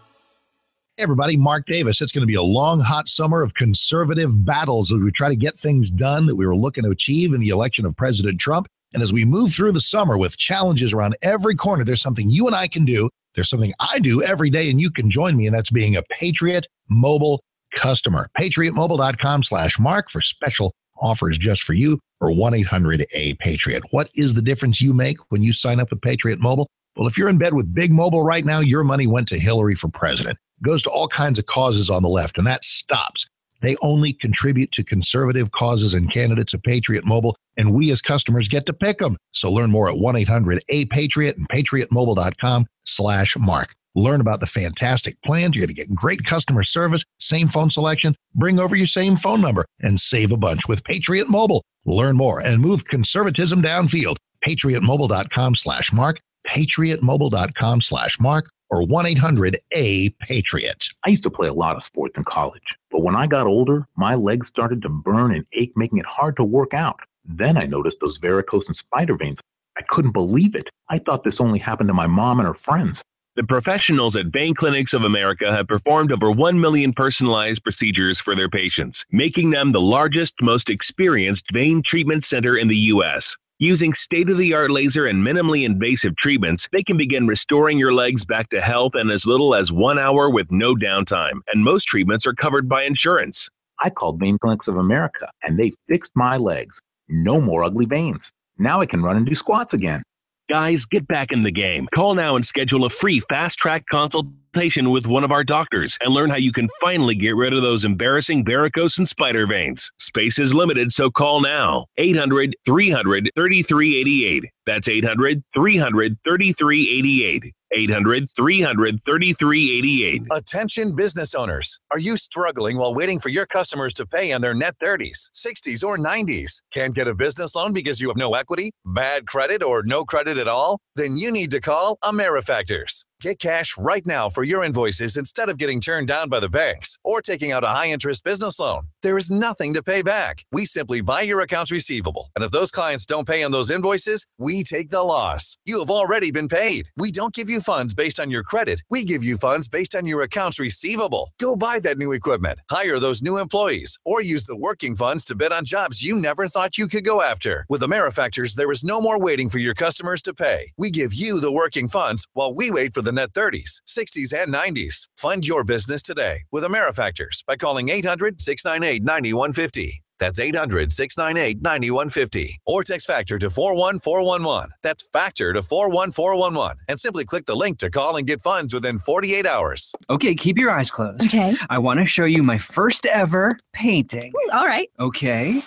Hey everybody, Mark Davis. It's going to be a long, hot summer of conservative battles as we try to get things done that we were looking to achieve in the election of President Trump. And as we move through the summer with challenges around every corner, there's something you and I can do. There's something I do every day, and you can join me, and that's being a Patriot Mobile customer. PatriotMobile.com/Mark for special offers just for you, or 1-800-A-PATRIOT. What is the difference you make when you sign up with Patriot Mobile? Well, if you're in bed with Big Mobile right now, your money went to Hillary for president. It goes to all kinds of causes on the left, and that stops. They only contribute to conservative causes and candidates of Patriot Mobile, and we as customers get to pick them. So learn more at 1-800-A-PATRIOT and PatriotMobile.com/Mark. Learn about the fantastic plans. You're going to get great customer service, same phone selection, bring over your same phone number, and save a bunch with Patriot Mobile. Learn more and move conservatism downfield. PatriotMobile.com/Mark, PatriotMobile.com/Mark, or 1-800-A-PATRIOT. I used to play a lot of sports in college, but when I got older, my legs started to burn and ache, making it hard to work out. Then I noticed those varicose and spider veins. I couldn't believe it. I thought this only happened to my mom and her friends. The professionals at Vein Clinics of America have performed over 1 million personalized procedures for their patients, making them the largest, most experienced vein treatment center in the U.S. Using state-of-the-art laser and minimally invasive treatments, they can begin restoring your legs back to health in as little as 1 hour with no downtime, and most treatments are covered by insurance. I called Vein Clinics of America, and they fixed my legs. No more ugly veins. Now I can run and do squats again. Guys, get back in the game. Call now and schedule a free fast-track consultation with one of our doctors and learn how you can finally get rid of those embarrassing varicose and spider veins. Space is limited, so call now. 800-300-3388. That's 800-300-3388. 800-300-3388. Attention business owners. Are you struggling while waiting for your customers to pay in their net 30s, 60s, or 90s? Can't get a business loan because you have no equity, bad credit, or no credit at all? Then you need to call AmeriFactors. Get cash right now for your invoices instead of getting turned down by the banks or taking out a high-interest business loan. There is nothing to pay back. We simply buy your accounts receivable, and if those clients don't pay on those invoices, we take the loss. You have already been paid. We don't give you funds based on your credit. We give you funds based on your accounts receivable. Go buy that new equipment, hire those new employees, or use the working funds to bid on jobs you never thought you could go after. With AmeriFactors, there is no more waiting for your customers to pay. We give you the working funds while we wait for the net 30s, 60s, and 90s. Fund your business today with AmeriFactors by calling 800-698-9150. That's 800-698-9150. Or text FACTOR to 41411. That's FACTOR to 41411. And simply click the link to call and get funds within 48 hours. Okay, keep your eyes closed. Okay. I want to show you my first ever painting. All right. Okay.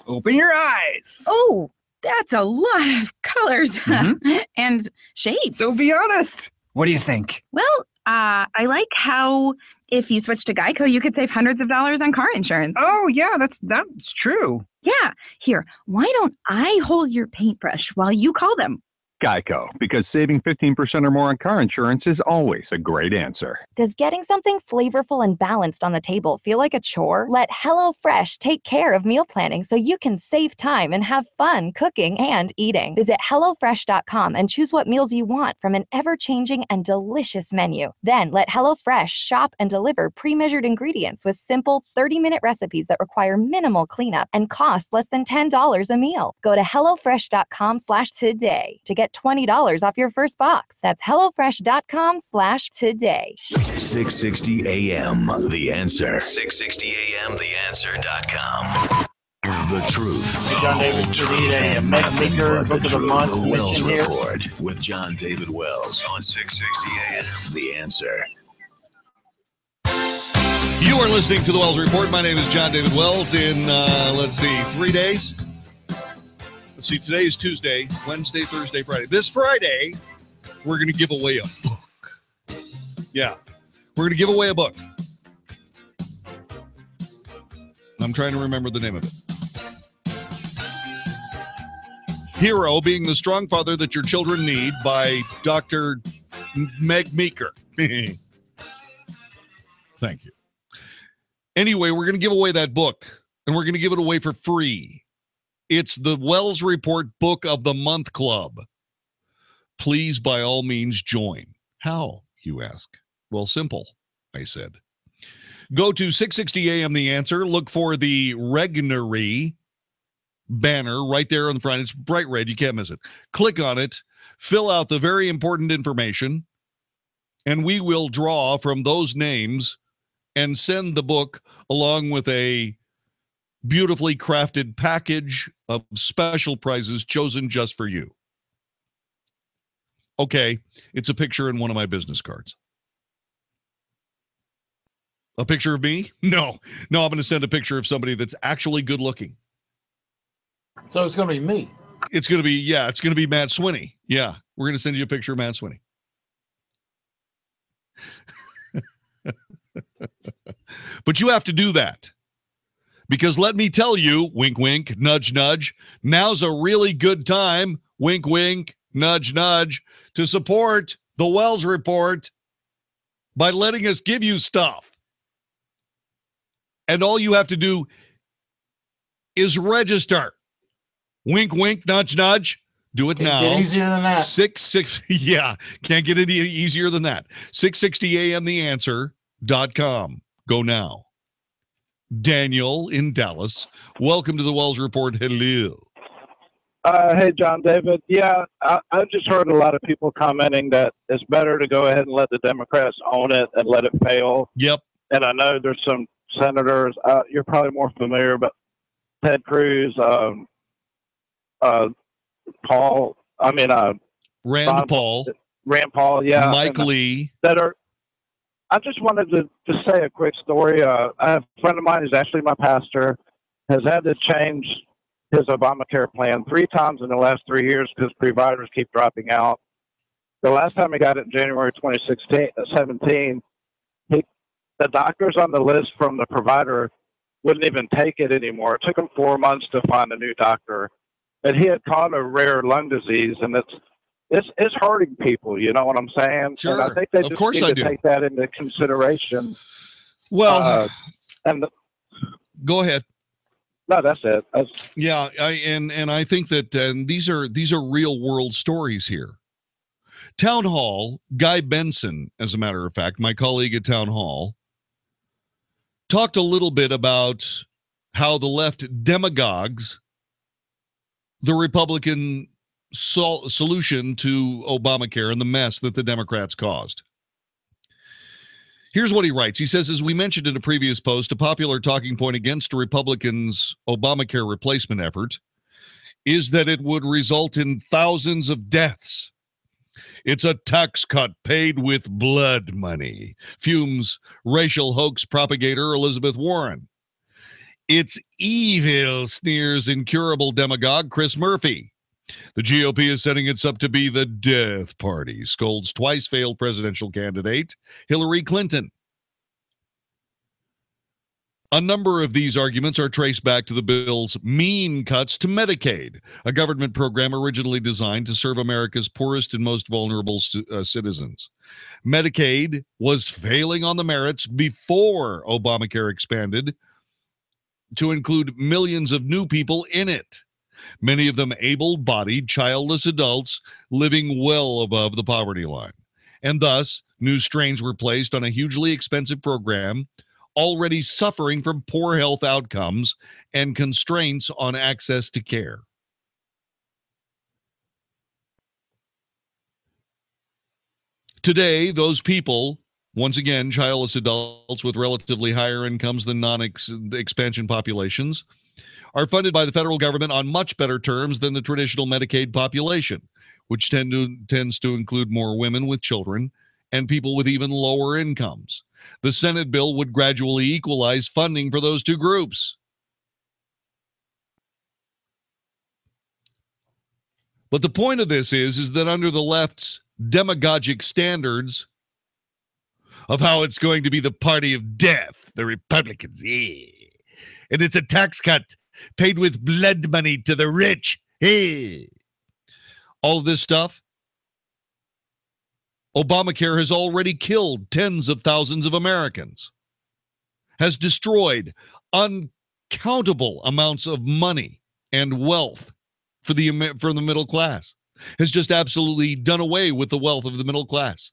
Open your eyes. Oh, that's a lot of colors and shapes. So be honest. What do you think? Well, I like how if you switch to Geico, you could save hundreds of dollars on car insurance. Oh, yeah, that's true. Yeah. Here, why don't I hold your paintbrush while you call them? Geico, because saving 15% or more on car insurance is always a great answer. Does getting something flavorful and balanced on the table feel like a chore? Let HelloFresh take care of meal planning so you can save time and have fun cooking and eating. Visit HelloFresh.com and choose what meals you want from an ever-changing and delicious menu. Then let HelloFresh shop and deliver pre-measured ingredients with simple 30-minute recipes that require minimal cleanup and cost less than $10 a meal. Go to HelloFresh.com/today to get $20 off your first box. That's HelloFresh.com/today. 660 AM, The Answer. 660 AM, TheAnswer.com. The truth. Hey, John David, we need a Meg Maker Book of the Month mention here. Report with John David Wells on 660 AM, The Answer. You are listening to the Wells Report. My name is John David Wells. In, 3 days. Let's see, today is Tuesday, Wednesday, Thursday, Friday. This Friday, we're going to give away a book. Yeah, we're going to give away a book. I'm trying to remember the name of it. Hero, Being the Strong Father That Your Children Need by Dr. Meg Meeker. Thank you. Anyway, we're going to give away that book, and we're going to give it away for free. It's the Wells Report Book of the Month Club. Please, by all means, join. How, you ask? Well, simple, I said. Go to 660 AM The Answer. Look for the Regnery banner right there on the front. It's bright red. You can't miss it. Click on it. Fill out the very important information, and we will draw from those names and send the book along with a beautifully crafted package of special prizes chosen just for you. Okay, it's a picture in one of my business cards. A picture of me? No, I'm going to send a picture of somebody that's actually good looking. So it's going to be me. It's going to be Matt Swinney. Yeah, we're going to send you a picture of Matt Swinney. But you have to do that. Because let me tell you, wink, wink, nudge, nudge, now's a really good time, wink, wink, nudge, nudge, to support the Wells Report by letting us give you stuff. And all you have to do is register. Wink, wink, nudge, nudge. Do it now. Get easier than that. 660, yeah, can't get any easier than that. 660amtheanswer.com. Go now. Daniel in Dallas. Welcome to the Wells Report. Hello. Hey, John David. Yeah, I've just heard a lot of people commenting that it's better to go ahead and let the Democrats own it and let it fail. Yep. And I know there's some senators, you're probably more familiar, but Ted Cruz, Rand Paul, yeah, Mike Lee. That are. I just wanted to say a quick story. I have a friend of mine who's actually my pastor, has had to change his Obamacare plan 3 times in the last 3 years because providers keep dropping out. The last time he got it in January 2017, the doctors on the list from the provider wouldn't even take it anymore. It took him 4 months to find a new doctor. And he had caught a rare lung disease, and it's hurting people, you know what I'm saying? Sure. And I think they just need to take that into consideration. Well, go ahead. No, that's it. Yeah, and I think that these are real world stories here. Town Hall, Guy Benson, as a matter of fact, my colleague at Town Hall, talked a little bit about how the left demagogues the Republican solution to Obamacare and the mess that the Democrats caused. Here's what he writes. He says, as we mentioned in a previous post, a popular talking point against Republicans' Obamacare replacement effort is that it would result in thousands of deaths. It's a tax cut paid with blood money, fumes racial hoax propagator Elizabeth Warren. It's evil, sneers incurable demagogue Chris Murphy. The GOP is setting it up to be the death party, scolds twice failed presidential candidate Hillary Clinton. A number of these arguments are traced back to the bill's mean cuts to Medicaid, a government program originally designed to serve America's poorest and most vulnerable citizens. Medicaid was failing on the merits before Obamacare expanded to include millions of new people in it, many of them able-bodied, childless adults living well above the poverty line. And thus, new strains were placed on a hugely expensive program already suffering from poor health outcomes and constraints on access to care. Today, those people, once again, childless adults with relatively higher incomes than non-expansion populations, are funded by the federal government on much better terms than the traditional Medicaid population, which tends to include more women with children and people with even lower incomes. The Senate bill would gradually equalize funding for those two groups. But the point of this is that under the left's demagogic standards of how it's going to be the party of death, the Republicans, and it's a tax cut paid with blood money to the rich, all of this stuff, Obamacare has already killed tens of thousands of Americans, has destroyed uncountable amounts of money and wealth for the middle class, has just absolutely done away with the wealth of the middle class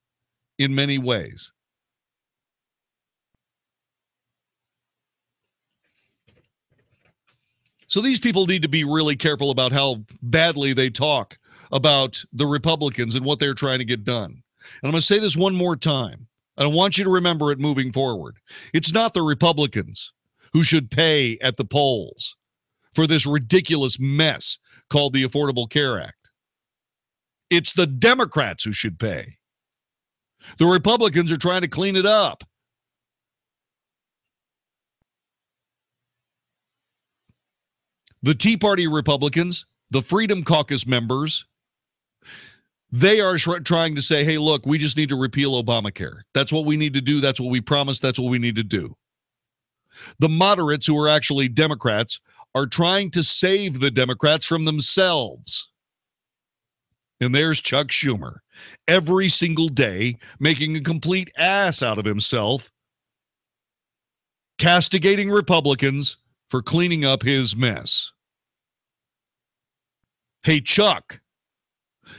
in many ways. So these people need to be really careful about how badly they talk about the Republicans and what they're trying to get done. And I'm going to say this one more time. I want you to remember it moving forward. It's not the Republicans who should pay at the polls for this ridiculous mess called the Affordable Care Act. It's the Democrats who should pay. The Republicans are trying to clean it up. The Tea Party Republicans, the Freedom Caucus members, they are trying to say, hey, look, we just need to repeal Obamacare. That's what we need to do. That's what we promised. That's what we need to do. The moderates, who are actually Democrats, are trying to save the Democrats from themselves. And there's Chuck Schumer, every single day making a complete ass out of himself, castigating Republicans for cleaning up his mess. Hey, Chuck,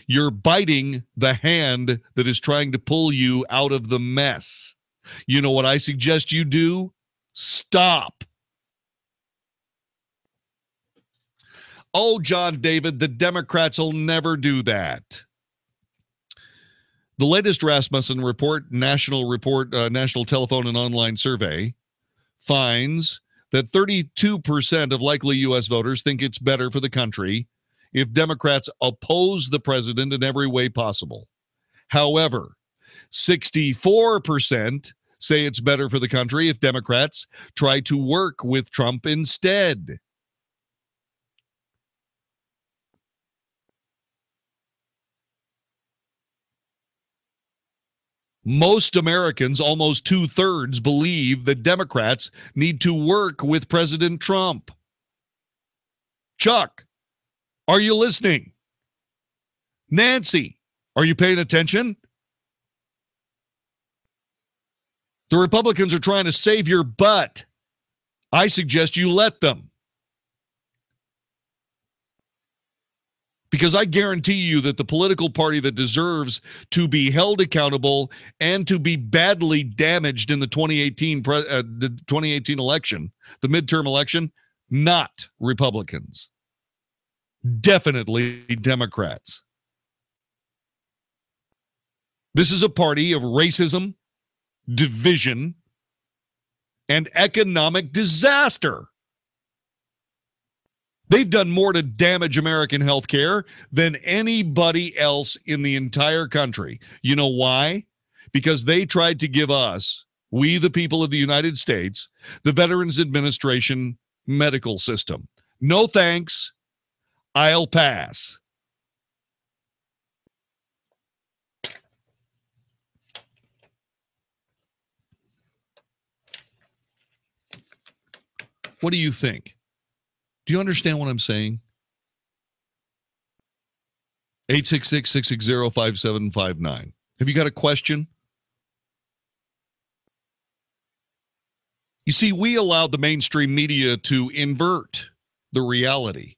you're biting the hand that is trying to pull you out of the mess. You know what I suggest you do? Stop. Oh, John David, the Democrats will never do that. The latest Rasmussen report, national telephone and online survey, finds that 32% of likely U.S. voters think it's better for the country if Democrats oppose the president in every way possible. However, 64% say it's better for the country if Democrats try to work with Trump instead. Most Americans, almost 2/3, believe that Democrats need to work with President Trump. Chuck, are you listening? Nancy, are you paying attention? The Republicans are trying to save your butt. I suggest you let them. Because I guarantee you that the political party that deserves to be held accountable and to be badly damaged in the 2018 election, the midterm election, not Republicans. Definitely Democrats. This is a party of racism, division, and economic disaster. They've done more to damage American health care than anybody else in the entire country. You know why? Because they tried to give us, we the people of the United States, the Veterans Administration medical system. No thanks. I'll pass. What do you think? Do you understand what I'm saying? 866-660-5759. Have you got a question? You see, we allowed the mainstream media to invert the reality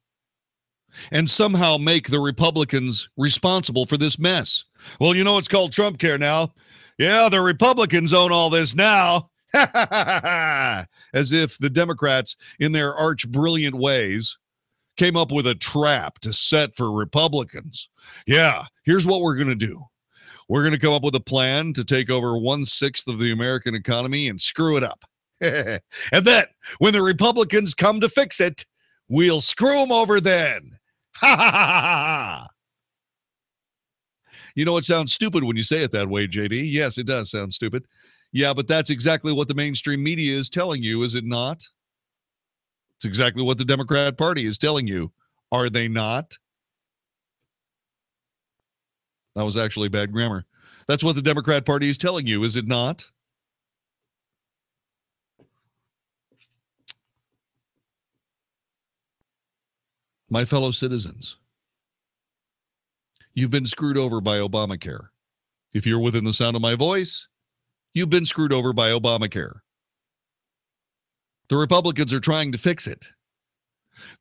and somehow make the Republicans responsible for this mess. Well, you know, it's called Trump Care now. Yeah, the Republicans own all this now. As if the Democrats, in their arch-brilliant ways, came up with a trap to set for Republicans. Yeah, here's what we're going to do. We're going to come up with a plan to take over 1/6 of the American economy and screw it up. And then, when the Republicans come to fix it, we'll screw them over then. Ha ha ha ha ha. You know, it sounds stupid when you say it that way, JD. Yes, it does sound stupid. Yeah, but that's exactly what the mainstream media is telling you, is it not? It's exactly what the Democrat Party is telling you. Are they not? That was actually bad grammar. That's what the Democrat Party is telling you, is it not? My fellow citizens, you've been screwed over by Obamacare. If you're within the sound of my voice, you've been screwed over by Obamacare. The Republicans are trying to fix it.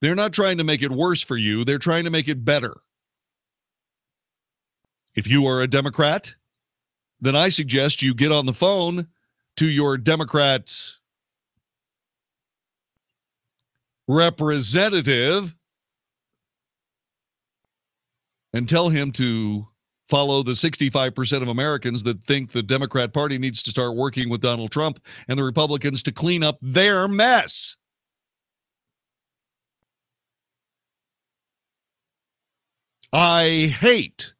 They're not trying to make it worse for you. They're trying to make it better. If you are a Democrat, then I suggest you get on the phone to your Democrat representative and tell him to follow the 65% of Americans that think the Democrat Party needs to start working with Donald Trump and the Republicans to clean up their mess. I hate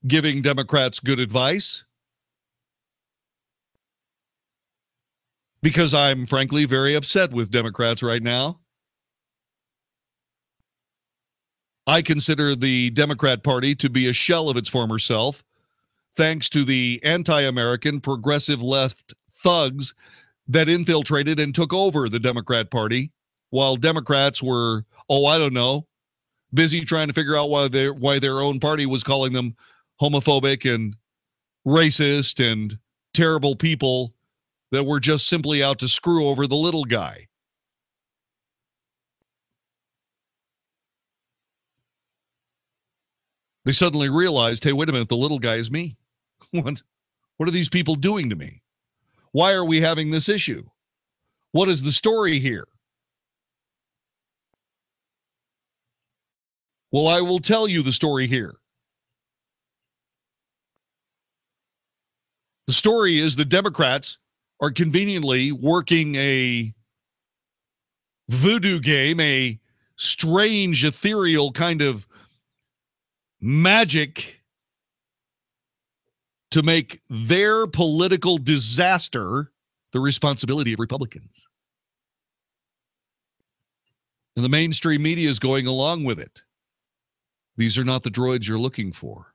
giving Democrats good advice because I'm frankly very upset with Democrats right now. I consider the Democrat Party to be a shell of its former self, thanks to the anti-American progressive left thugs that infiltrated and took over the Democrat Party, while Democrats were, busy trying to figure out why their own party was calling them homophobic and racist and terrible people that were just simply out to screw over the little guy. They suddenly realized, hey, wait a minute, the little guy is me. What are these people doing to me? Why are we having this issue? What is the story here? Well, I will tell you the story here. The story is the Democrats are conveniently working a voodoo game, a strange, ethereal kind of magic to make their political disaster the responsibility of Republicans. And the mainstream media is going along with it. These are not the droids you're looking for.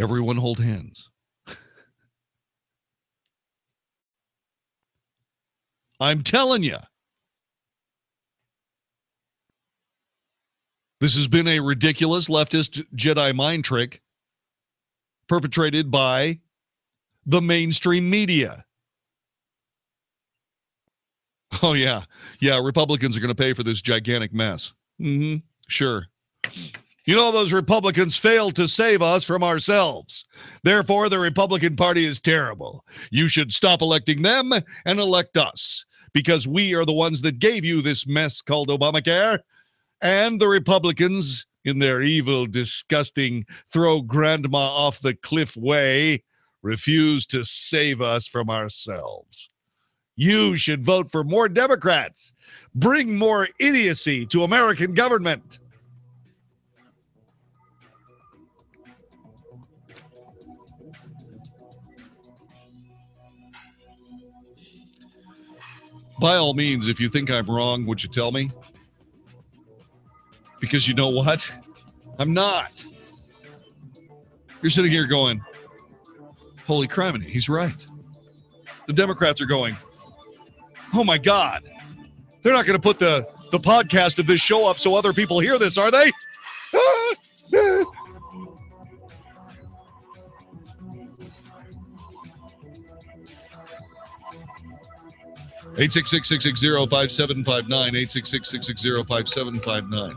Everyone hold hands. I'm telling you. This has been a ridiculous leftist Jedi mind trick perpetrated by the mainstream media. Oh, yeah. Yeah, Republicans are going to pay for this gigantic mess. Sure. You know, those Republicans failed to save us from ourselves. Therefore, the Republican Party is terrible. You should stop electing them and elect us, because we are the ones that gave you this mess called Obamacare. And the Republicans, in their evil, disgusting, throw grandma off the cliff way, refuse to save us from ourselves. You should vote for more Democrats. Bring more idiocy to American government. By all means, if you think I'm wrong, would you tell me? Because you know what? I'm not. You're sitting here going, holy criminy, he's right. The Democrats are going, oh my God. They're not going to put the podcast of this show up so other people hear this, are they? 866-660-5759, 866-660-5759.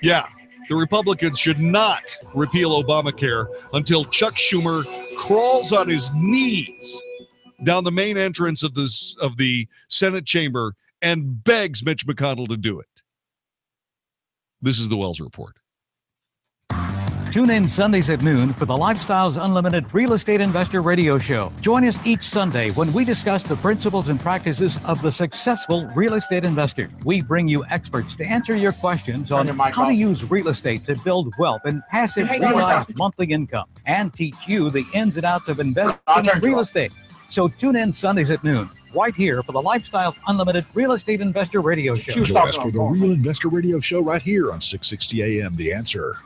Yeah, the Republicans should not repeal Obamacare until Chuck Schumer crawls on his knees down the main entrance of the Senate chamber and begs Mitch McConnell to do it. This is the Wells Report. Tune in Sundays at noon for the Lifestyles Unlimited Real Estate Investor Radio Show. Join us each Sunday when we discuss the principles and practices of the successful real estate investor. We bring you experts to answer your questions on how to use real estate to build wealth and passive realized monthly income, and teach you the ins and outs of investing in real estate. So tune in Sundays at noon, right here for the Lifestyles Unlimited Real Estate Investor Radio Show. Join us for the Real Investor Radio Show right here on 660 AM. The Answer.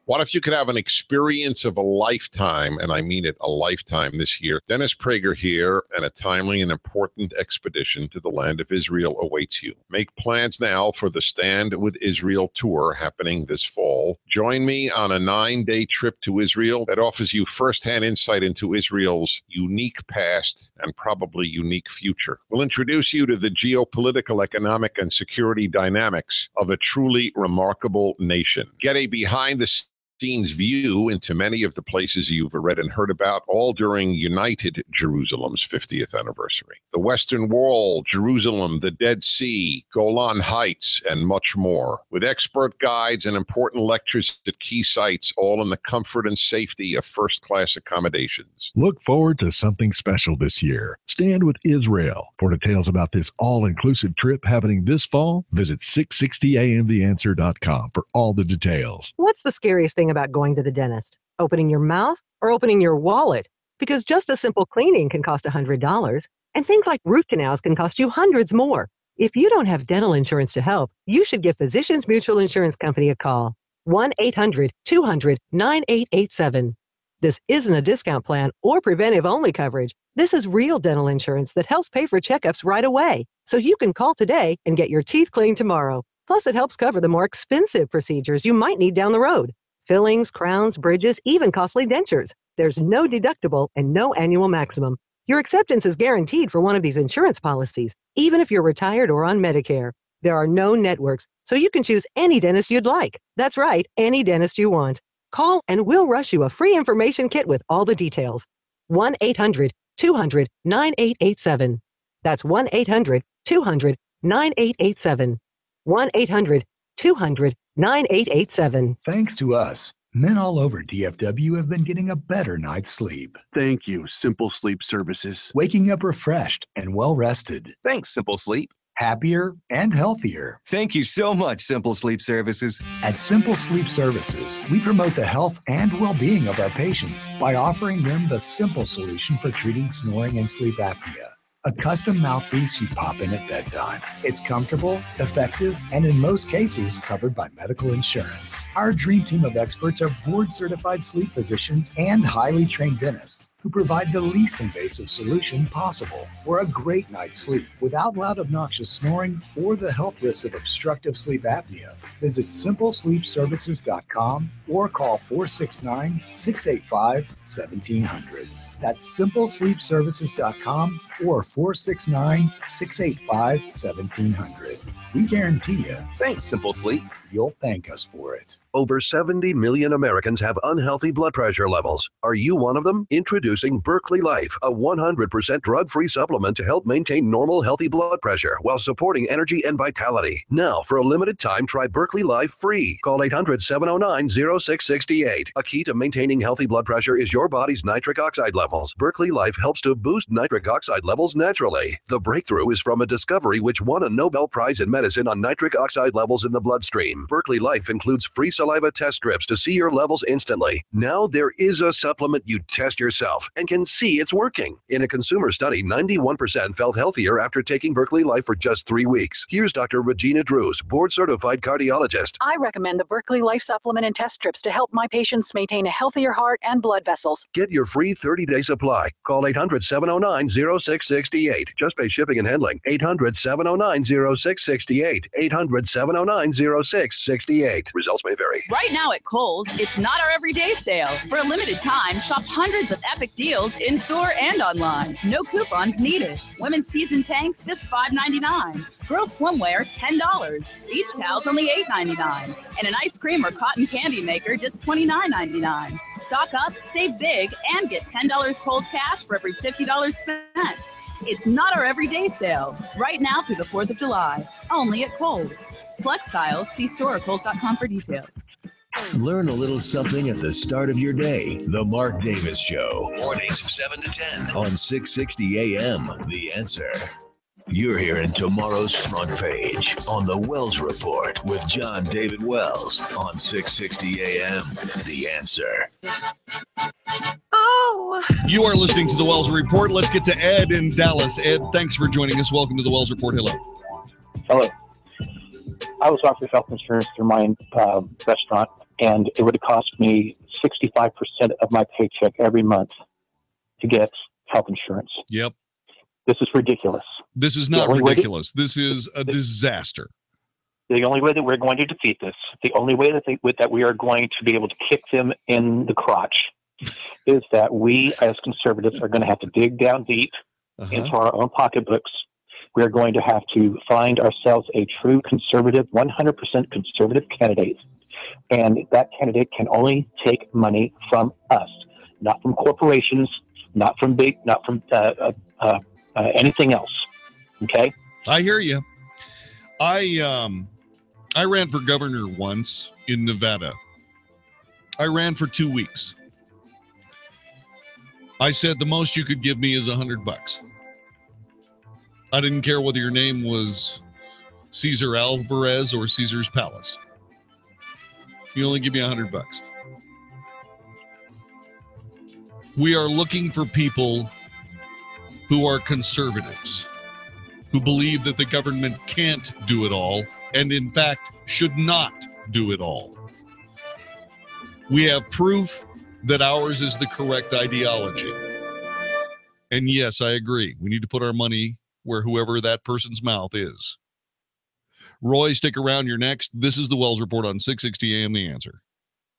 What if you could have an experience of a lifetime, and I mean it, a lifetime this year? Dennis Prager here, and a timely and important expedition to the land of Israel awaits you. Make plans now for the Stand with Israel tour happening this fall. Join me on a 9-day trip to Israel that offers you firsthand insight into Israel's unique past and probably unique future. We'll introduce you to the geopolitical, economic, and security dynamics of a truly remarkable nation. Get a behind-the-scenes view into many of the places you've read and heard about, all during United Jerusalem's 50th anniversary. The Western Wall, Jerusalem, the Dead Sea, Golan Heights, and much more. With expert guides and important lectures at key sites, all in the comfort and safety of first-class accommodations. Look forward to something special this year. Stand with Israel. For details about this all-inclusive trip happening this fall, visit 660amtheanswer.com for all the details. What's the scariest thing about going to the dentist? Opening your mouth or opening your wallet? Because just a simple cleaning can cost $100, and things like root canals can cost you hundreds more. If you don't have dental insurance to help, you should give Physicians Mutual Insurance Company a call. 1-800-200-9887. This isn't a discount plan or preventive-only coverage. This is real dental insurance that helps pay for checkups right away, so you can call today and get your teeth cleaned tomorrow. Plus, it helps cover the more expensive procedures you might need down the road. Fillings, crowns, bridges, even costly dentures. There's no deductible and no annual maximum. Your acceptance is guaranteed for one of these insurance policies, even if you're retired or on Medicare. There are no networks, so you can choose any dentist you'd like. That's right, any dentist you want. Call and we'll rush you a free information kit with all the details. 1-800-200-9887. That's 1-800-200-9887. 1-800-200-9887. Thanks to us, Men all over DFW have been getting a better night's sleep. Thank you, Simple Sleep Services. Waking up refreshed and well rested. Thanks, Simple Sleep. Happier and healthier. Thank you so much, Simple Sleep Services. At Simple Sleep Services, we promote the health and well-being of our patients by offering them the simple solution for treating snoring and sleep apnea. A custom mouthpiece you pop in at bedtime. It's comfortable, effective, and in most cases covered by medical insurance. Our dream team of experts are board-certified sleep physicians and highly trained dentists who provide the least invasive solution possible for a great night's sleep without loud, obnoxious snoring or the health risks of obstructive sleep apnea. Visit simplesleepservices.com or call 469-685-1700. That's simplesleepservices.com or 469-685-1700. We guarantee you. Thanks, Simple Sleep. You'll thank us for it. Over 70 million Americans have unhealthy blood pressure levels. Are you one of them? Introducing Berkeley Life, a 100% drug-free supplement to help maintain normal, healthy blood pressure while supporting energy and vitality. Now, for a limited time, try Berkeley Life free. Call 800-709-0668. A key to maintaining healthy blood pressure is your body's nitric oxide levels. Berkeley Life helps to boost nitric oxide levels naturally. The breakthrough is from a discovery which won a Nobel Prize in medicine on nitric oxide levels in the bloodstream. Berkeley Life includes free saliva test strips to see your levels instantly. Now there is a supplement you test yourself and can see it's working. In a consumer study, 91% felt healthier after taking Berkeley Life for just 3 weeks. Here's Dr. Regina Drews, board-certified cardiologist. I recommend the Berkeley Life supplement and test strips to help my patients maintain a healthier heart and blood vessels. Get your free 30-day supply. Call 800-709-0668. Just pay shipping and handling. 800-709-0668. 800-709-0668. Results may vary. Right now at Kohl's, it's not our everyday sale. For a limited time, shop hundreds of epic deals in-store and online. No coupons needed. Women's tees and tanks, just $5.99. Girls swimwear, $10. Beach towels, only $8.99. And an ice cream or cotton candy maker, just $29.99. Stock up, save big, and get $10 Kohl's cash for every $50 spent. It's not our everyday sale. Right now through the 4th of July. Only at Kohl's. Select styles, see store or Kohl's.com for details. Learn a little something at the start of your day. The Mark Davis Show. Mornings 7 to 10 on 660 AM. The Answer. You're hearing tomorrow's front page on the Wells Report with John David Wells on 660 AM. The Answer. Oh. You are listening to the Wells Report. Let's get to Ed in Dallas. Ed, thanks for joining us. Welcome to the Wells Report. Hello. Hello. I was offered health insurance through my restaurant, and it would have cost me 65% of my paycheck every month to get health insurance. Yep. This is ridiculous. This is not ridiculous. This is a disaster. The only way that we're going to defeat this, the only way that we are going to be able to kick them in the crotch is that we as conservatives are going to have to dig down deep into our own pocketbooks. We are going to have to find ourselves a true conservative, 100% conservative candidate. And that candidate can only take money from us, not from corporations, not from anything else. Okay? I hear you. I ran for governor once in Nevada. I ran for 2 weeks. I said the most you could give me is $100. I didn't care whether your name was Cesar Alvarez or Caesar's Palace. You only give me $100. We are looking for people who are conservatives, who believe that the government can't do it all, and in fact should not do it all. We have proof that ours is the correct ideology. And yes, I agree. We need to put our money where whoever that person's mouth is. Roy, stick around. You're next. This is the Wells Report on 660 AM The Answer.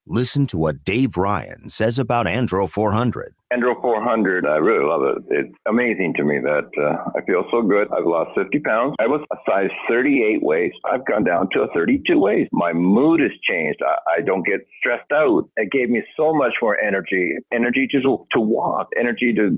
Listen to what Dave Ryan says about Andro 400. Andro 400, I really love it. It's amazing to me that I feel so good. I've lost 50 pounds. I was a size 38 waist. I've gone down to a 32 waist. My mood has changed. I don't get stressed out. It gave me so much more energy to walk, energy to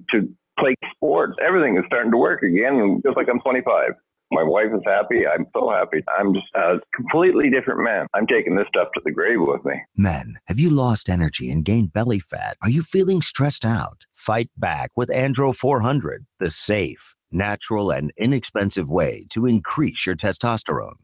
play sports. Everything is starting to work again. It feels like I'm 25. My wife is happy. I'm so happy. I'm just a completely different man. I'm taking this stuff to the grave with me. Men, have you lost energy and gained belly fat? Are you feeling stressed out? Fight back with Andro 400, the safe, natural, and inexpensive way to increase your testosterone.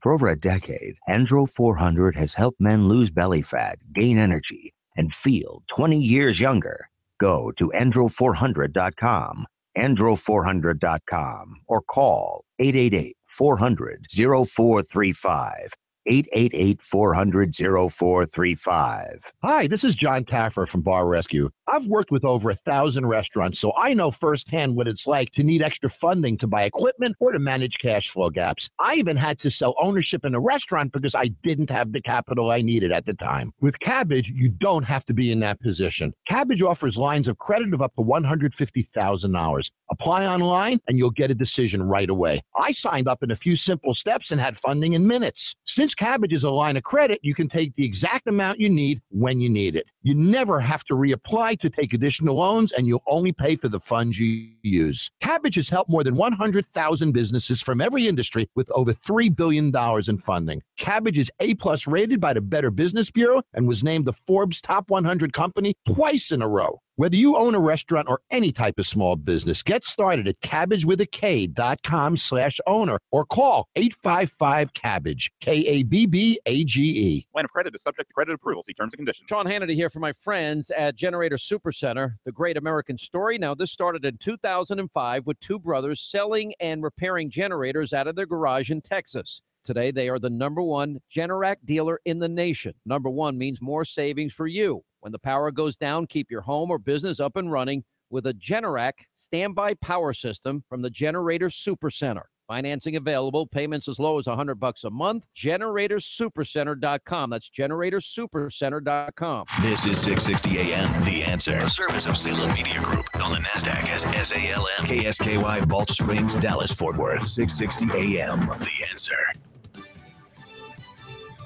For over a decade, Andro 400 has helped men lose belly fat, gain energy, and feel 20 years younger. Go to andro400.com, andro400.com, or call 888-400-0435. 888-400-0435. Hi, this is John Taffer from Bar Rescue. I've worked with over 1,000 restaurants, so I know firsthand what it's like to need extra funding to buy equipment or to manage cash flow gaps. I even had to sell ownership in a restaurant because I didn't have the capital I needed at the time. With Cabbage, you don't have to be in that position. Cabbage offers lines of credit of up to $150,000. Apply online and you'll get a decision right away. I signed up in a few simple steps and had funding in minutes. Since Cabbage is a line of credit, you can take the exact amount you need when you need it. You never have to reapply to take additional loans, and you'll only pay for the funds you use. Cabbage has helped more than 100,000 businesses from every industry with over $3 billion in funding. Cabbage is A+ rated by the Better Business Bureau and was named the Forbes Top 100 company twice in a row. Whether you own a restaurant or any type of small business, get started at cabbagewithak.com/owner or call 855-CABBAGE, KABBAGE. Line of credit is subject to credit approval. See terms and conditions. Sean Hannity here for my friends at Generator Supercenter, the great American story. Now, this started in 2005 with two brothers selling and repairing generators out of their garage in Texas. Today, they are the #1 Generac dealer in the nation. #1 means more savings for you. When the power goes down, keep your home or business up and running with a Generac standby power system from the Generator Supercenter. Financing available, payments as low as $100 a month. GeneratorSupercenter.com. That's GeneratorSupercenter.com. This is 660 AM, The Answer. A service of Salem Media Group on the NASDAQ as SALM. KSKY, Balch Springs, Dallas, Fort Worth. 660 AM, The Answer.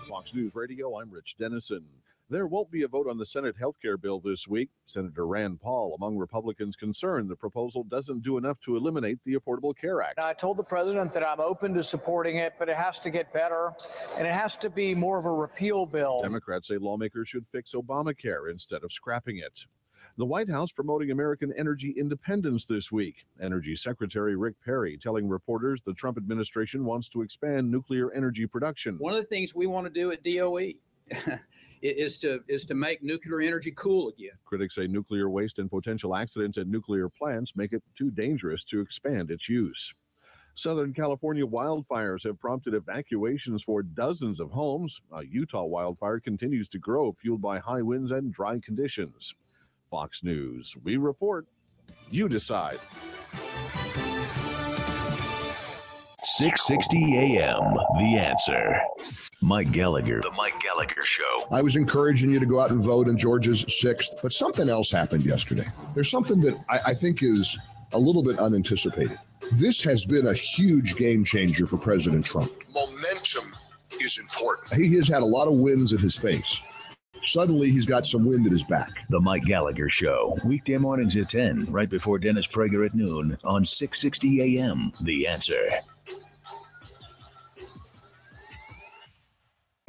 Fox News Radio, I'm Rich Dennison. There won't be a vote on the Senate health care bill this week. Senator Rand Paul, among Republicans, concerned the proposal doesn't do enough to eliminate the Affordable Care Act. I told the president that I'm open to supporting it, but it has to get better, and it has to be more of a repeal bill. Democrats say lawmakers should fix Obamacare instead of scrapping it. The White House promoting American energy independence this week. Energy Secretary Rick Perry telling reporters the Trump administration wants to expand nuclear energy production. One of the things we want to do at DOE is to make nuclear energy cool again. Critics say nuclear waste and potential accidents at nuclear plants make it too dangerous to expand its use. Southern California wildfires have prompted evacuations for dozens of homes. A Utah wildfire continues to grow, fueled by high winds and dry conditions. Fox News, we report, you decide. 660 AM, The Answer. Mike Gallagher, The Mike Gallagher Show. I was encouraging you to go out and vote in Georgia's 6th, but something else happened yesterday. There's something that I think is a little bit unanticipated. This has been a huge game changer for President Trump. Momentum is important. He has had a lot of wins at his face. Suddenly, he's got some wind at his back. The Mike Gallagher Show, weekday mornings at 10, right before Dennis Prager at noon on 660 AM, The Answer.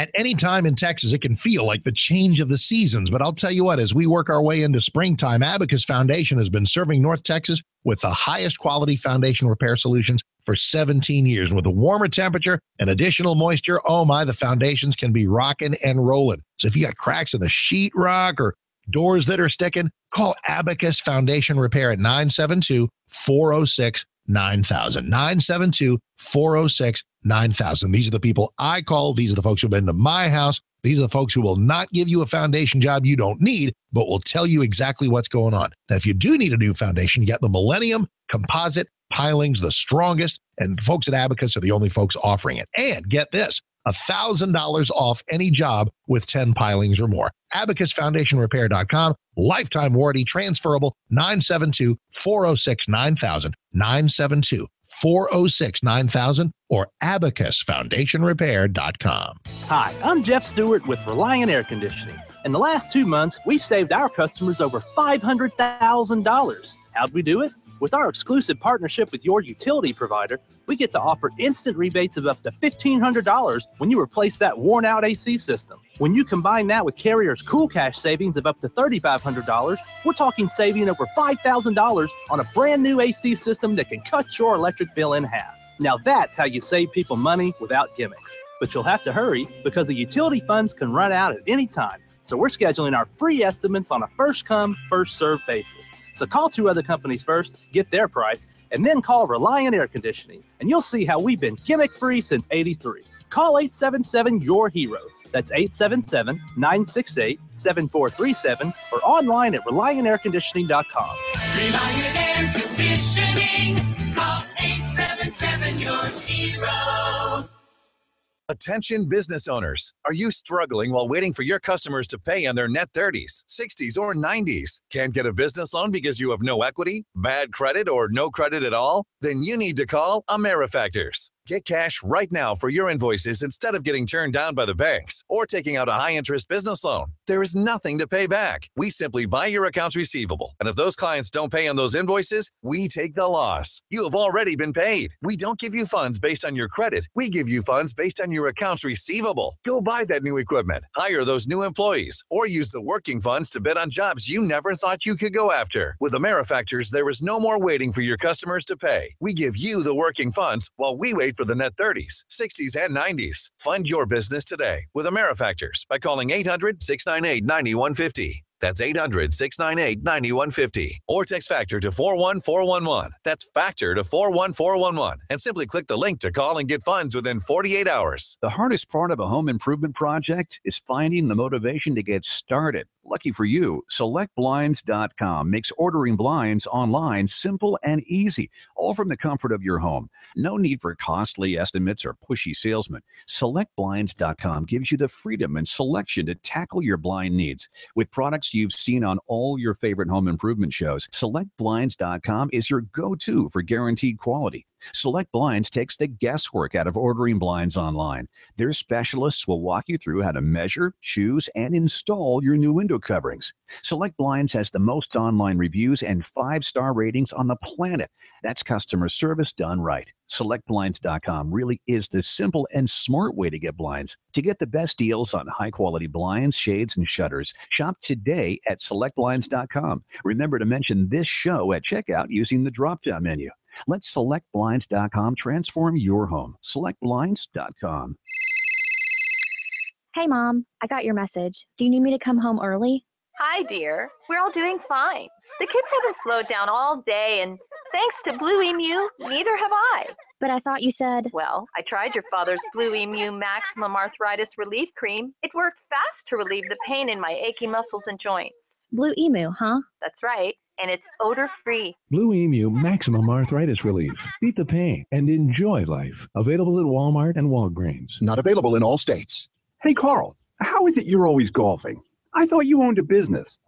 At any time in Texas, it can feel like the change of the seasons. But I'll tell you what, as we work our way into springtime, Abacus Foundation has been serving North Texas with the highest quality foundation repair solutions for 17 years. With a warmer temperature and additional moisture, oh my, the foundations can be rocking and rolling. So if you got cracks in the sheetrock or doors that are sticking, call Abacus Foundation Repair at 972-406-9000. 972-406-9000. These are the people I call. These are the folks who have been to my house. These are the folks who will not give you a foundation job you don't need, but will tell you exactly what's going on. Now, if you do need a new foundation, you got the Millennium Composite Pilings, the strongest, and folks at Abacus are the only folks offering it. And get this, $1,000 off any job with 10 pilings or more. AbacusFoundationRepair.com. Lifetime warranty, transferable, 972-406-9000, 972-406-9000, or AbacusFoundationRepair.com. Hi, I'm Jeff Stewart with Reliant Air Conditioning. In the last 2 months, we've saved our customers over $500,000. How'd we do it? With our exclusive partnership with your utility provider, we get to offer instant rebates of up to $1,500 when you replace that worn-out AC system. When you combine that with Carrier's Cool Cash savings of up to $3,500, we're talking saving over $5,000 on a brand new AC system that can cut your electric bill in half. Now that's how you save people money without gimmicks. But you'll have to hurry because the utility funds can run out at any time. So we're scheduling our free estimates on a first-come, first-served basis. So call 2 other companies first, get their price, and then call Reliant Air Conditioning, and you'll see how we've been gimmick-free since '83. Call 877-YOUR-HERO. That's 877-968-7437 or online at ReliantAirConditioning.com. Reliant Air Conditioning. Call 877-YOUR-HERO. Attention business owners. Are you struggling while waiting for your customers to pay on their net 30s, 60s, or 90s? Can't get a business loan because you have no equity, bad credit, or no credit at all? Then you need to call AmeriFactors. Get cash right now for your invoices instead of getting turned down by the banks or taking out a high-interest business loan. There is nothing to pay back. We simply buy your accounts receivable, and if those clients don't pay on those invoices, we take the loss. You have already been paid. We don't give you funds based on your credit. We give you funds based on your accounts receivable. Go buy that new equipment, hire those new employees, or use the working funds to bid on jobs you never thought you could go after. With AmeriFactors, there is no more waiting for your customers to pay. We give you the working funds while we wait for the net 30s, 60s, and 90s. Fund your business today with AmeriFactors by calling 800-698-9150. That's 800-698-9150. Or text FACTOR to 41411. That's FACTOR to 41411. And simply click the link to call and get funds within 48 hours. The hardest part of a home improvement project is finding the motivation to get started. Lucky for you, SelectBlinds.com makes ordering blinds online simple and easy, all from the comfort of your home. No need for costly estimates or pushy salesmen. SelectBlinds.com gives you the freedom and selection to tackle your blind needs. With products you've seen on all your favorite home improvement shows, SelectBlinds.com is your go-to for guaranteed quality. Select Blinds takes the guesswork out of ordering blinds online. Their specialists will walk you through how to measure, choose, and install your new window coverings. Select Blinds has the most online reviews and 5-star ratings on the planet. That's customer service done right. SelectBlinds.com really is the simple and smart way to get blinds. To get the best deals on high-quality blinds, shades, and shutters, shop today at SelectBlinds.com. Remember to mention this show at checkout using the drop-down menu. Let SelectBlinds.com transform your home. SelectBlinds.com. Hey, Mom, I got your message. Do you need me to come home early? Hi, dear. We're all doing fine. The kids haven't slowed down all day, and thanks to Blue Emu, neither have I. But I thought you said... Well, I tried your father's Blue Emu Maximum Arthritis Relief Cream. It worked fast to relieve the pain in my achy muscles and joints. Blue Emu, huh? That's right. And it's odor-free. Blue Emu Maximum Arthritis Relief. Beat the pain and enjoy life. Available at Walmart and Walgreens. Not available in all states. Hey, Carl, how is it you're always golfing? I thought you owned a business.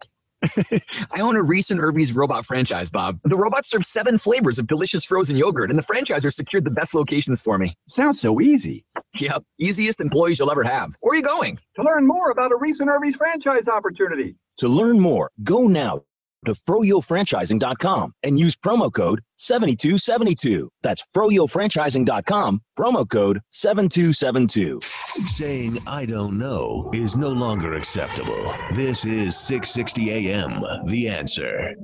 I own a Reese and Irby's robot franchise, Bob. The robots serve 7 flavors of delicious frozen yogurt, and the franchisor secured the best locations for me. Sounds so easy. Yep, easiest employees you'll ever have. Where are you going? To learn more about a Reese and Irby's franchise opportunity. To learn more, go now to froyofranchising.com and use promo code 7272. That's froyofranchising.com, promo code 7272. Saying I don't know is no longer acceptable. This is 660 AM, The Answer.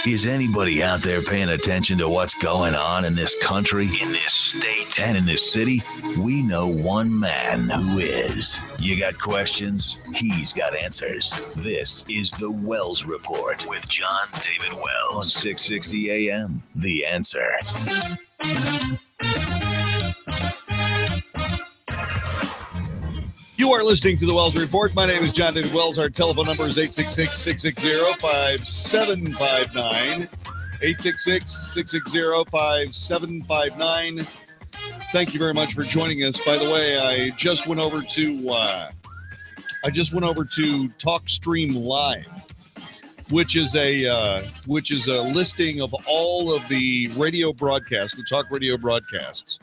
Is anybody out there paying attention to what's going on in this country, in this state, and in this city? We know one man who is. You got questions? He's got answers. This is The Wells Report with John David Wells on 660 AM, The Answer. You are listening to The Wells Report. My name is John David Wells. Our telephone number is 866-660-5759. 866-660-5759. Thank you very much for joining us. By the way, I just went over to TalkStream Live, which is a listing of all of the radio broadcasts, the talk radio broadcasts,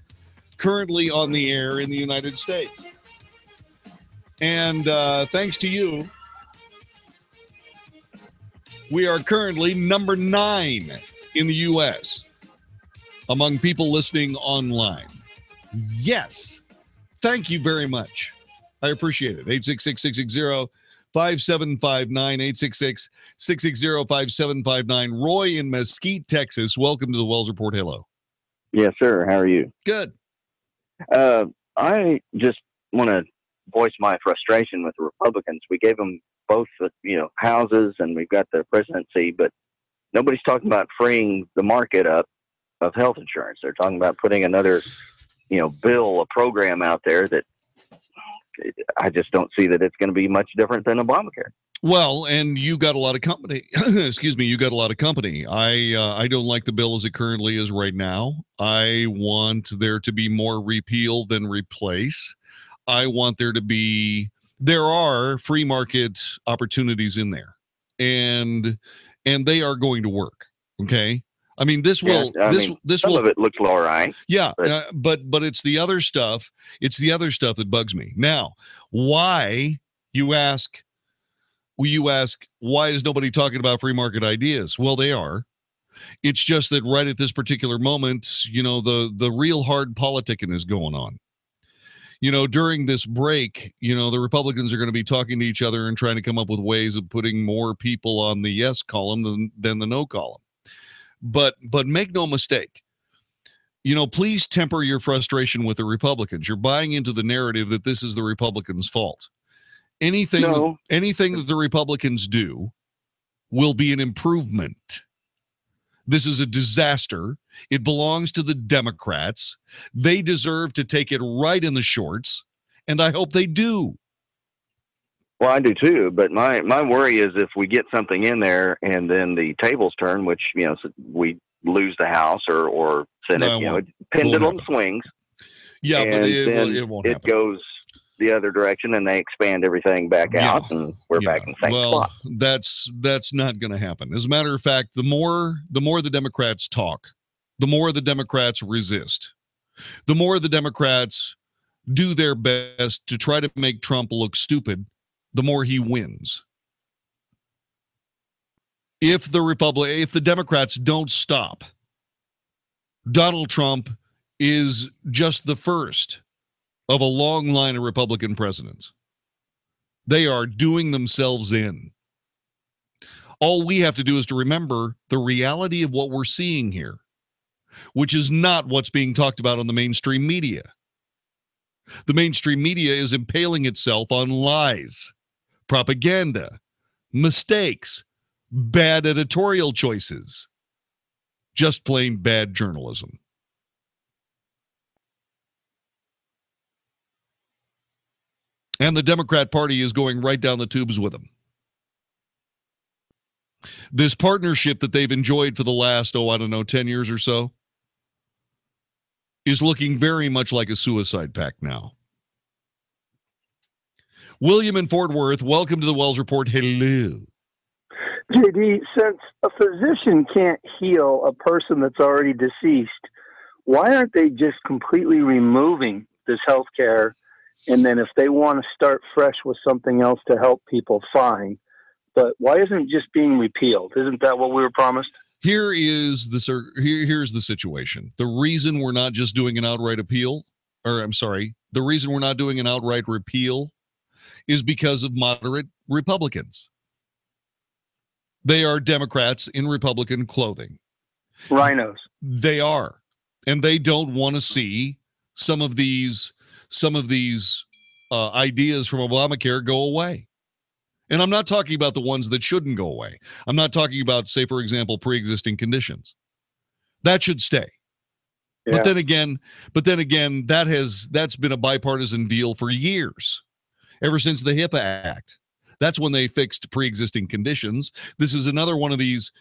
currently on the air in the United States. And thanks to you, we are currently number 9 in the U.S. among people listening online? Yes. Thank you very much. I appreciate it. 866-660-5759, 866-660-5759. Roy in Mesquite, Texas. Welcome to the Wells Report. Hello. Yes, sir. How are you? Good. I just want to voice my frustration with the Republicans. We gave them both, houses, and we've got the presidency, but nobody's talking about freeing the market up of health insurance. They're talking about putting another, bill, a program out there that I just don't see that it's going to be much different than Obamacare. Well, and you got a lot of company. Excuse me, you got a lot of company. I don't like the bill as it currently is right now. I want there to be more repeal than replace. I want there are free market opportunities in there, and they are going to work. Okay. I mean, this will. Some of it looks all right. Yeah, but it's the other stuff. It's the other stuff that bugs me. Now, why you ask? Why is nobody talking about free market ideas? Well, they are. It's just that right at this particular moment, the real hard politicking is going on. During this break, the Republicans are going to be talking to each other and trying to come up with ways of putting more people on the yes column than the no column. But make no mistake, please temper your frustration with the Republicans. You're buying into the narrative that this is the Republicans' fault. Anything that the Republicans do will be an improvement. This is a disaster. It belongs to the Democrats. They deserve to take it right in the shorts, and I hope they do. Well, I do too, but my worry is if we get something in there and then the tables turn, which, we lose the House or Senate, pendulum swings. Yeah, but it won't happen. It goes the other direction and they expand everything back out and we're back in the same spot. That's not going to happen. As a matter of fact, the more the Democrats talk, the more the Democrats resist, the more the Democrats do their best to try to make Trump look stupid, the more he wins. If the Democrats don't stop, Donald Trump is just the first of a long line of Republican presidents. They are doing themselves in. All we have to do is to remember the reality of what we're seeing here, which is not what's being talked about on the mainstream media. The mainstream media is impaling itself on lies, propaganda, mistakes, bad editorial choices, just plain bad journalism. And the Democrat Party is going right down the tubes with them. This partnership that they've enjoyed for the last, 10 years or so, is looking very much like a suicide pact now. William in Fort Worth, welcome to the Wells Report. Hello. JD, since a physician can't heal a person that's already deceased, why aren't they just completely removing this health care? And then if they want to start fresh with something else to help people, fine. But why isn't it just being repealed? Isn't that what we were promised? Here's the situation. The reason we're not just doing an outright the reason we're not doing an outright repeal is because of moderate Republicans. They are Democrats in Republican clothing. Rhinos. They are. And they don't want to see some of these ideas from Obamacare go away. And I'm not talking about the ones that shouldn't go away. I'm not talking about, say, for example, pre-existing conditions. That should stay. Yeah. But then again, that's been a bipartisan deal for years, ever since the HIPAA Act. That's when they fixed pre-existing conditions. This is another one of these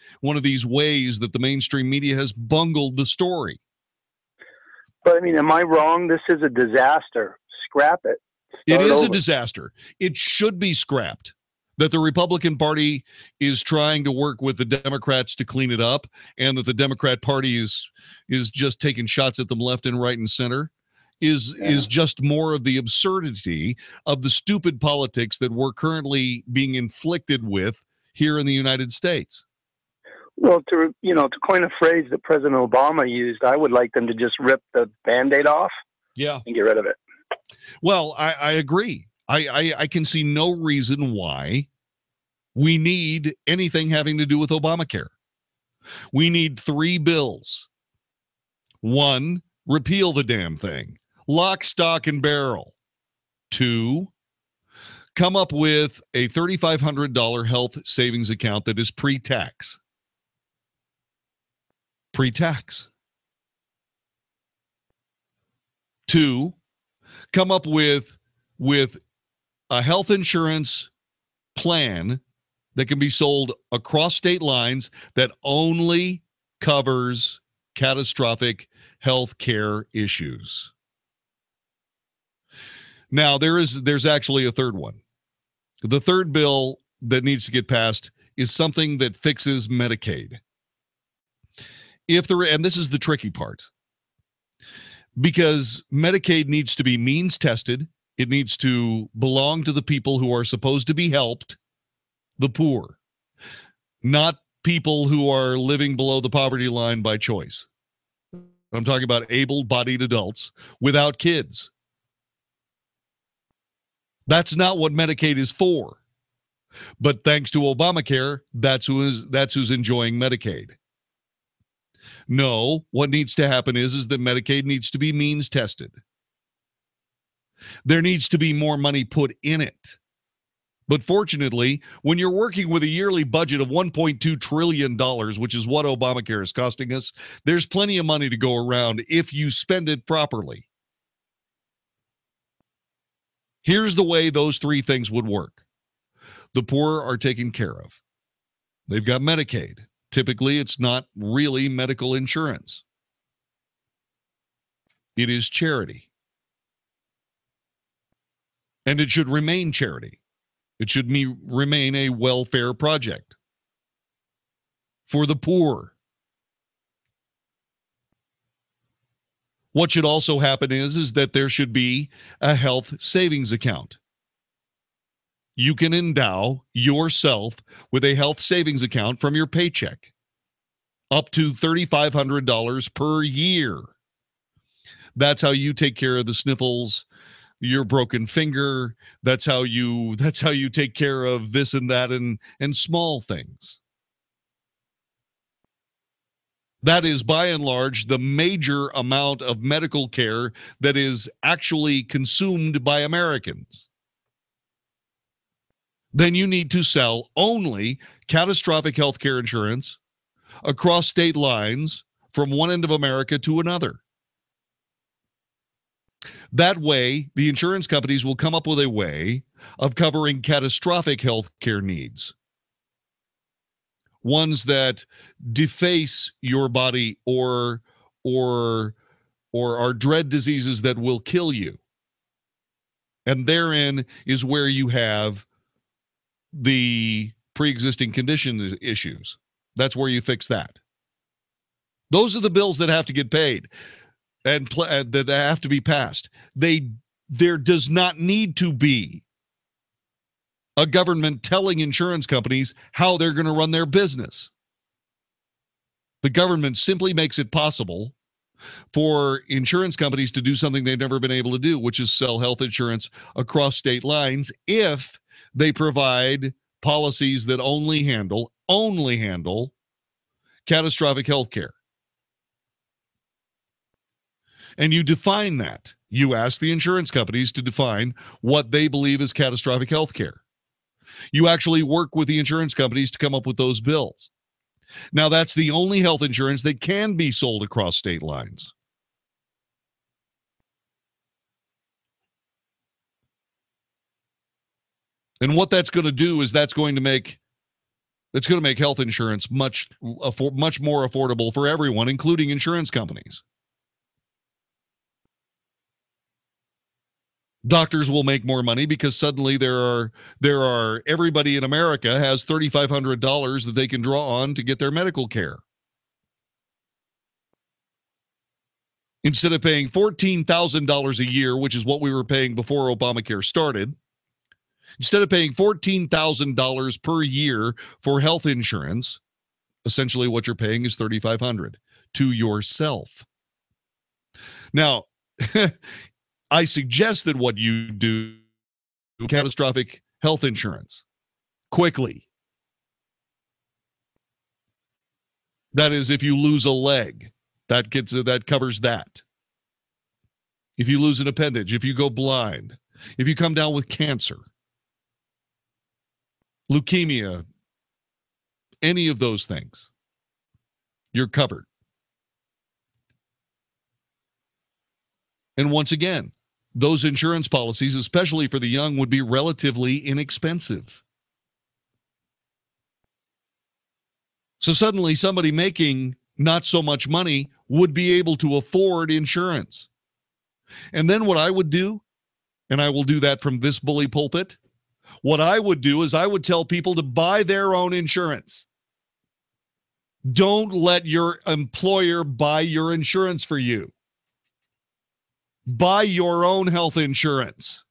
ways that the mainstream media has bungled the story. But I mean, am I wrong? This is a disaster. Scrap it. It is a disaster. It should be scrapped. That the Republican Party is trying to work with the Democrats to clean it up, and that the Democrat Party is just taking shots at them left and right and center is just more of the absurdity of the stupid politics that we're currently being inflicted with here in the United States. Well, to coin a phrase that President Obama used, I would like them to just rip the Band-Aid off and get rid of it. Well, I agree. I can see no reason why we need anything having to do with Obamacare. We need 3 bills. 1, repeal the damn thing. Lock, stock, and barrel. 2, come up with a $3,500 health savings account that is pre-tax. Pre-tax. 2, come up with a health insurance plan that can be sold across state lines that only covers catastrophic health care issues. Now, there's actually a third one. The third bill that needs to get passed is something that fixes Medicaid. And this is the tricky part, because Medicaid needs to be means tested. It needs to belong to the people who are supposed to be helped, the poor, not people who are living below the poverty line by choice. I'm talking about able-bodied adults without kids. That's not what Medicaid is for. But thanks to Obamacare, that's who's enjoying Medicaid. No, what needs to happen is that Medicaid needs to be means tested. There needs to be more money put in it. But fortunately, when you're working with a yearly budget of $1.2 trillion, which is what Obamacare is costing us, there's plenty of money to go around if you spend it properly. Here's the way those 3 things would work. The poor are taken care of. They've got Medicaid. Typically, it's not really medical insurance. It is charity. And it should remain charity. It should remain a welfare project for the poor. What should also happen is that there should be a health savings account. You can endow yourself with a health savings account from your paycheck, up to $3,500 per year. That's how you take care of the sniffles, your broken finger. That's how you take care of this and that and small things. That is, by and large, the major amount of medical care that is actually consumed by Americans. Then you need to sell only catastrophic health care insurance across state lines from one end of America to another. That way, the insurance companies will come up with a way of covering catastrophic health care needs. Ones that deface your body or are dread diseases that will kill you. And therein is where you have the pre-existing condition issues. That's where you fix that. Those are the bills that have to get paid and that have to be passed. There does not need to be a government telling insurance companies how they're going to run their business. The government simply makes it possible for insurance companies to do something they've never been able to do, which is sell health insurance across state lines if they provide policies that only handle catastrophic health care. And you define that. You ask the insurance companies to define what they believe is catastrophic health care. You actually work with the insurance companies to come up with those bills. Now, that's the only health insurance that can be sold across state lines. And what that's going to do is that's going to make health insurance much more affordable for everyone, including insurance companies. Doctors will make more money because suddenly there are everybody in America has $3,500 that they can draw on to get their medical care. Instead of paying $14,000 a year, which is what we were paying before Obamacare started, instead of paying $14,000 per year for health insurance, Essentially, what you're paying is $3,500 to yourself. Now, I suggest that what you do catastrophic health insurance quickly. That is, if you lose a leg, that covers that. If you lose an appendage, if you go blind, if you come down with cancer, leukemia, any of those things, you're covered. And once again, those insurance policies, especially for the young, would be relatively inexpensive. So suddenly somebody making not so much money would be able to afford insurance. And then what I would do, and I will do that from this bully pulpit, what I would do is I would tell people to buy their own insurance. Don't let your employer buy your insurance for you. Buy your own health insurance.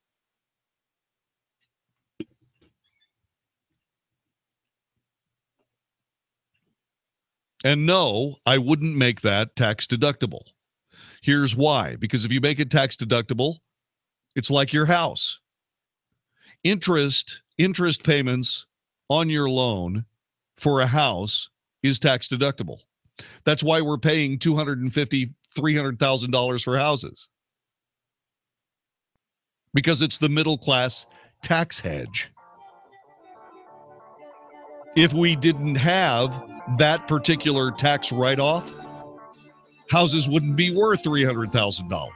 And no, I wouldn't make that tax deductible. Here's why. Because if you make it tax deductible, it's like your house. Interest payments on your loan for a house is tax deductible. That's why we're paying $250,000, $300,000 for houses. Because it's the middle class tax hedge. If we didn't have that particular tax write-off, houses wouldn't be worth $300,000.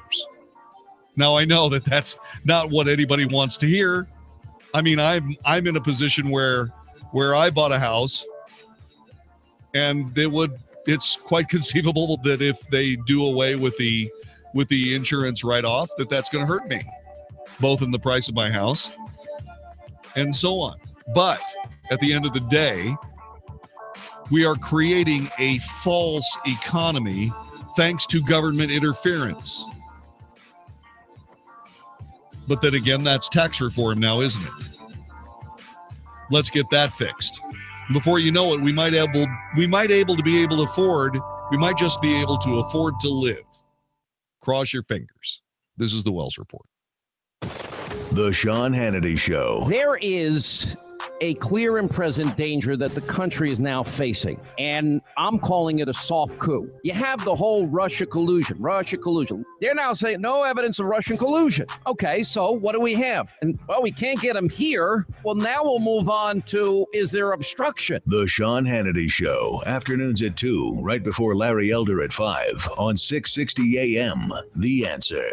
Now, I know that that's not what anybody wants to hear. I mean, I'm in a position where I bought a house, and it's quite conceivable that if they do away with the insurance write-off, that's going to hurt me, both in the price of my house and so on. But at the end of the day, we are creating a false economy thanks to government interference. But then again, that's tax reform now, isn't it? Let's get that fixed. Before you know it, we might just be able to afford to live. Cross your fingers. This is the Wells Report. The Sean Hannity Show. There is a clear and present danger that the country is now facing, and I'm calling it a soft coup. You have the whole Russia collusion. They're now saying no evidence of Russian collusion. Okay, so what do we have? And, well, we can't get them here. Well, now we'll move on to, is there obstruction? The Sean Hannity Show, afternoons at 2, right before Larry Elder at 5 on 660 AM. The Answer.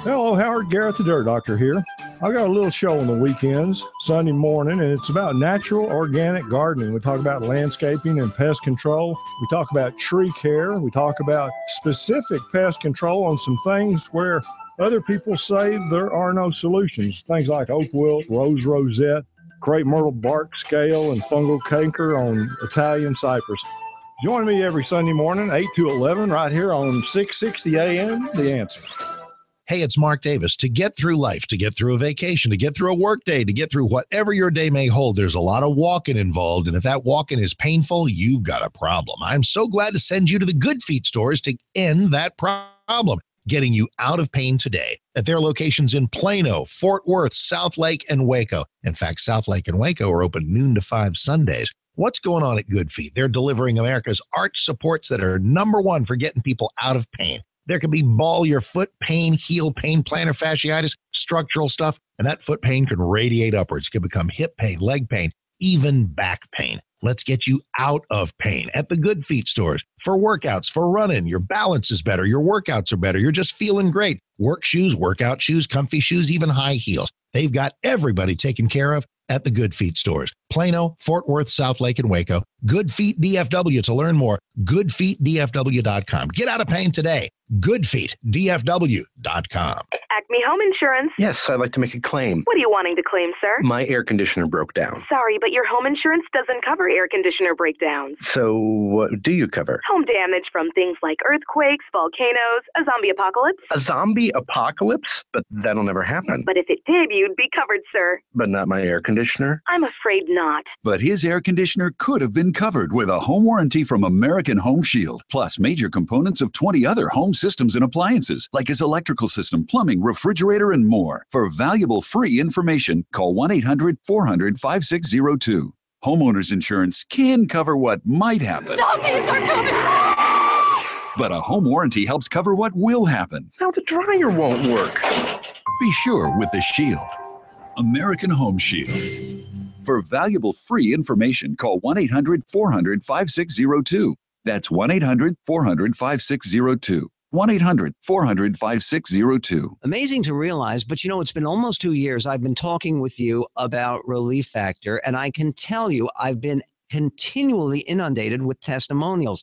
Hello, Howard Garrett, the Dirt Doctor here. I got a little show on the weekends, Sunday morning, and it's about natural organic gardening. We talk about landscaping and pest control. We talk about tree care. We talk about specific pest control on some things where other people say there are no solutions. Things like oak wilt, rose rosette, crepe myrtle bark scale, and fungal canker on Italian cypress. Join me every Sunday morning, 8 to 11, right here on 660 AM, The Answer. Hey, it's Mark Davis. To get through life, to get through a vacation, to get through a work day, to get through whatever your day may hold, there's a lot of walking involved. And if that walking is painful, you've got a problem. I'm so glad to send you to the Good Feet stores to end that problem, getting you out of pain today at their locations in Plano, Fort Worth, South Lake, and Waco. In fact, South Lake and Waco are open noon to 5 Sundays. What's going on at Good Feet? They're delivering America's arch supports that are #1 for getting people out of pain. There could be ball your foot pain, heel pain, plantar fasciitis, structural stuff, and that foot pain can radiate upwards. It can become hip pain, leg pain, even back pain. Let's get you out of pain at the Good Feet stores. For workouts, for running, your balance is better, your workouts are better, you're just feeling great. Work shoes, workout shoes, comfy shoes, even high heels. They've got everybody taken care of at the Good Feet stores. Plano, Fort Worth, South Lake, and Waco. Good Feet DFW. To learn more, goodfeetdfw.com. Get out of pain today goodfeetdfw.com. Acme Home Insurance. Yes, I'd like to make a claim. What are you wanting to claim, sir? My air conditioner broke down. Sorry, but your home insurance doesn't cover air conditioner breakdowns. So what do you cover? Home damage from things like earthquakes, volcanoes, a zombie apocalypse. A zombie apocalypse? But that'll never happen. But if it did, you'd be covered, sir. But not my air conditioner? I'm afraid not. But his air conditioner could have been covered with a home warranty from American Home Shield, plus major components of 20 other home systems and appliances, like his electrical system, plumbing, refrigerator, and more. For valuable free information, call 1-800-400-5602. Homeowners insurance can cover what might happen. Zombies are coming! But a home warranty helps cover what will happen. Now the dryer won't work. Be sure with the Shield. American Home Shield. For valuable free information, call 1-800-400-5602. That's 1-800-400-5602. 1-800-400-5602. Amazing to realize, but it's been almost 2 years I've been talking with you about Relief Factor, and I can tell you I've been continually inundated with testimonials.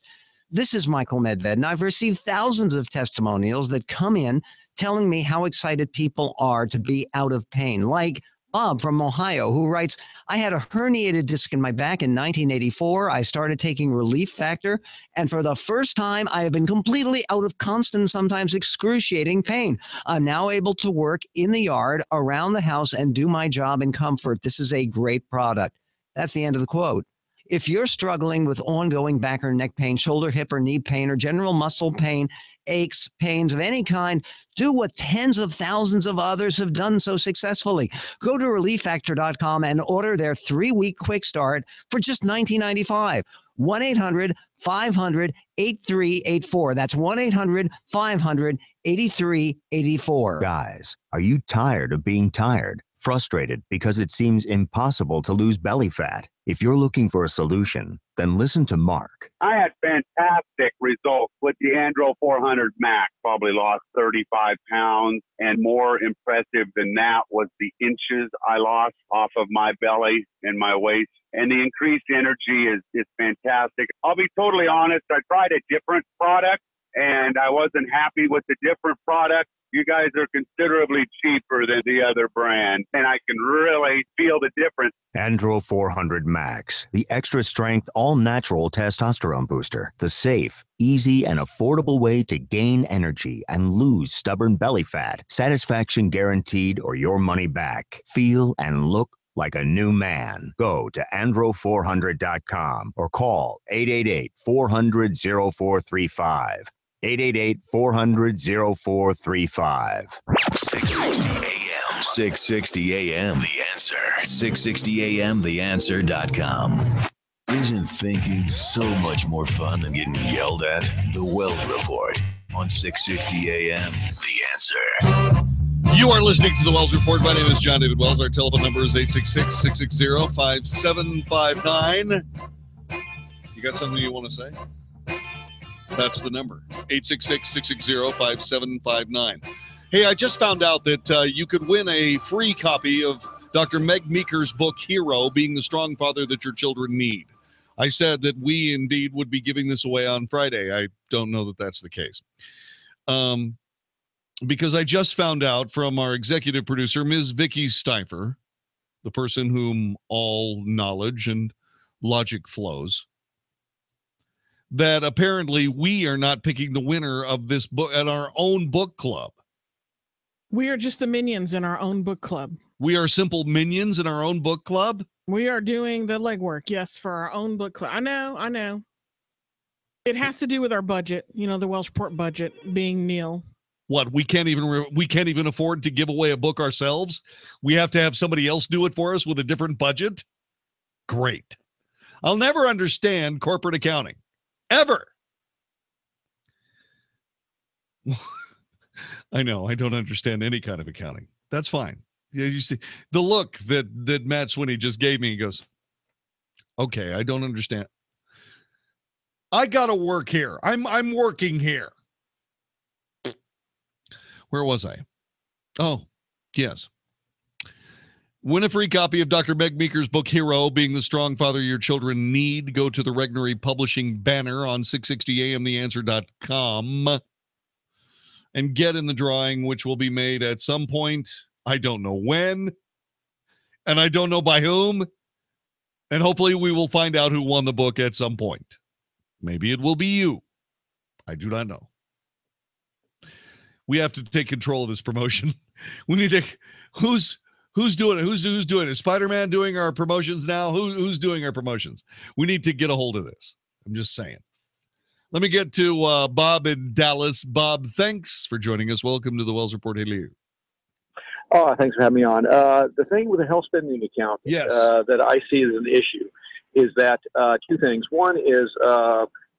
This is Michael Medved, and I've received thousands of testimonials that come in telling me how excited people are to be out of pain, like Bob from Ohio, who writes, I had a herniated disc in my back in 1984. I started taking Relief Factor, and for the first time, I have been completely out of constant, sometimes excruciating pain. I'm now able to work in the yard, around the house, and do my job in comfort. This is a great product. That's the end of the quote. If you're struggling with ongoing back or neck pain, shoulder, hip, or knee pain, or general muscle pain, aches, pains of any kind, do what tens of thousands of others have done so successfully. Go to ReliefFactor.com and order their 3-week quick start for just $19.95. 1-800-500-8384. That's 1-800-500-8384. Guys, are you tired of being tired? Frustrated because it seems impossible to lose belly fat? If you're looking for a solution, then listen to Mark. I had fantastic results with the Andro 400 Max. Probably lost 35 pounds, and more impressive than that was the inches I lost off of my belly and my waist. And the increased energy is fantastic. I'll be totally honest, I tried a different product, and I wasn't happy with the different product. You guys are considerably cheaper than the other brand, and I can really feel the difference. Andro 400 Max, the extra strength, all natural testosterone booster. The safe, easy, and affordable way to gain energy and lose stubborn belly fat. Satisfaction guaranteed or your money back. Feel and look like a new man. Go to andro400.com or call 888-400-0435. 888-400-0435. 660 AM. 660 AM. The Answer. 660 AM. TheAnswer.com. Isn't thinking so much more fun than getting yelled at? The Wells Report on 660 AM. The Answer. You are listening to the Wells Report. My name is John David Wells. Our telephone number is 866-660-5759. You got something you want to say? That's the number, 866-660-5759. Hey, I just found out that you could win a free copy of Dr. Meg Meeker's book, Hero, Being the Strong Father That Your Children Need. I said that we indeed would be giving this away on Friday. I don't know that that's the case. Because I just found out from our executive producer, Ms. Vicky Stifer, the person whom all knowledge and logic flows, that apparently we are not picking the winner of this book at our own book club. We are just the minions in our own book club. We are simple minions in our own book club? We are doing the legwork, yes, for our own book club. I know. It has to do with our budget, the Welsh Report budget being nil. What, we can't even afford to give away a book ourselves? We have to have somebody else do it for us with a different budget? Great. I'll never understand corporate accounting. Ever. I know, I don't understand any kind of accounting. That's fine. Yeah, you see the look that Matt Swinney just gave me. He goes, okay, I don't understand. I gotta work here. I'm working here. Where was I? Oh, yes. Win a free copy of Dr. Meg Meeker's book, Hero, Being the Strong Father Your Children Need. Go to the Regnery Publishing banner on 660amtheanswer.com. and get in the drawing, which will be made at some point. I don't know when, and I don't know by whom. And hopefully we will find out who won the book at some point. Maybe it will be you. I do not know. We have to take control of this promotion. We need to. Who's doing it? Who's doing it? Spider-Man doing our promotions now? Who's doing our promotions? We need to get a hold of this. I'm just saying. Let me get to Bob in Dallas. Bob, thanks for joining us. Welcome to the Wells Report. Hello. Oh, thanks for having me on. The thing with the health spending account that I see as an issue is that two things. One is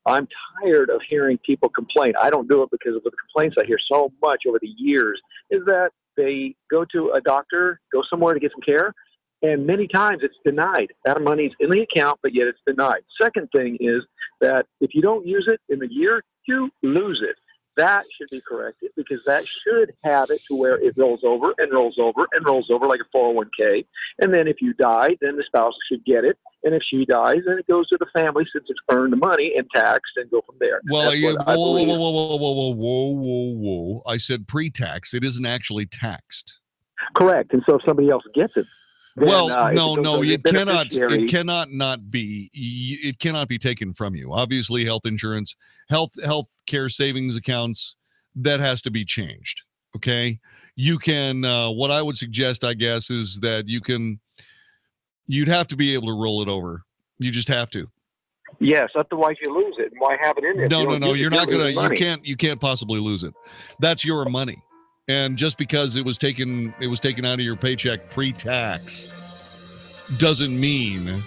I'm tired of hearing people complain. I don't do it because of the complaints I hear so much over the years, is that they go to a doctor, go somewhere to get some care, and many times it's denied. That money's in the account, but yet it's denied. Second thing is that if you don't use it in the year, you lose it. That should be corrected because that should have it to where it rolls over and rolls over and rolls over like a 401k. And then if you die, then the spouse should get it. And if she dies, then it goes to the family since it's earned money and taxed and go from there. Well, whoa. I said pre-tax. It isn't actually taxed. Correct. And so if somebody else gets it, then, no, it cannot not be. It cannot be taken from you. Obviously, health insurance, health care savings accounts, that has to be changed. Okay, you can. What I would suggest, I guess, is that you'd have to be able to roll it over. You just have to. Yes, otherwise you lose it. And why have it in there? No. You're not gonna. You can't possibly lose it. That's your money. And just because it was taken out of your paycheck pre-tax doesn't mean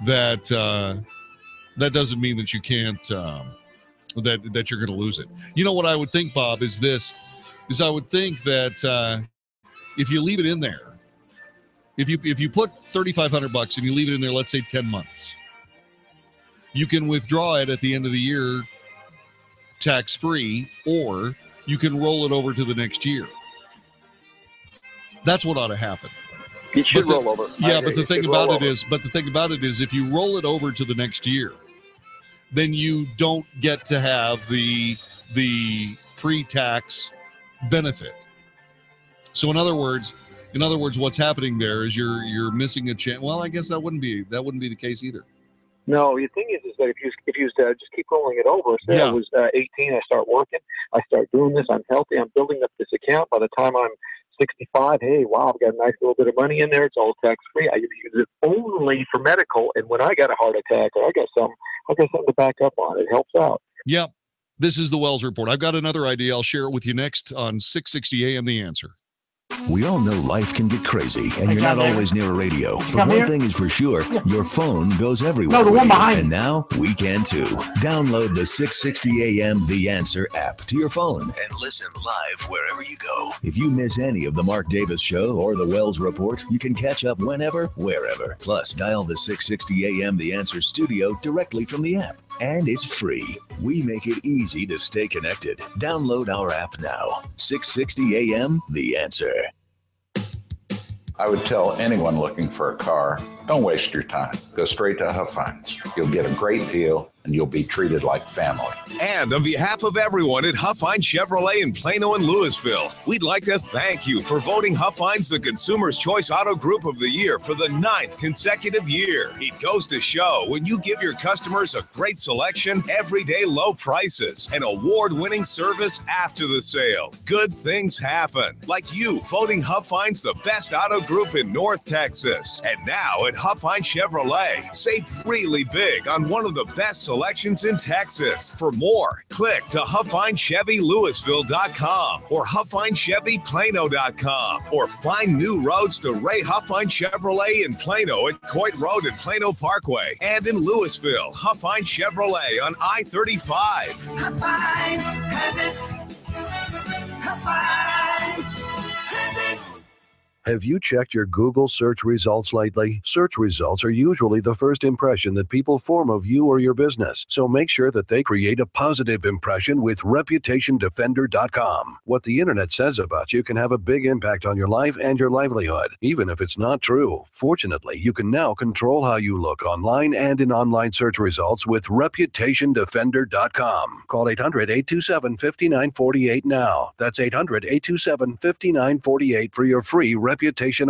that doesn't mean that you can't that you're going to lose it. You know what I would think, Bob, is I would think that if you leave it in there, if you put $3,500 and you leave it in there, let's say 10 months, you can withdraw it at the end of the year tax-free, or you can roll it over to the next year. That's what ought to happen. It should roll over. Yeah, but the thing about it is, if you roll it over to the next year, then you don't get to have the pre-tax benefit. So in other words, what's happening there is you're missing a chance. Well, I guess that wouldn't be the case either. No, the thing is that if you just keep rolling it over. Say I was 18, I start working, I start doing this, I'm healthy, I'm building up this account. By the time I'm 65, hey, wow, I've got a nice little bit of money in there. It's all tax-free. I use it only for medical, and when I got a heart attack or I got something to back up on, it helps out. Yep. This is the Wells Report. I've got another idea. I'll share it with you next on 660 AM The Answer. We all know life can get crazy, and you're not always near a radio. But one thing is for sure, your phone goes everywhere. No, the one behind. And now we can too. Download the 660 AM The Answer app to your phone and listen live wherever you go. If you miss any of the Mark Davis Show or the Wells Report, you can catch up whenever, wherever. Plus, dial the 660 AM The Answer studio directly from the app. And it's free. We make it easy to stay connected. Download our app now. 660 AM The Answer. I would tell anyone looking for a car, don't waste your time. Go straight to Huff Hines. You'll get a great deal, and you'll be treated like family. And on behalf of everyone at Huff Hines Chevrolet in Plano and Louisville, we'd like to thank you for voting Huff Hines the Consumer's Choice Auto Group of the Year for the 9th consecutive year. It goes to show when you give your customers a great selection, everyday low prices, and award-winning service after the sale, good things happen. Like you voting Huff Hines the best auto group in North Texas. And now at Huff Hines Chevrolet, save really big on one of the best selections in Texas. For more, click to HuffHinesChevyLouisville.com or HuffHinesChevyPlano.com, or find new roads to Ray Huff Hines Chevrolet in Plano at Coit Road and Plano Parkway, and in Louisville, Huff Hines Chevrolet on I-35. Huff Hines has it. Huff Hines has it. Have you checked your Google search results lately? Search results are usually the first impression that people form of you or your business, so make sure that they create a positive impression with ReputationDefender.com. What the internet says about you can have a big impact on your life and your livelihood, even if it's not true. Fortunately, you can now control how you look online and in online search results with ReputationDefender.com. Call 800-827-5948 now. That's 800-827-5948 for your free reputation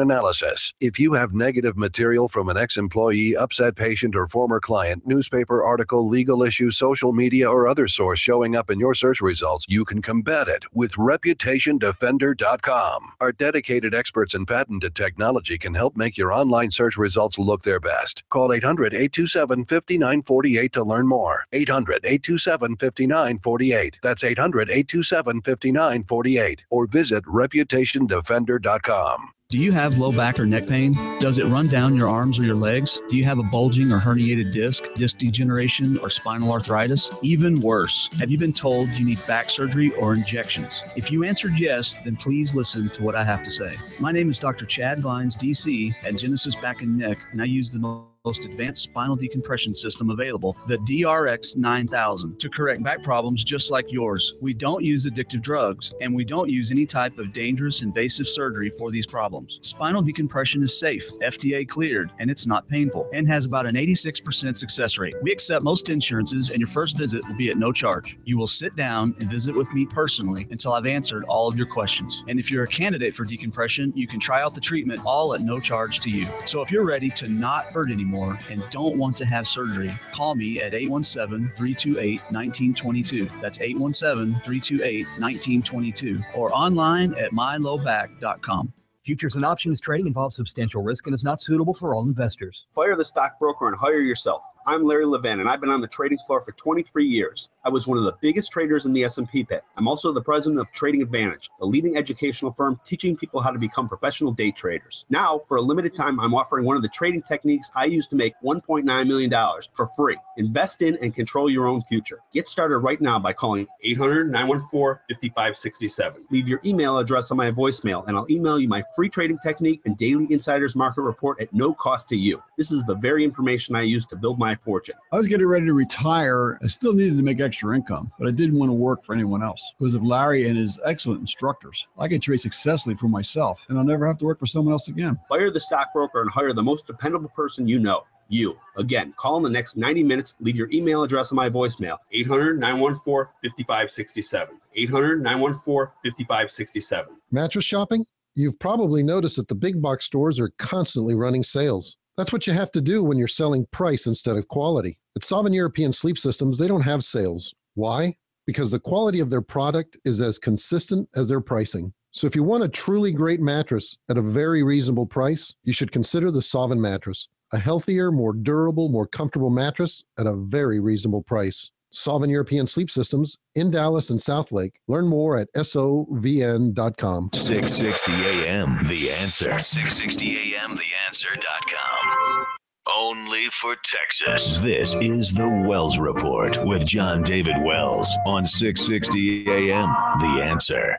analysis. If you have negative material from an ex-employee, upset patient, or former client, newspaper article, legal issue, social media, or other source showing up in your search results, you can combat it with ReputationDefender.com. Our dedicated experts in patented technology can help make your online search results look their best. Call 800-827-5948 to learn more. 800-827-5948. That's 800-827-5948. Or visit ReputationDefender.com. Do you have low back or neck pain? Does it run down your arms or your legs? Do you have a bulging or herniated disc degeneration, or spinal arthritis? Even worse, have you been told you need back surgery or injections? If you answered yes, then please listen to what I have to say. My name is Dr. Chad Vines, DC, at Genesis Back and Neck, and I use the most advanced spinal decompression system available, the DRX 9000, to correct back problems just like yours. We don't use addictive drugs, and we don't use any type of dangerous invasive surgery for these problems. Spinal decompression is safe, FDA cleared, and it's not painful, and has about an 86% success rate. We accept most insurances, and your first visit will be at no charge. You will sit down and visit with me personally until I've answered all of your questions. And if you're a candidate for decompression, you can try out the treatment all at no charge to you. So if you're ready to not hurt anymore and don't want to have surgery, call me at 817-328-1922. That's 817-328-1922, or online at mylowback.com. Futures and options trading involves substantial risk and is not suitable for all investors. Fire the stockbroker and hire yourself. I'm Larry Levan, and I've been on the trading floor for 23 years. I was one of the biggest traders in the S&P pit. I'm also the president of Trading Advantage, a leading educational firm teaching people how to become professional day traders. Now, for a limited time, I'm offering one of the trading techniques I use to make $1.9 million for free. Invest in and control your own future. Get started right now by calling 800-914-5567. Leave your email address on my voicemail, and I'll email you my free trading technique and daily insiders market report at no cost to you. This is the very information I use to build my fortune. I was getting ready to retire. I still needed to make extra income, but I didn't want to work for anyone else. Because of Larry and his excellent instructors, I can trade successfully for myself, and I'll never have to work for someone else again. Fire the stockbroker and hire the most dependable person you know. You. Again, call in the next 90 minutes. Leave your email address on my voicemail. 800-914-5567. 800-914-5567. Mattress shopping? You've probably noticed that the big box stores are constantly running sales. That's what you have to do when you're selling price instead of quality. At Sovereign European Sleep Systems, they don't have sales. Why? Because the quality of their product is as consistent as their pricing. So if you want a truly great mattress at a very reasonable price, you should consider the Sovereign mattress. A healthier, more durable, more comfortable mattress at a very reasonable price. Sovereign European Sleep Systems in Dallas and Southlake. Learn more at sovn.com. 660 AM, The Answer. 660 AM, TheAnswer.com. Only for Texas. This is The Wells Report with John David Wells on 660 AM, The Answer.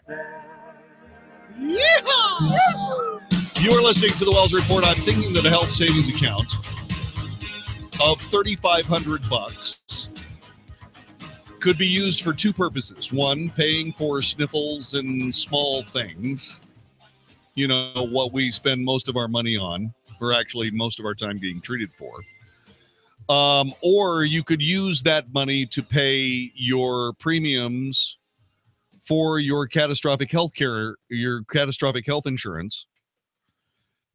Yeehaw! You are listening to The Wells Report. I'm thinking that a health savings account of $3,500 could be used for two purposes. One, paying for sniffles and small things. You know, what we spend most of our money on, or actually most of our time getting treated for. Or you could use that money to pay your premiums for your catastrophic health care, your catastrophic health insurance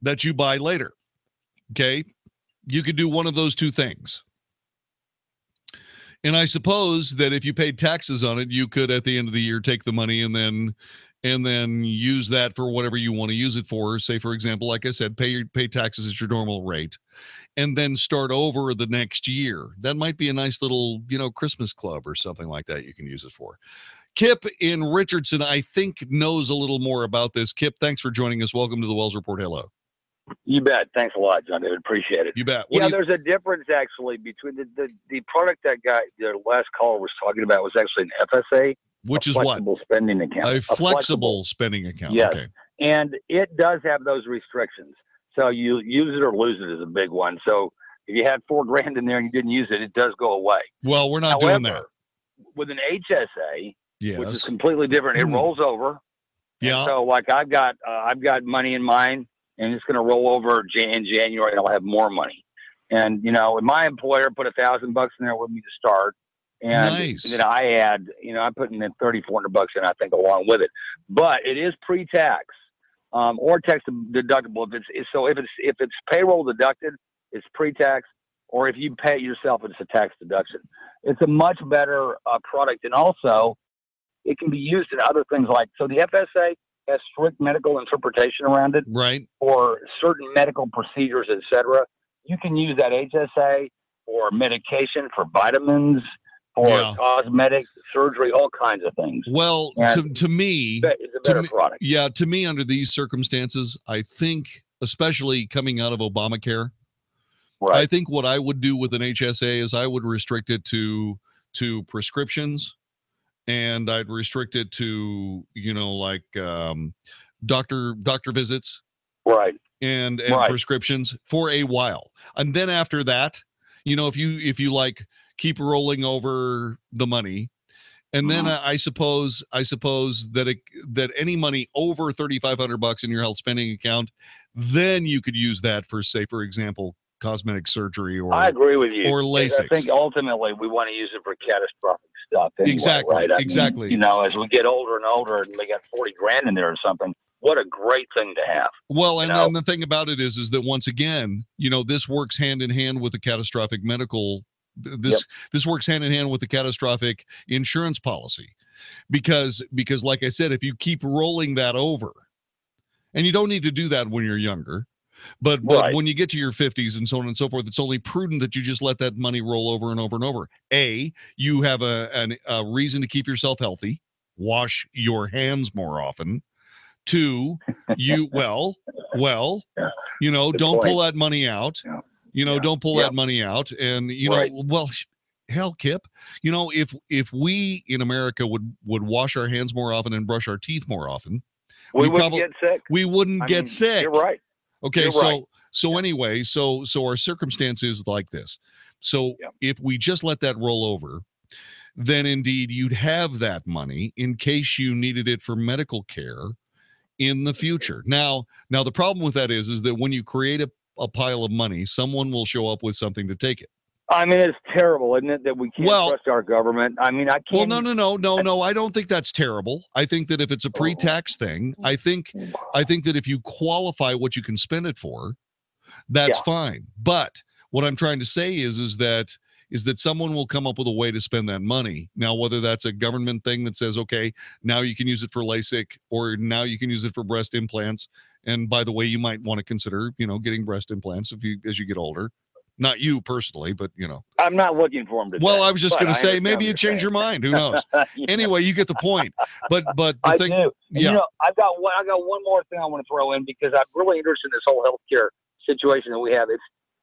that you buy later. Okay? You could do one of those two things. And I suppose that if you paid taxes on it, you could at the end of the year take the money and then use that for whatever you want to use it for. Say, for example, like I said, pay taxes at your normal rate and then start over the next year. That might be a nice little, Christmas club or something like that you can use it for. Kip in Richardson, I think, knows a little more about this. Kip, thanks for joining us. Welcome to the Wells Report. Hello. You bet. Thanks a lot, John David. Appreciate it. You bet. There's a difference actually between the product that the last caller was talking about was actually an FSA, which is flexible spending account. A flexible spending account. Yes. Okay. And it does have those restrictions. So you use it or lose it is a big one. So if you had $4,000 in there and you didn't use it, it does go away. Well, we're not doing that. With an HSA, yes, which is completely different, it rolls over. Yeah. And so like I've got money in mine, and it's going to roll over in January, and I'll have more money. And my employer put $1,000 in there with me to start, and nice. then I add, I put in $300-400 in, I think, along with it. But it is pre-tax or tax deductible. If it's payroll deducted, it's pre-tax, or if you pay it yourself, it's a tax deduction. It's a much better product, and also it can be used in other things so the FSA has strict medical interpretation around it, right? For certain medical procedures, etc. You can use that HSA for medication, for vitamins, for cosmetic surgery, all kinds of things. Well, to me, it's a better product. Yeah, to me, under these circumstances, I think, especially coming out of Obamacare, right. I think what I would do with an HSA is I would restrict it to prescriptions, and I'd restrict it to doctor visits, right, and prescriptions for a while, and then after that, if you keep rolling over the money, and then I suppose that any money over $3,500 in your health spending account, then you could use that for, say, for example, cosmetic surgery, or I agree with you, or LASIK. I think ultimately we want to use it for catastrophic stuff. Anyway, exactly, right? exactly. As we get older and older, and we got $40,000 in there or something, what a great thing to have. Well, and then the thing about it is that once again, this works hand in hand with the catastrophic medical. This works hand in hand with the catastrophic insurance policy, because like I said, if you keep rolling that over, and you don't need to do that when you're younger, but when you get to your 50s and so on and so forth, it's only prudent that you just let that money roll over and over and over. You have a reason to keep yourself healthy. Wash your hands more often. 2, don't pull that money out. Don't pull that money out. And, hell, Kip, if we in America would wash our hands more often and brush our teeth more often, we wouldn't get sick. We wouldn't get sick. You're right. Okay. Anyway, our circumstance is like this. So if we just let that roll over, then indeed you'd have that money in case you needed it for medical care in the future. Now the problem with that is that when you create a pile of money, someone will show up with something to take it. I mean, it's terrible, isn't it, that we can't trust our government? I mean, I can't. Well, no. I don't think that's terrible. I think that if it's a pre-tax thing, I think that if you qualify what you can spend it for, that's fine. But what I'm trying to say is that someone will come up with a way to spend that money. Now, whether that's a government thing that says, okay, now you can use it for LASIK, or now you can use it for breast implants. And by the way, you might want to consider, getting breast implants as you get older. Not you personally, but I'm not looking for them today. Well, I was just going to say, maybe you change your mind. Who knows? Anyway, you get the point. But I do. Yeah. I've got one more thing I want to throw in, because I'm really interested in this whole healthcare situation that we have.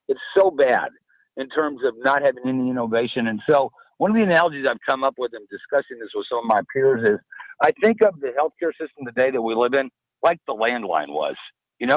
It's so bad in terms of not having any innovation. And so one of the analogies I've come up with in discussing this with some of my peers is, I think of the healthcare system today that we live in like the landline was.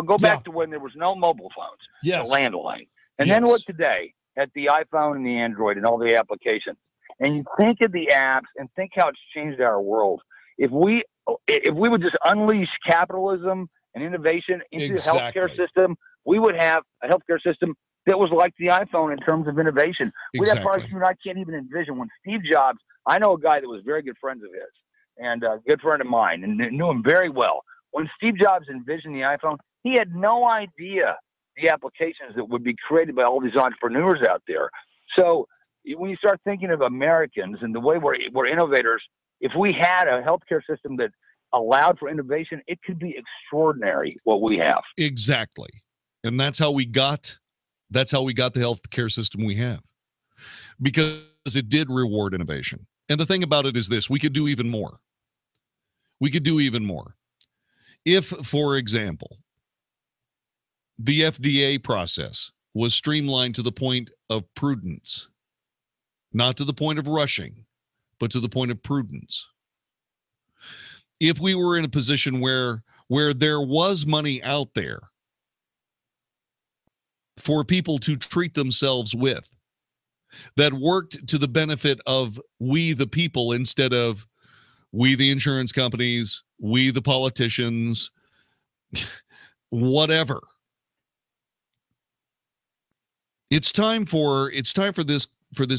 Go back to when there was no mobile phones. Yes. The landline. And then look today at the iPhone and the Android and all the applications. And you think of the apps and think how it's changed our world. If we would just unleash capitalism and innovation into the healthcare system, we would have a healthcare system that was like the iPhone in terms of innovation. We'd have products you and I can't even envision. When Steve Jobs, I know a guy that was very good friends of his and a good friend of mine and knew him very well. When Steve Jobs envisioned the iPhone, he had no idea the applications that would be created by all these entrepreneurs out there. So when you start thinking of Americans and the way we're innovators, if we had a healthcare system that allowed for innovation, it could be extraordinary what we have. Exactly. And that's how we got the healthcare system we have, because it did reward innovation. And the thing about it is this: we could do even more. If, for example, the FDA process was streamlined to the point of prudence, not to the point of rushing, but to the point of prudence. If we were in a position where where there was money out there for people to treat themselves with that worked to the benefit of we the people instead of we the insurance companies, we the politicians, whatever. It's time for this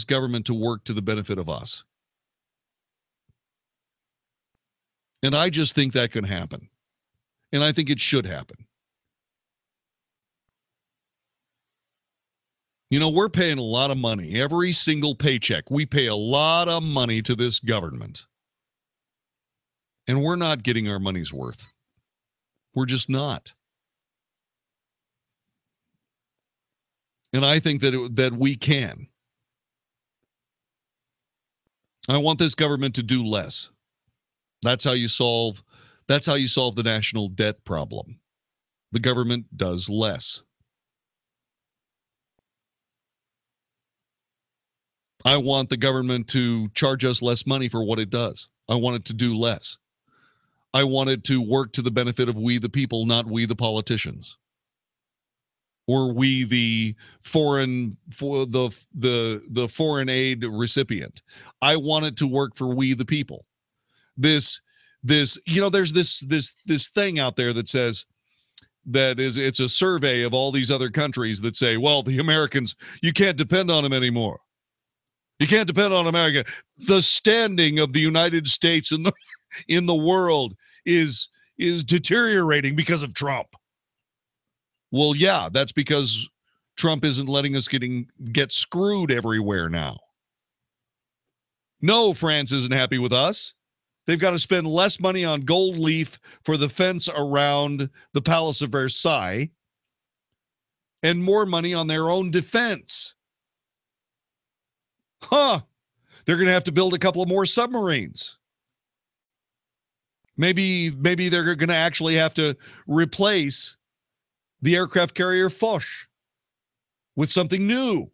government to work to the benefit of us. And I just think that can happen. And I think it should happen. You know, we're paying a lot of money. Every single paycheck, we pay a lot of money to this government. And we're not getting our money's worth. We're just not. And I think that we can. I want this government to do less. That's how you solve the national debt problem. The government does less. I want the government to charge us less money for what it does. I want it to do less. I want it to work to the benefit of we the people, not we the politicians. Or we the foreign foreign aid recipient. I want it to work for we the people. This you know, there's this thing out there that says that it's a survey of all these other countries that say, well, the Americans, you can't depend on them anymore. You can't depend on America. The standing of the United States in the world is deteriorating because of Trump. Well, yeah, that's because Trump isn't letting us get screwed everywhere now. No, France isn't happy with us. They've got to spend less money on gold leaf for the fence around the Palace of Versailles and more money on their own defense. They're going to have to build a couple of more submarines. Maybe they're going to actually have to replace the aircraft carrier Foch with something new.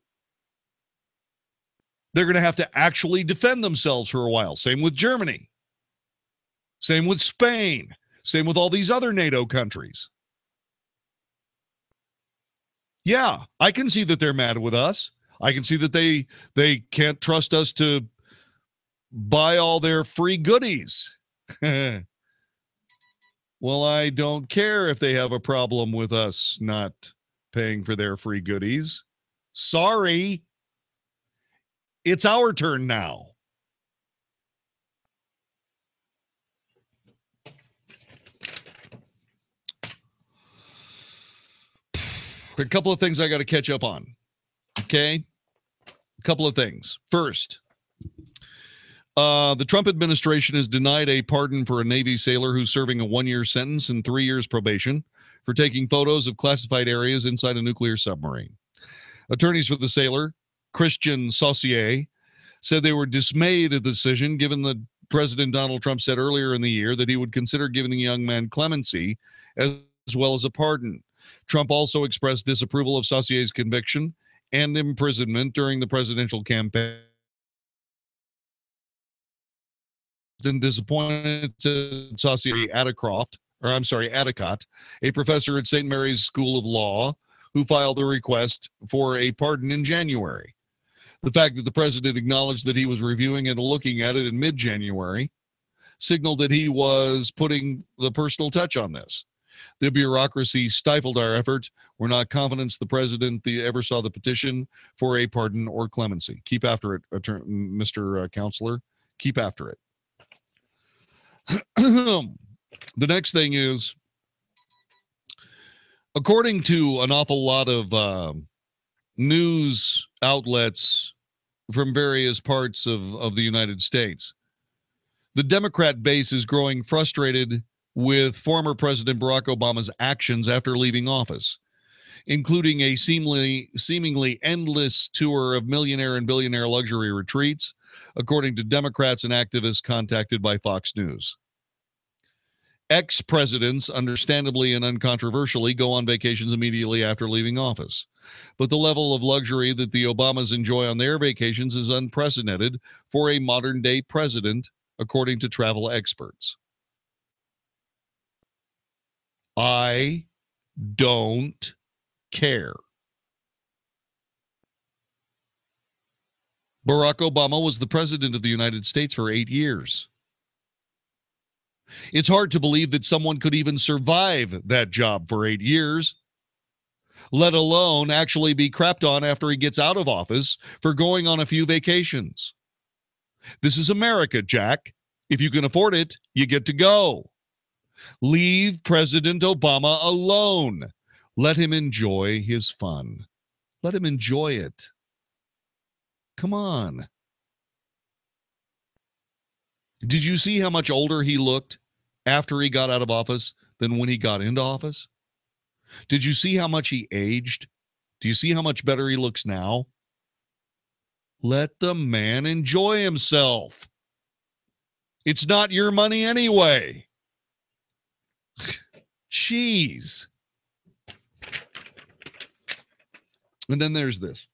They're going to have to actually defend themselves for a while. Same with Germany. Same with Spain. Same with all these other NATO countries. Yeah, I can see that they're mad with us. I can see that they can't trust us to buy all their free goodies. Well, I don't care if they have a problem with us not paying for their free goodies. Sorry. It's our turn now. A couple of things I got to catch up on. Okay? A couple of things. First, the Trump administration has denied a pardon for a Navy sailor who's serving a 1-year sentence and 3 years probation for taking photos of classified areas inside a nuclear submarine. Attorneys for the sailor, Christian Saucier, said they were dismayed at the decision, given that President Donald Trump said earlier in the year that he would consider giving the young man clemency as well as a pardon. Trump also expressed disapproval of Saucier's conviction and imprisonment during the presidential campaign. And disappointed Saucier Adicott, a professor at St. Mary's School of Law, who filed a request for a pardon in January. The fact that the president acknowledged that he was reviewing and looking at it in mid-January signaled that he was putting the personal touch on this. The bureaucracy stifled our effort. We're not confident the president ever saw the petition for a pardon or clemency. Keep after it, Mr. Counselor. Keep after it. The next thing is, according to an awful lot of news outlets from various parts of the United States, the Democrat base is growing frustrated with former President Barack Obama's actions after leaving office, including a seemingly endless tour of millionaire and billionaire luxury retreats, according to Democrats and activists contacted by Fox News. Ex-presidents, understandably and uncontroversially, go on vacations immediately after leaving office. But the level of luxury that the Obamas enjoy on their vacations is unprecedented for a modern-day president, according to travel experts. I don't care. Barack Obama was the president of the United States for 8 years. It's hard to believe that someone could even survive that job for 8 years, let alone actually be crapped on after he gets out of office for going on a few vacations. This is America, Jack. If you can afford it, you get to go. Leave President Obama alone. Let him enjoy his fun. Let him enjoy it. Come on. Did you see how much older he looked after he got out of office than when he got into office? Did you see how much he aged? Do you see how much better he looks now? Let the man enjoy himself. It's not your money anyway. Jeez. And then there's this.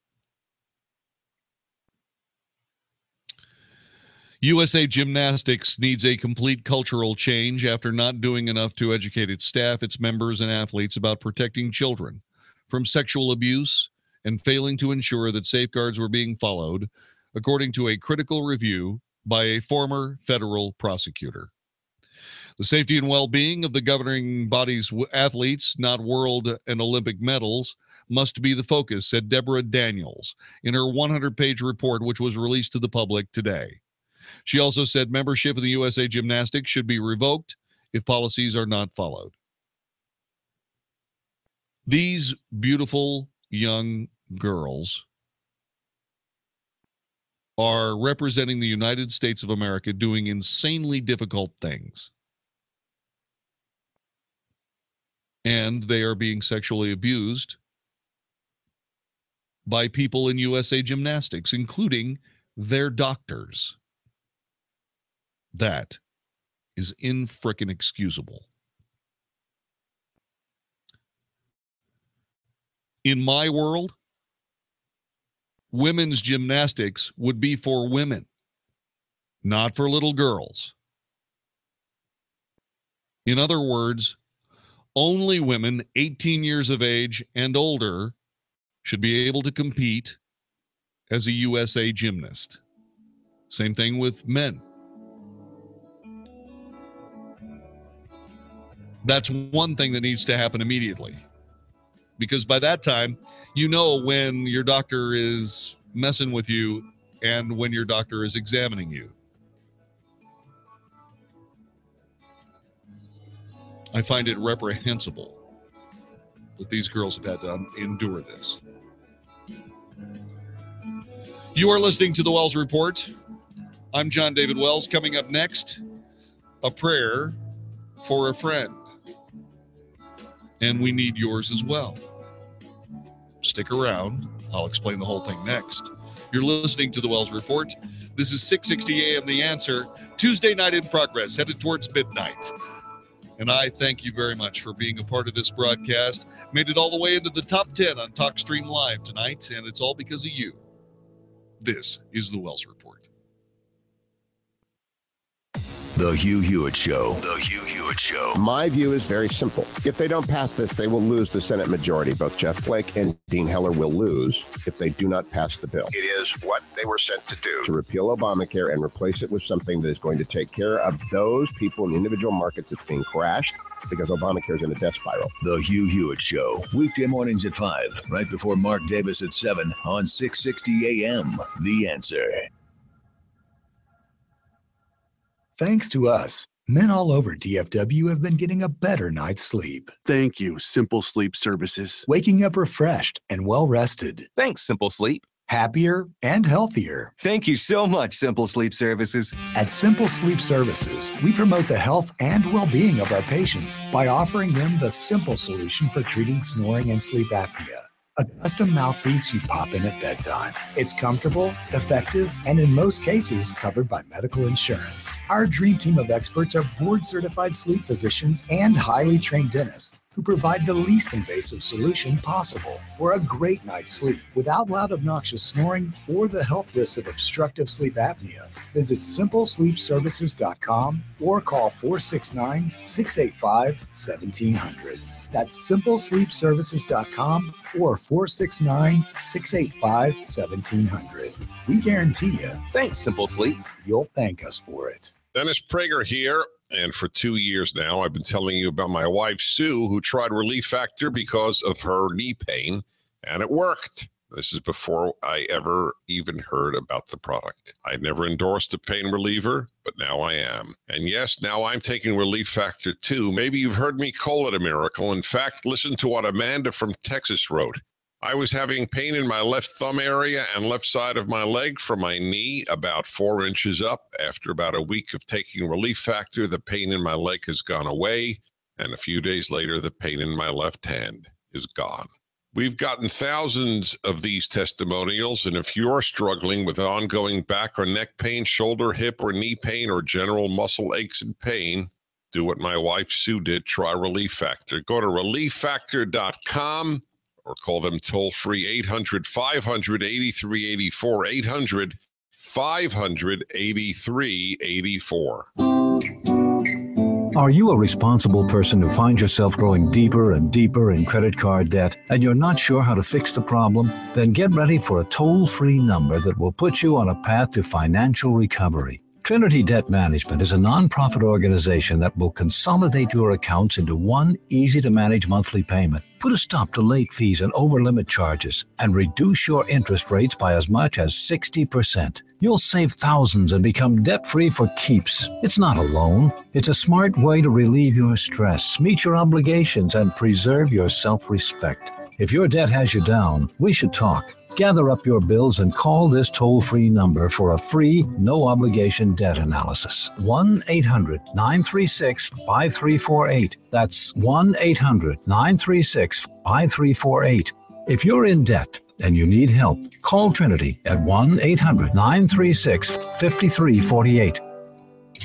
USA Gymnastics needs a complete cultural change after not doing enough to educate its staff, its members, and athletes about protecting children from sexual abuse and failing to ensure that safeguards were being followed, according to a critical review by a former federal prosecutor. The safety and well-being of the governing body's athletes, not world and Olympic medals, must be the focus, said Deborah Daniels in her 100-page report, which was released to the public today. She also said membership in the USA Gymnastics should be revoked if policies are not followed. These beautiful young girls are representing the United States of America doing insanely difficult things. And they are being sexually abused by people in USA Gymnastics, including their doctors. That is infrickin' excusable. In my world, women's gymnastics would be for women, not for little girls. In other words, only women 18 years of age and older should be able to compete as a USA gymnast. Same thing with men. That's one thing that needs to happen immediately. Because by that time, you know when your doctor is messing with you and when your doctor is examining you. I find it reprehensible that these girls have had to endure this. You are listening to the Wells Report. I'm John David Wells. Coming up next, a prayer for a friend. And we need yours as well. Stick around. I'll explain the whole thing next. You're listening to the Wells Report. This is 660 AM The Answer, Tuesday night in progress, headed towards midnight. And I thank you very much for being a part of this broadcast. Made it all the way into the top 10 on TalkStream Live tonight, and it's all because of you. This is the Wells Report. The Hugh Hewitt Show. The Hugh Hewitt Show. My view is very simple. If they don't pass this, they will lose the Senate majority. Both Jeff Flake and Dean Heller will lose if they do not pass the bill. It is what they were sent to do. To repeal Obamacare and replace it with something that is going to take care of those people in individual markets that's being crashed because Obamacare is in a death spiral. The Hugh Hewitt Show. Weekday mornings at 5, right before Mark Davis at 7 on 660 AM. The Answer. Thanks to us, men all over DFW have been getting a better night's sleep. Thank you, Simple Sleep Services. Waking up refreshed and well-rested. Thanks, Simple Sleep. Happier and healthier. Thank you so much, Simple Sleep Services. At Simple Sleep Services, we promote the health and well-being of our patients by offering them the simple solution for treating snoring and sleep apnea. A custom mouthpiece you pop in at bedtime. It's comfortable, effective, and in most cases covered by medical insurance. Our dream team of experts are board-certified sleep physicians and highly trained dentists who provide the least invasive solution possible for a great night's sleep without loud, obnoxious snoring or the health risks of obstructive sleep apnea. Visit simplesleepservices.com or call 469-685-1700. That's simplesleepservices.com or 469-685-1700. We guarantee you, thanks, Simple Sleep, you'll thank us for it. Dennis Prager here. And for 2 years now, I've been telling you about my wife, Sue, who tried Relief Factor because of her knee pain, and it worked. This is before I ever even heard about the product. I never endorsed a pain reliever, but now I am. And yes, now I'm taking Relief Factor too. Maybe you've heard me call it a miracle. In fact, listen to what Amanda from Texas wrote. I was having pain in my left thumb area and left side of my leg from my knee about 4 inches up. After about a week of taking Relief Factor, the pain in my leg has gone away. And a few days later, the pain in my left hand is gone. We've gotten thousands of these testimonials, and if you're struggling with ongoing back or neck pain, shoulder, hip, or knee pain, or general muscle aches and pain, do what my wife Sue did. Try Relief Factor. Go to relieffactor.com or call them toll-free 800-500-8384, 800-500-8384. Are you a responsible person who finds yourself growing deeper and deeper in credit card debt and you're not sure how to fix the problem? Then get ready for a toll-free number that will put you on a path to financial recovery. Trinity Debt Management is a nonprofit organization that will consolidate your accounts into one easy-to-manage monthly payment, put a stop to late fees and over-limit charges, and reduce your interest rates by as much as 60%. You'll save thousands and become debt-free for keeps. It's not a loan. It's a smart way to relieve your stress, meet your obligations, and preserve your self-respect. If your debt has you down, we should talk. Gather up your bills and call this toll-free number for a free, no-obligation debt analysis. 1-800-936-5348. That's 1-800-936-5348. If you're in debt and you need help, call Trinity at 1-800-936-5348.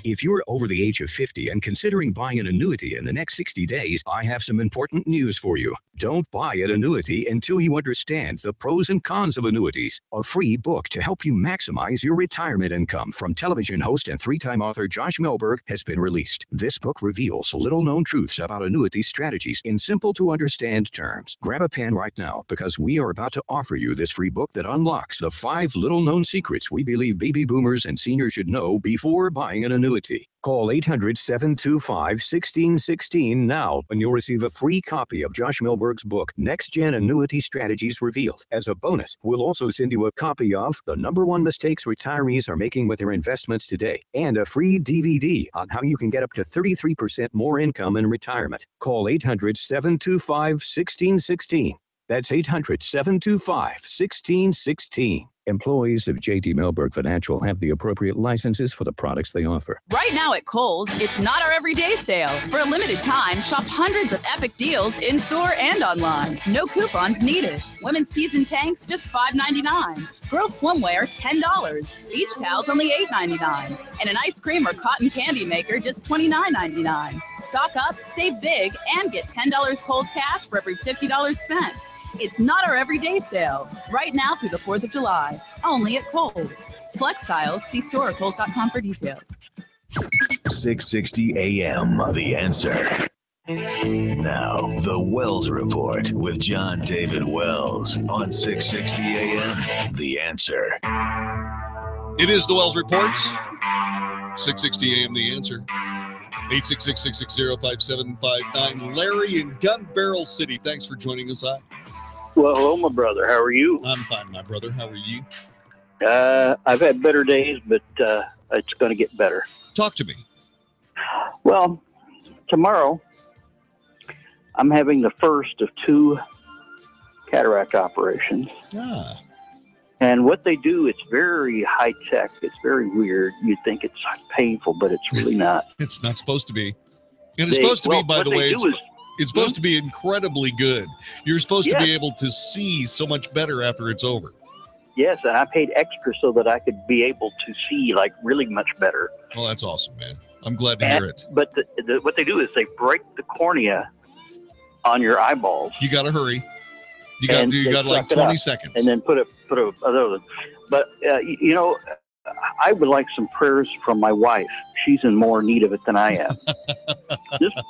If you're over the age of 50 and considering buying an annuity in the next 60 days, I have some important news for you. Don't buy an annuity until you understand the pros and cons of annuities. A free book to help you maximize your retirement income from television host and 3-time author Josh Melberg has been released. This book reveals little-known truths about annuity strategies in simple-to-understand terms. Grab a pen right now because we are about to offer you this free book that unlocks the 5 little-known secrets we believe baby boomers and seniors should know before buying an annuity. Call 800-725-1616 now and you'll receive a free copy of Josh Melberg's book, Next Gen Annuity Strategies Revealed. As a bonus, we'll also send you a copy of The #1 Mistakes Retirees Are Making with Their Investments Today and a free DVD on how you can get up to 33% more income in retirement. Call 800-725-1616. That's 800-725-1616. Employees of J.D. Melberg Financial have the appropriate licenses for the products they offer. Right now at Kohl's, it's not our everyday sale. For a limited time, shop hundreds of epic deals in-store and online. No coupons needed. Women's tees and tanks, just $5.99. Girls' swimwear, $10. Beach towels, only $8.99. And an ice cream or cotton candy maker, just $29.99. Stock up, save big, and get $10 Kohl's cash for every $50 spent. It's not our everyday sale. Right now through the 4th of July. Only at Kohl's. Select styles. See store or Kohl's.com for details. 660 AM. The Answer. Now, the Wells Report with John David Wells on 660 AM. The Answer. It is the Wells Report. 660 AM. The Answer. 866-660-5759. Larry in Gun Barrel City. Thanks for joining us. Well, hello, my brother. How are you? I'm fine, my brother. How are you? I've had better days, but it's going to get better. Talk to me. Well, tomorrow, I'm having the first of 2 cataract operations. Ah. And what they do, it's very high-tech. It's very weird. You'd think it's painful, but it's really not. It's not supposed to be. And it's supposed to be, by the way, it's supposed to be incredibly good. You're supposed to be able to see so much better after it's over. Yes, and I paid extra so that I could be able to see, like, really much better. Well, that's awesome, man. I'm glad to hear it. But what they do is they break the cornea on your eyeballs. You got to hurry. You got like 20 seconds. And then put a other. But, you know, I would like some prayers from my wife. She's in more need of it than I am.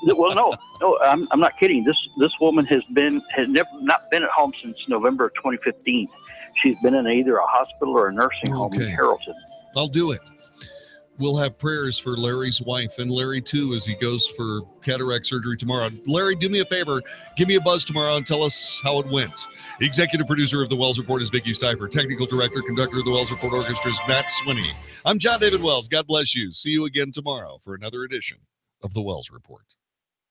No, I'm not kidding. This woman has not been at home since November of 2015. She's been in either a hospital or a nursing home in Carrollton. I'll do it. We'll have prayers for Larry's wife and Larry, too, as he goes for cataract surgery tomorrow. Larry, do me a favor. Give me a buzz tomorrow and tell us how it went. Executive producer of The Wells Report is Vicki Stifer. Technical director, conductor of The Wells Report Orchestra is Matt Swinney. I'm John David Wells. God bless you. See you again tomorrow for another edition of The Wells Report.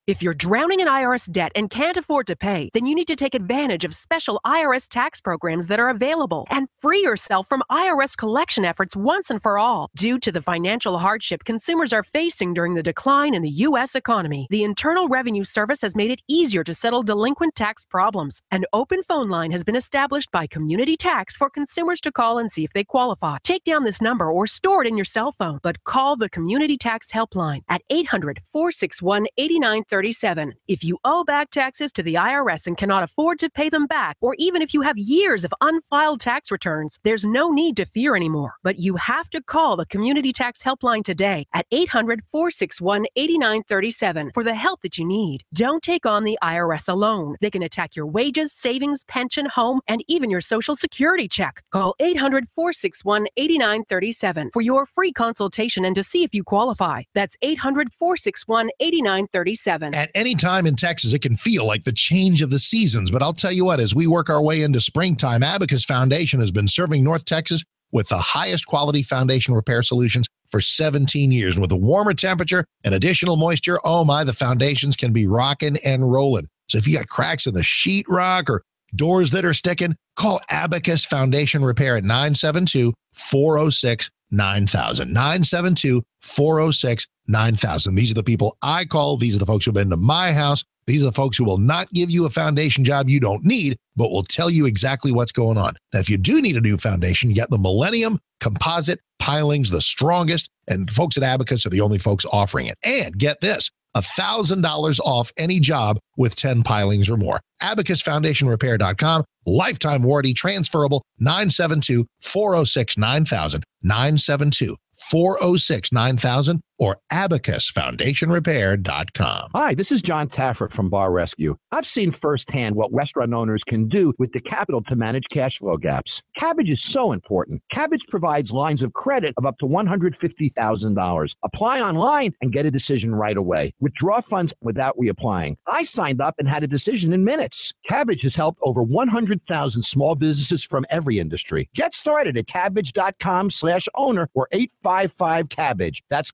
If you're drowning in IRS debt and can't afford to pay, then you need to take advantage of special IRS tax programs that are available and free yourself from IRS collection efforts once and for all. Due to the financial hardship consumers are facing during the decline in the U.S. economy, the Internal Revenue Service has made it easier to settle delinquent tax problems. An open phone line has been established by Community Tax for consumers to call and see if they qualify. Take down this number or store it in your cell phone, but call the Community Tax Helpline at 800-461-8930. If you owe back taxes to the IRS and cannot afford to pay them back, or even if you have years of unfiled tax returns, there's no need to fear anymore. But you have to call the Community Tax Helpline today at 800-461-8937 for the help that you need. Don't take on the IRS alone. They can attack your wages, savings, pension, home, and even your Social Security check. Call 800-461-8937 for your free consultation and to see if you qualify. That's 800-461-8937. At any time in Texas, it can feel like the change of the seasons. But I'll tell you what, as we work our way into springtime, Abacus Foundation has been serving North Texas with the highest quality foundation repair solutions for 17 years. And with a warmer temperature and additional moisture, oh my, the foundations can be rocking and rolling. So if you got cracks in the sheetrock or doors that are sticking, call Abacus Foundation Repair at 972-406-9000. 972-406-9000. These are the people I call. These are the folks who have been to my house. These are the folks who will not give you a foundation job you don't need, but will tell you exactly what's going on. Now, if you do need a new foundation, you got the Millennium Composite Pilings, the strongest, and folks at Abacus are the only folks offering it. And get this, $1,000 off any job with 10 pilings or more. AbacusFoundationRepair.com. Lifetime warranty, transferable, 972-406-9000, 972-406-9000, or AbacusFoundationRepair.com. Hi, this is John Taffert from Bar Rescue. I've seen firsthand what restaurant owners can do with the capital to manage cash flow gaps. Cabbage is so important. Cabbage provides lines of credit of up to $150,000. Apply online and get a decision right away. Withdraw funds without reapplying. I signed up and had a decision in minutes. Cabbage has helped over 100,000 small businesses from every industry. Get started at cabbage.com/owner or 855-CABBAGE. That's